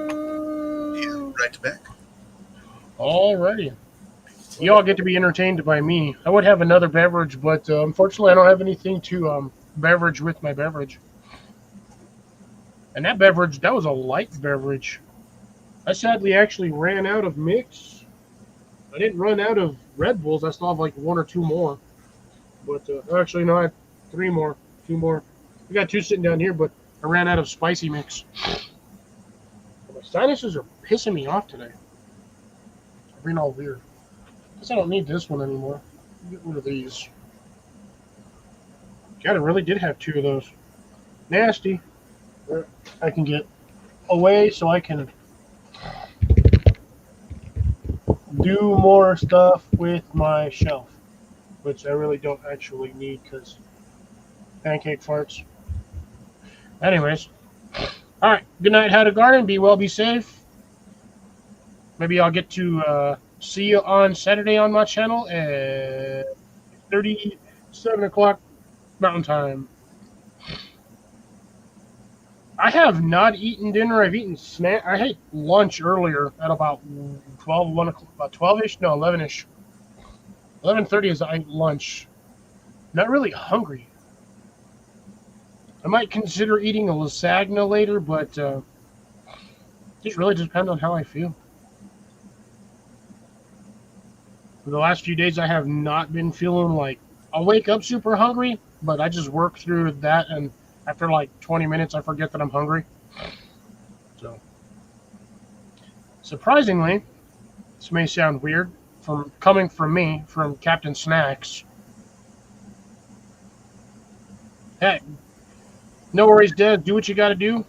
Speaker 1: Right back.
Speaker 2: Alrighty. You all get to be entertained by me. I would have another beverage, but unfortunately, I don't have anything to beverage with my beverage. And that beverage, that was a light beverage. I sadly actually ran out of mix. I didn't run out of Red Bulls. I still have like 1 or 2 more. But actually, no, I had 3 more. 2 more. We got 2 sitting down here, but I ran out of spicy mix. My sinuses are pissing me off today. They're being all weird. Guess I don't need this one anymore. Get rid of these. God, I really did have 2 of those. Nasty. I can get away so I can do more stuff with my shelf, which I really don't actually need because pancake farts. Anyways, all right. Good night, How to Garden. Be well, be safe. Maybe I'll get to see you on Saturday on my channel at 7 o'clock Mountain Time. I have not eaten dinner. I've eaten snack. I had lunch earlier at about 1 o'clock, about 12-ish. No, 11-ish. 11:30 is I ate lunch. Not really hungry. I might consider eating a lasagna later, but just really depends on how I feel. For the last few days, I have not been feeling like I'll wake up super hungry, but I just work through that, and after like 20 minutes, I forget that I'm hungry. So, surprisingly, this may sound weird, coming from me, from Captain Snacks. Hey, no worries, Dad. Do what you got to do.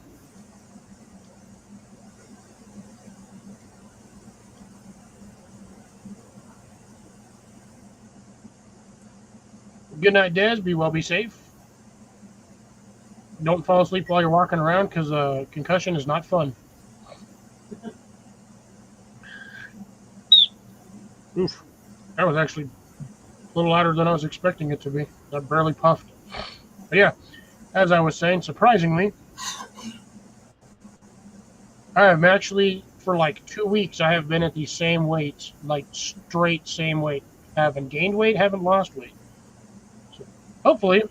Speaker 2: Good night, Des. Be well, be safe. Don't fall asleep while you're walking around because concussion is not fun. Oof. That was actually a little louder than I was expecting it to be. I barely puffed. But yeah, as I was saying, surprisingly, I have actually, for like 2 weeks, I have been at the same weights, like straight same weight. Haven't gained weight, haven't lost weight. So hopefully,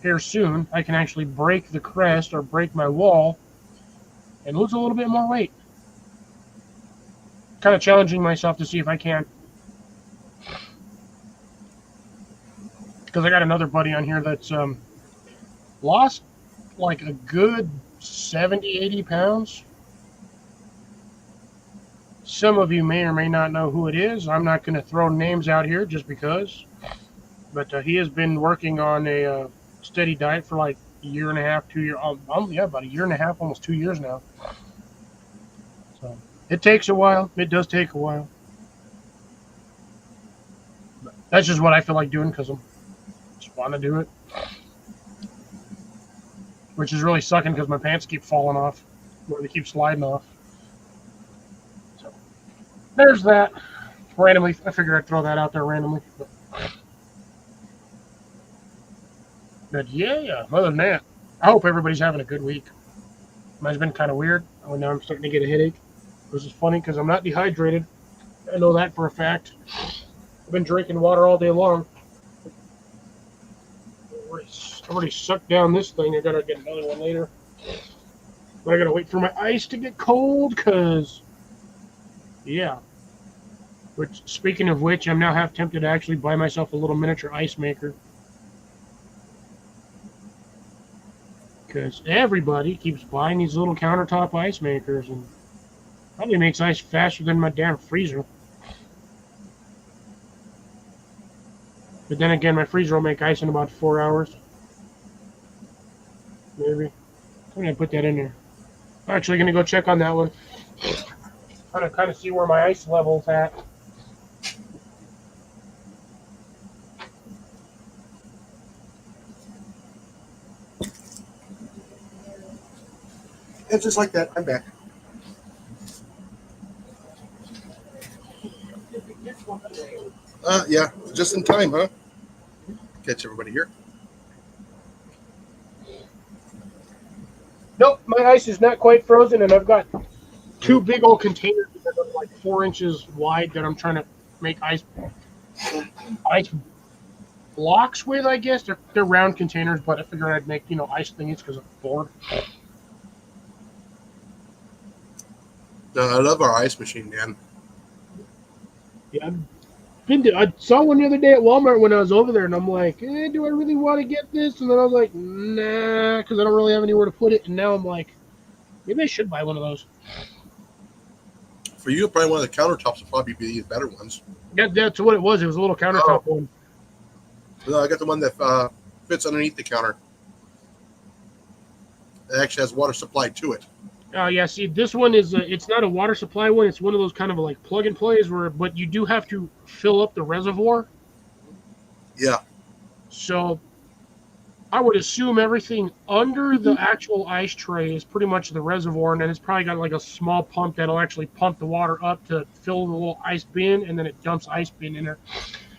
Speaker 2: here soon, I can actually break the crest or break my wall and lose a little bit more weight. Kind of challenging myself to see if I can. Because I got another buddy on here that's lost like a good 70, 80 pounds. Some of you may or may not know who it is. I'm not going to throw names out here just because. But he has been working on a steady diet for like a year and a half, 2 years. Yeah, about a year and a half, almost 2 years now. So it takes a while. It does take a while. But that's just what I feel like doing because I'm just want to do it. Which is really sucking because my pants keep falling off. Or they keep sliding off. So there's that. Randomly, I figured I'd throw that out there randomly. But yeah, other than that, I hope everybody's having a good week. Mine's been kind of weird. Oh, now I'm starting to get a headache. Which is funny because I'm not dehydrated. I know that for a fact. I've been drinking water all day long. I've already sucked down this thing. I gotta get another one later. But I gotta wait for my ice to get cold because, yeah. Which, speaking of which, I'm now half tempted to actually buy myself a little miniature ice maker. Because everybody keeps buying these little countertop ice makers and probably makes ice faster than my damn freezer. But then again, my freezer will make ice in about 4 hours. Maybe. I'm going to put that in there. I'm actually going to go check on that one. Kind of see where my ice level's at.
Speaker 1: And just like that, I'm back. Yeah, just in time, huh? Catch everybody here.
Speaker 2: Nope, my ice is not quite frozen, and I've got 2 big old containers that are like 4 inches wide that I'm trying to make ice blocks with, I guess. They're round containers, but I figured I'd make, ice thingies because I'm bored.
Speaker 1: No, I love our ice machine, man.
Speaker 2: Yeah, I saw one the other day at Walmart when I was over there, and I'm like, do I really want to get this? And then I was like, nah, because I don't really have anywhere to put it. And now I'm like, maybe I should buy one of those.
Speaker 1: For you, probably one of the countertops will probably be the better ones.
Speaker 2: That's what it was. It was a little countertop one.
Speaker 1: No, I got the one that fits underneath the counter. It actually has water supply to it.
Speaker 2: Yeah, see, this one is, it's not a water supply one. It's one of those kind of like plug and plays but you do have to fill up the reservoir.
Speaker 1: Yeah.
Speaker 2: So I would assume everything under the actual ice tray is pretty much the reservoir, and then it's probably got like a small pump that'll actually pump the water up to fill the little ice bin, and then it dumps ice bin in there.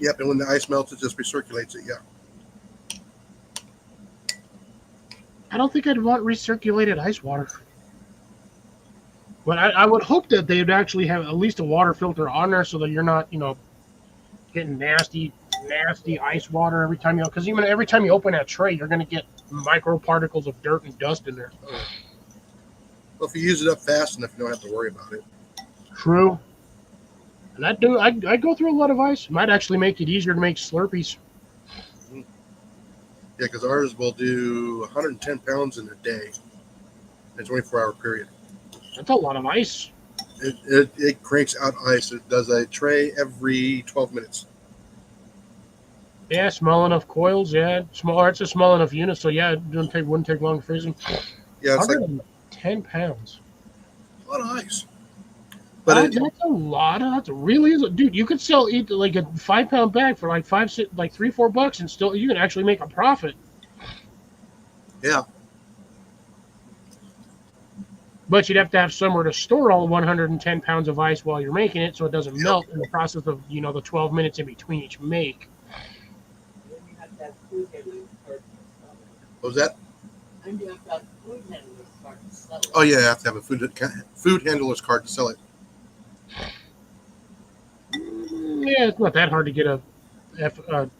Speaker 1: Yep, and when the ice melts, it just recirculates it, yeah.
Speaker 2: I don't think I'd want recirculated ice water. But I would hope that they would actually have at least a water filter on there so that you're not, getting nasty ice water every time because even every time you open that tray, you're going to get microparticles of dirt and dust in there.
Speaker 1: Well, if you use it up fast enough, you don't have to worry about it.
Speaker 2: True. And I go through a lot of ice. Might actually make it easier to make Slurpees.
Speaker 1: Yeah, because ours will do 110 pounds in a day, in a 24-hour period.
Speaker 2: That's a lot of ice.
Speaker 1: It cranks out ice. It does a tray every 12 minutes.
Speaker 2: Yeah, small enough coils. Yeah, small. It's a small enough unit, so yeah, it wouldn't take long to freeze them.
Speaker 1: Yeah, it's like
Speaker 2: 110 pounds.
Speaker 1: a lot of ice. But
Speaker 2: That's a lot. That's really is. Dude, you could sell like a 5-pound bag for like $3-4, and still you can actually make a profit.
Speaker 1: Yeah.
Speaker 2: But you'd have to have somewhere to store all 110 pounds of ice while you're making it, so it doesn't melt in the process of the 12 minutes in between each make.
Speaker 6: Then you have to have food handling card to sell it.
Speaker 1: what was that?
Speaker 6: And you have to have food handling card to sell it.
Speaker 1: Oh yeah, you have to have a food handler's card to sell it.
Speaker 2: Yeah, it's not that hard to get a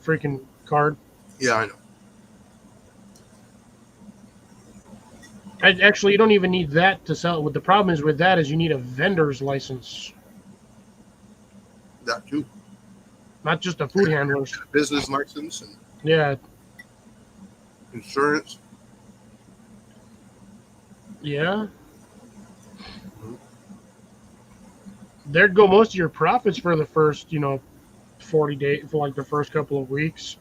Speaker 2: freaking card.
Speaker 1: Yeah, I know.
Speaker 2: Actually, you don't even need that to sell it. What the problem is with that is you need a vendor's license,
Speaker 1: That too.
Speaker 2: not just a food handler's.
Speaker 1: Business license and
Speaker 2: Yeah,
Speaker 1: insurance.
Speaker 2: yeah. There'd go most of your profits for the first, 40 days, for like the first couple of weeks.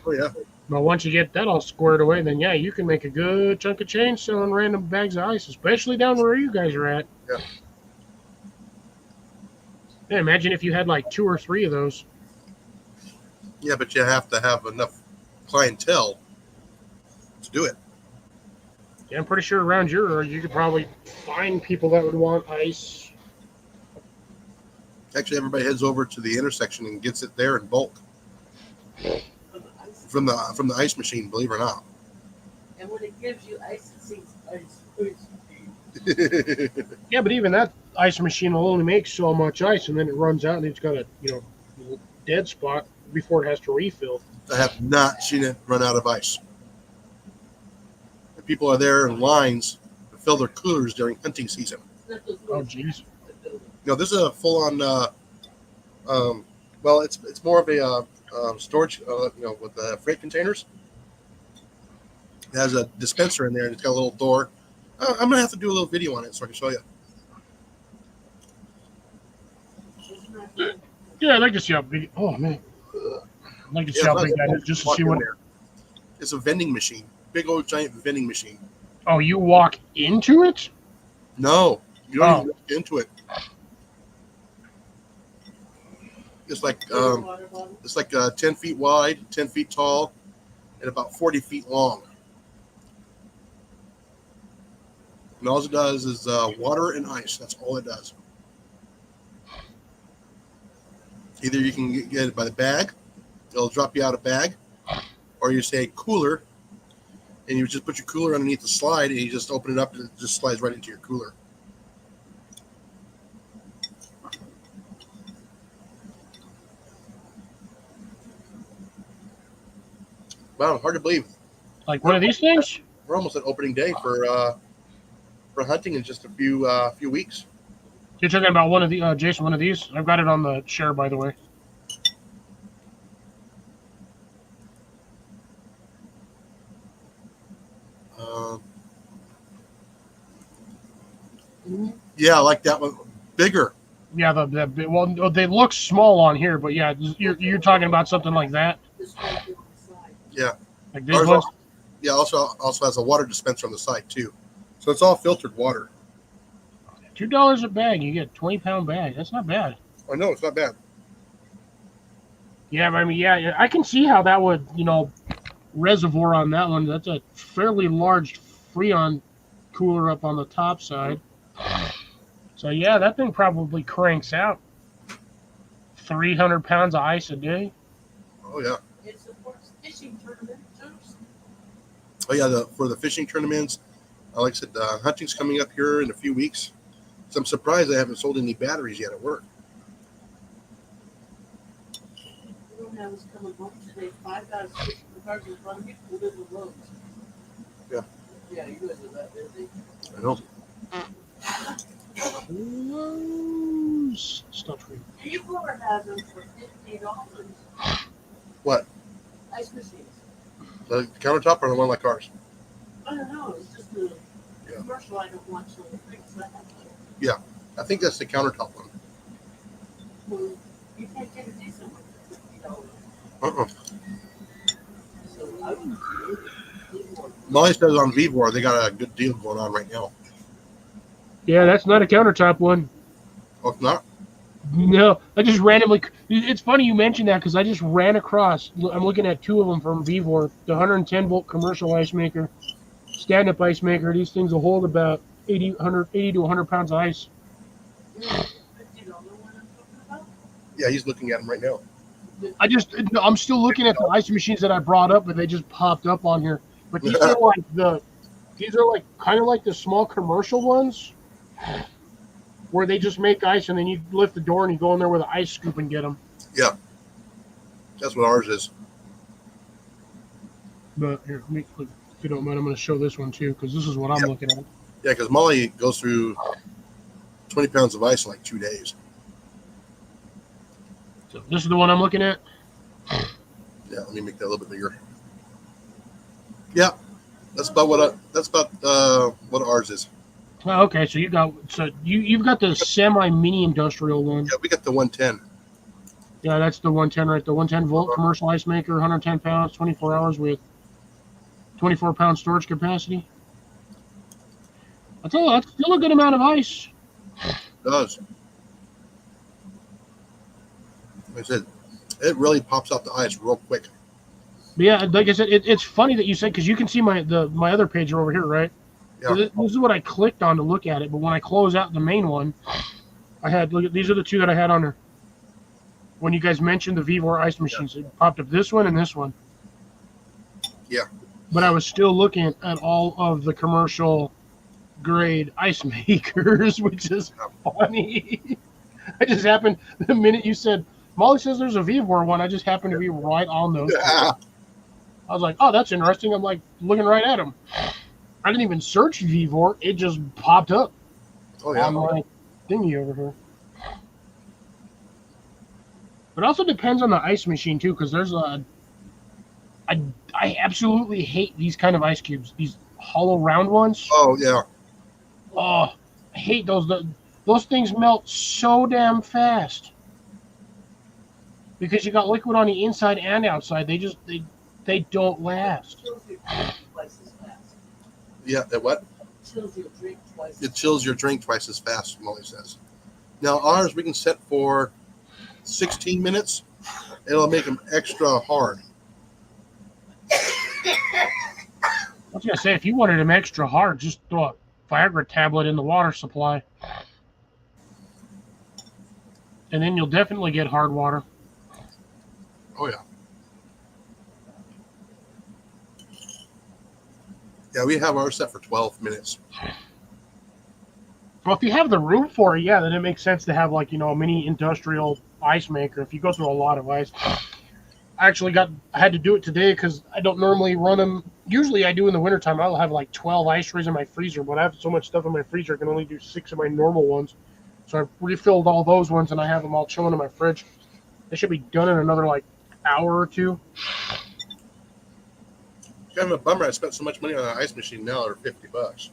Speaker 1: Oh yeah.
Speaker 2: But once you get that all squared away, then yeah, you can make a good chunk of change selling random bags of ice, especially down where you guys are at.
Speaker 1: Yeah.
Speaker 2: Yeah, imagine if you had like 2 or 3 of those.
Speaker 1: Yeah, but you have to have enough clientele to do it.
Speaker 2: Yeah, I'm pretty sure around your area you could probably find people that would want ice.
Speaker 1: Actually, everybody heads over to the intersection and gets it there in bulk
Speaker 6: For the ice.
Speaker 1: from the ice machine. Believe it or not.
Speaker 6: And when it gives you ice, it seems ice crispy.
Speaker 2: Yeah, but even that ice machine will only make so much ice, and then it runs out, and it's got a dead spot before it has to refill.
Speaker 1: I have not seen it run out of ice. And people are there in lines to fill their coolers during hunting season.
Speaker 6: It's not those
Speaker 2: Oh,
Speaker 6: little
Speaker 2: jeez.
Speaker 1: No, this is a full-on. Well, it's more of a storage. With the freight containers. It has a dispenser in there, and it's got a little door. I'm gonna have to do a little video on it so I can show you.
Speaker 2: Yeah, I'd like to see how big. Oh man, I'd like to see
Speaker 1: Yeah,
Speaker 2: how big that is, just to
Speaker 1: walk
Speaker 2: see
Speaker 1: in
Speaker 2: what.
Speaker 1: there. It's a vending machine, big old giant vending machine.
Speaker 2: Oh, you walk into it?
Speaker 1: No, you don't
Speaker 2: Oh.
Speaker 1: even walk into it. It's like
Speaker 6: water bottle.
Speaker 1: it's like 10 feet wide, 10 feet tall, and about 40 feet long. And all it does is water and ice. That's all it does. Either you can get it by the bag, it'll drop you out a bag, or you say cooler, and you just put your cooler underneath the slide, and you just open it up, and it just slides right into your cooler. Wow, hard to believe.
Speaker 2: Like one of these things?
Speaker 1: We're almost at opening day for hunting in just a few weeks.
Speaker 2: You're talking about one of the Jason, one of these? I've got it on the share, by the way.
Speaker 1: Yeah, I like that one. Bigger.
Speaker 2: Yeah, well, they look small on here, but yeah, you're talking about something like that,
Speaker 6: This right there on the side.
Speaker 1: Yeah.
Speaker 2: like these
Speaker 1: Ours
Speaker 2: ones.
Speaker 1: Yeah, also has a water dispenser on the side too. So it's all filtered water.
Speaker 2: $2 a bag, you get a 20-pound bag. That's not bad.
Speaker 1: I know it's not bad.
Speaker 2: Yeah, but I mean, yeah, I can see how that would, reservoir on that one. That's a fairly large Freon cooler up on the top side. So yeah, that thing probably cranks out 300 pounds of ice a day.
Speaker 1: Oh yeah.
Speaker 6: It supports fishing tournament too.
Speaker 1: Oh yeah. For the fishing tournaments, like I said, hunting's coming up here in a few weeks. So I'm surprised I haven't sold any batteries yet at work.
Speaker 6: We don't have us coming home today. 5 guys fishing the cars in front of me, pulled in the roads.
Speaker 1: Yeah.
Speaker 6: Yeah, you guys are that busy.
Speaker 1: I know.
Speaker 2: Ooh, touchscreen.
Speaker 6: Vevor has them for $50.
Speaker 1: What?
Speaker 6: Ice machines.
Speaker 1: The countertop or the one like ours?
Speaker 6: I don't know. It's just a
Speaker 1: Yeah.
Speaker 6: commercial. I don't want to fix that.
Speaker 1: I think that's the countertop one.
Speaker 6: Well, you can't get a decent one for $50.
Speaker 1: Uh-uh.
Speaker 6: So I would do Vevor.
Speaker 1: Molly says on Vivor they got a good deal going on right now.
Speaker 2: Yeah, that's not a countertop one.
Speaker 1: Oh, it's not?
Speaker 2: No, I just randomly. It's funny you mentioned that because I just ran across. I'm looking at two of them from Vevor, the 110 volt commercial ice maker, stand up ice maker. These things will hold about 80 to 100 pounds of ice.
Speaker 6: $50 one I'm talking about?
Speaker 1: Yeah, he's looking at them right now.
Speaker 2: I'm still looking at the ice machines that I brought up, but they just popped up on here. But these are like kind of like the small commercial ones, where they just make ice and then you lift the door and you go in there with an ice scoop and get them.
Speaker 1: That's what ours is.
Speaker 2: But here, if you don't mind, I'm going to show this one too because this is what I'm looking at.
Speaker 1: Yeah, because Molly goes through 20 pounds of ice in like 2 days.
Speaker 2: So this is the one I'm looking at.
Speaker 1: Yeah, let me make that a little bit bigger. Yeah, that's about what ours is.
Speaker 2: Oh, okay, so you've got the semi mini industrial one.
Speaker 1: Yeah, we got the 110.
Speaker 2: Yeah, that's the 110 right. The 110 volt commercial ice maker, 110 pounds, 24 hours with 24 pound storage capacity. I tell you, that's still a good amount of ice.
Speaker 1: It does. Like I said, it really pops out the ice real quick.
Speaker 2: But yeah, like I said, it's funny that you said because you can see my other page over here, right?
Speaker 1: Yeah.
Speaker 2: So this is what I clicked on to look at it. But when I close out the main one, these are the two that I had on there. When you guys mentioned the Vevor ice machines, it popped up this one and this one.
Speaker 1: Yeah.
Speaker 2: But I was still looking at all of the commercial grade ice makers, which is funny. I just happened the minute you said Molly says there's a Vevor one, I just happened to be right on those.
Speaker 1: Yeah.
Speaker 2: I was like, oh, that's interesting. I'm like looking right at them. I didn't even search Vevor; it just popped up
Speaker 1: Oh yeah.
Speaker 2: on my thingy over here. But it also depends on the ice machine too, because there's I absolutely hate these kind of ice cubes, these hollow round ones.
Speaker 1: Oh yeah.
Speaker 2: Oh, I hate those. Those things melt so damn fast because you got liquid on the inside and outside. They don't last.
Speaker 6: Chills your drink twice as fast.
Speaker 1: Yeah. That what?
Speaker 6: Chills your drink twice.
Speaker 1: It chills your drink twice as fast, Molly says. Now ours we can set for 16 minutes. It'll make them extra hard.
Speaker 2: I was gonna say if you wanted them extra hard, just throw a Viagra tablet in the water supply, and then you'll definitely get hard water.
Speaker 1: Oh yeah. Yeah, we have ours set for 12 minutes.
Speaker 2: Well, if you have the room for it, yeah, then it makes sense to have like a mini industrial ice maker. If you go through a lot of ice, I had to do it today because I don't normally run them. Usually I do in the wintertime. I'll have like 12 ice trays in my freezer, but I have so much stuff in my freezer I can only do 6 of my normal ones. So I refilled all those ones and I have them all chilling in my fridge. They should be done in another like hour or two.
Speaker 1: Kind of a bummer. I spent so much money on an ice machine now. They're $50.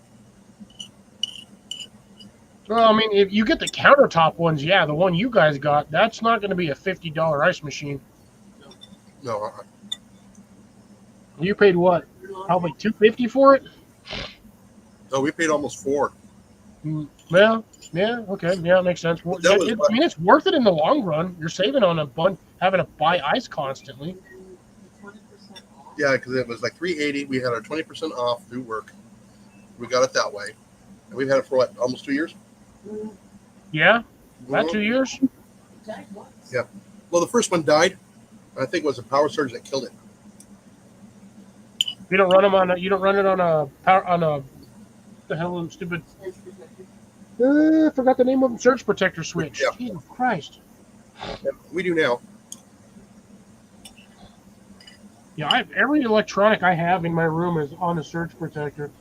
Speaker 2: Well, I mean, if you get the countertop ones, yeah, the one you guys got, that's not going to be a $50 ice machine.
Speaker 1: No.
Speaker 2: You paid what? Probably $250 for it.
Speaker 1: No, we paid almost $4.
Speaker 2: Well, yeah, okay, yeah, it makes sense. I mean, it's worth it in the long run. You're saving on having to buy ice constantly.
Speaker 6: 20% off.
Speaker 1: Yeah, because it was like $380. We had our 20% off through work. We got it that way, and we've had it for what, almost 2 years.
Speaker 2: Yeah, about 2 years.
Speaker 6: Jack once.
Speaker 1: Yeah. Well, the first one died. I think it was a power surge that killed it.
Speaker 2: You don't run them on. You don't run it on a power on a. The hell, I'm stupid.
Speaker 6: Surge protector.
Speaker 2: I forgot the name of them. Surge protector switch.
Speaker 1: Yeah.
Speaker 2: Jesus Christ.
Speaker 1: Yeah, we do now.
Speaker 2: Yeah, every electronic I have in my room is on a surge protector.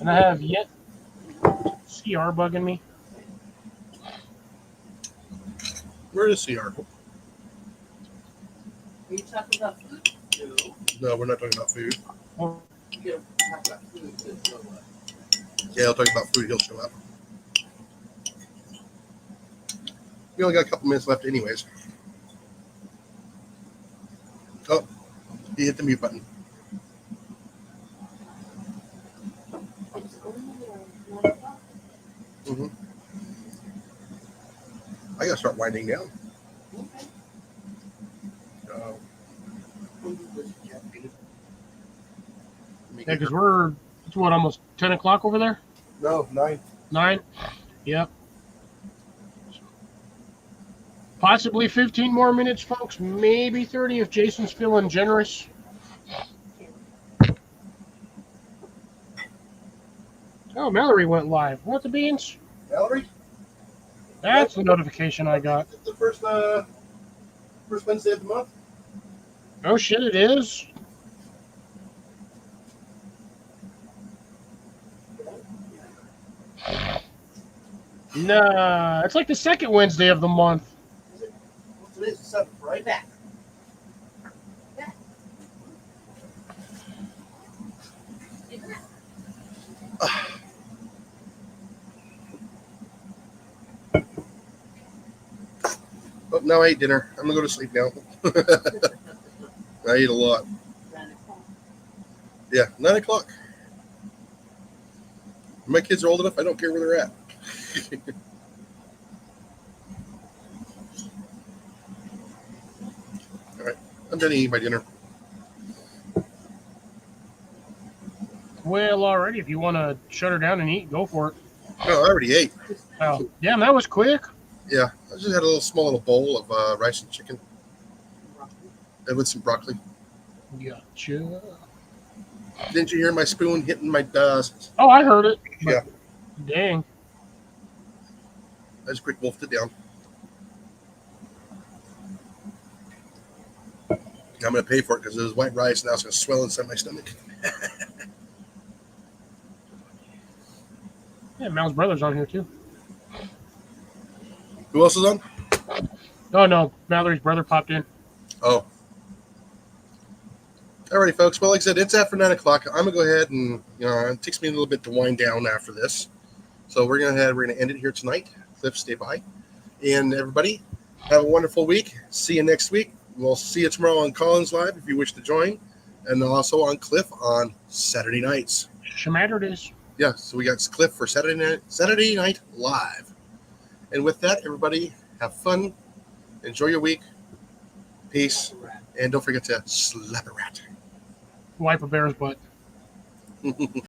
Speaker 2: And I have yet CR bugging me?
Speaker 1: Where is CR?
Speaker 6: Are you talking about food? No.
Speaker 1: No, we're not talking about food.
Speaker 6: You don't talk about food, but so what?
Speaker 1: Yeah, he'll talk about food. He'll show up. We only got a couple minutes left, anyways. Oh, he hit the mute button.
Speaker 6: It's only 9 o'clock.
Speaker 1: Mm-hmm. I gotta start winding down.
Speaker 6: Okay.
Speaker 1: Uh,
Speaker 2: Yeah, because it's what, almost 10 o'clock over there?
Speaker 1: No, 9.
Speaker 2: 9? Yep. Possibly 15 more minutes, folks. Maybe 30 if Jason's feeling generous. Oh, Mallory went live. What the beans?
Speaker 1: Mallory,
Speaker 2: That's the notification I got.
Speaker 1: it's the first Wednesday of the month.
Speaker 2: Oh, shit, it is? Nah, it's like the second Wednesday of the month.
Speaker 1: Well, today's the 7th, right?
Speaker 6: Back.
Speaker 1: Oh, now I ate dinner. I'm gonna go to sleep now. I ate a lot.
Speaker 6: 9 o'clock.
Speaker 1: Yeah, 9 o'clock. My kids are old enough. I don't care where they're at. All right, I'm done eating my dinner.
Speaker 2: Well, already, if you want to shut her down and eat, go for it.
Speaker 1: No, I already ate.
Speaker 2: Oh, damn, that was quick.
Speaker 1: Yeah, I just had a small little bowl of rice and chicken and with some broccoli.
Speaker 2: Gotcha.
Speaker 1: Didn't you hear my spoon hitting my?
Speaker 2: Oh, I heard it. but
Speaker 1: Yeah.
Speaker 2: Dang.
Speaker 1: I just quick wolfed it down. I'm gonna pay for it because it was white rice, and now it's gonna swell inside my stomach.
Speaker 2: Yeah, Mal's brother's on here, too.
Speaker 1: Who else is on?
Speaker 2: Oh, no. Mallory's brother popped in.
Speaker 1: Oh. Alrighty, folks. Well, like I said, it's after 9 o'clock. I'm gonna go ahead and it takes me a little bit to wind down after this. So we're gonna end it here tonight. Cliff, stay by. And everybody, have a wonderful week. See you next week. We'll see you tomorrow on Collins Live if you wish to join. And also on Cliff on Saturday nights.
Speaker 2: Schmattered is.
Speaker 1: Yeah, so we got Cliff for Saturday night live. And with that, everybody, have fun. Enjoy your week. Peace. And don't forget to slap a rat.
Speaker 2: Wipe a bear's butt.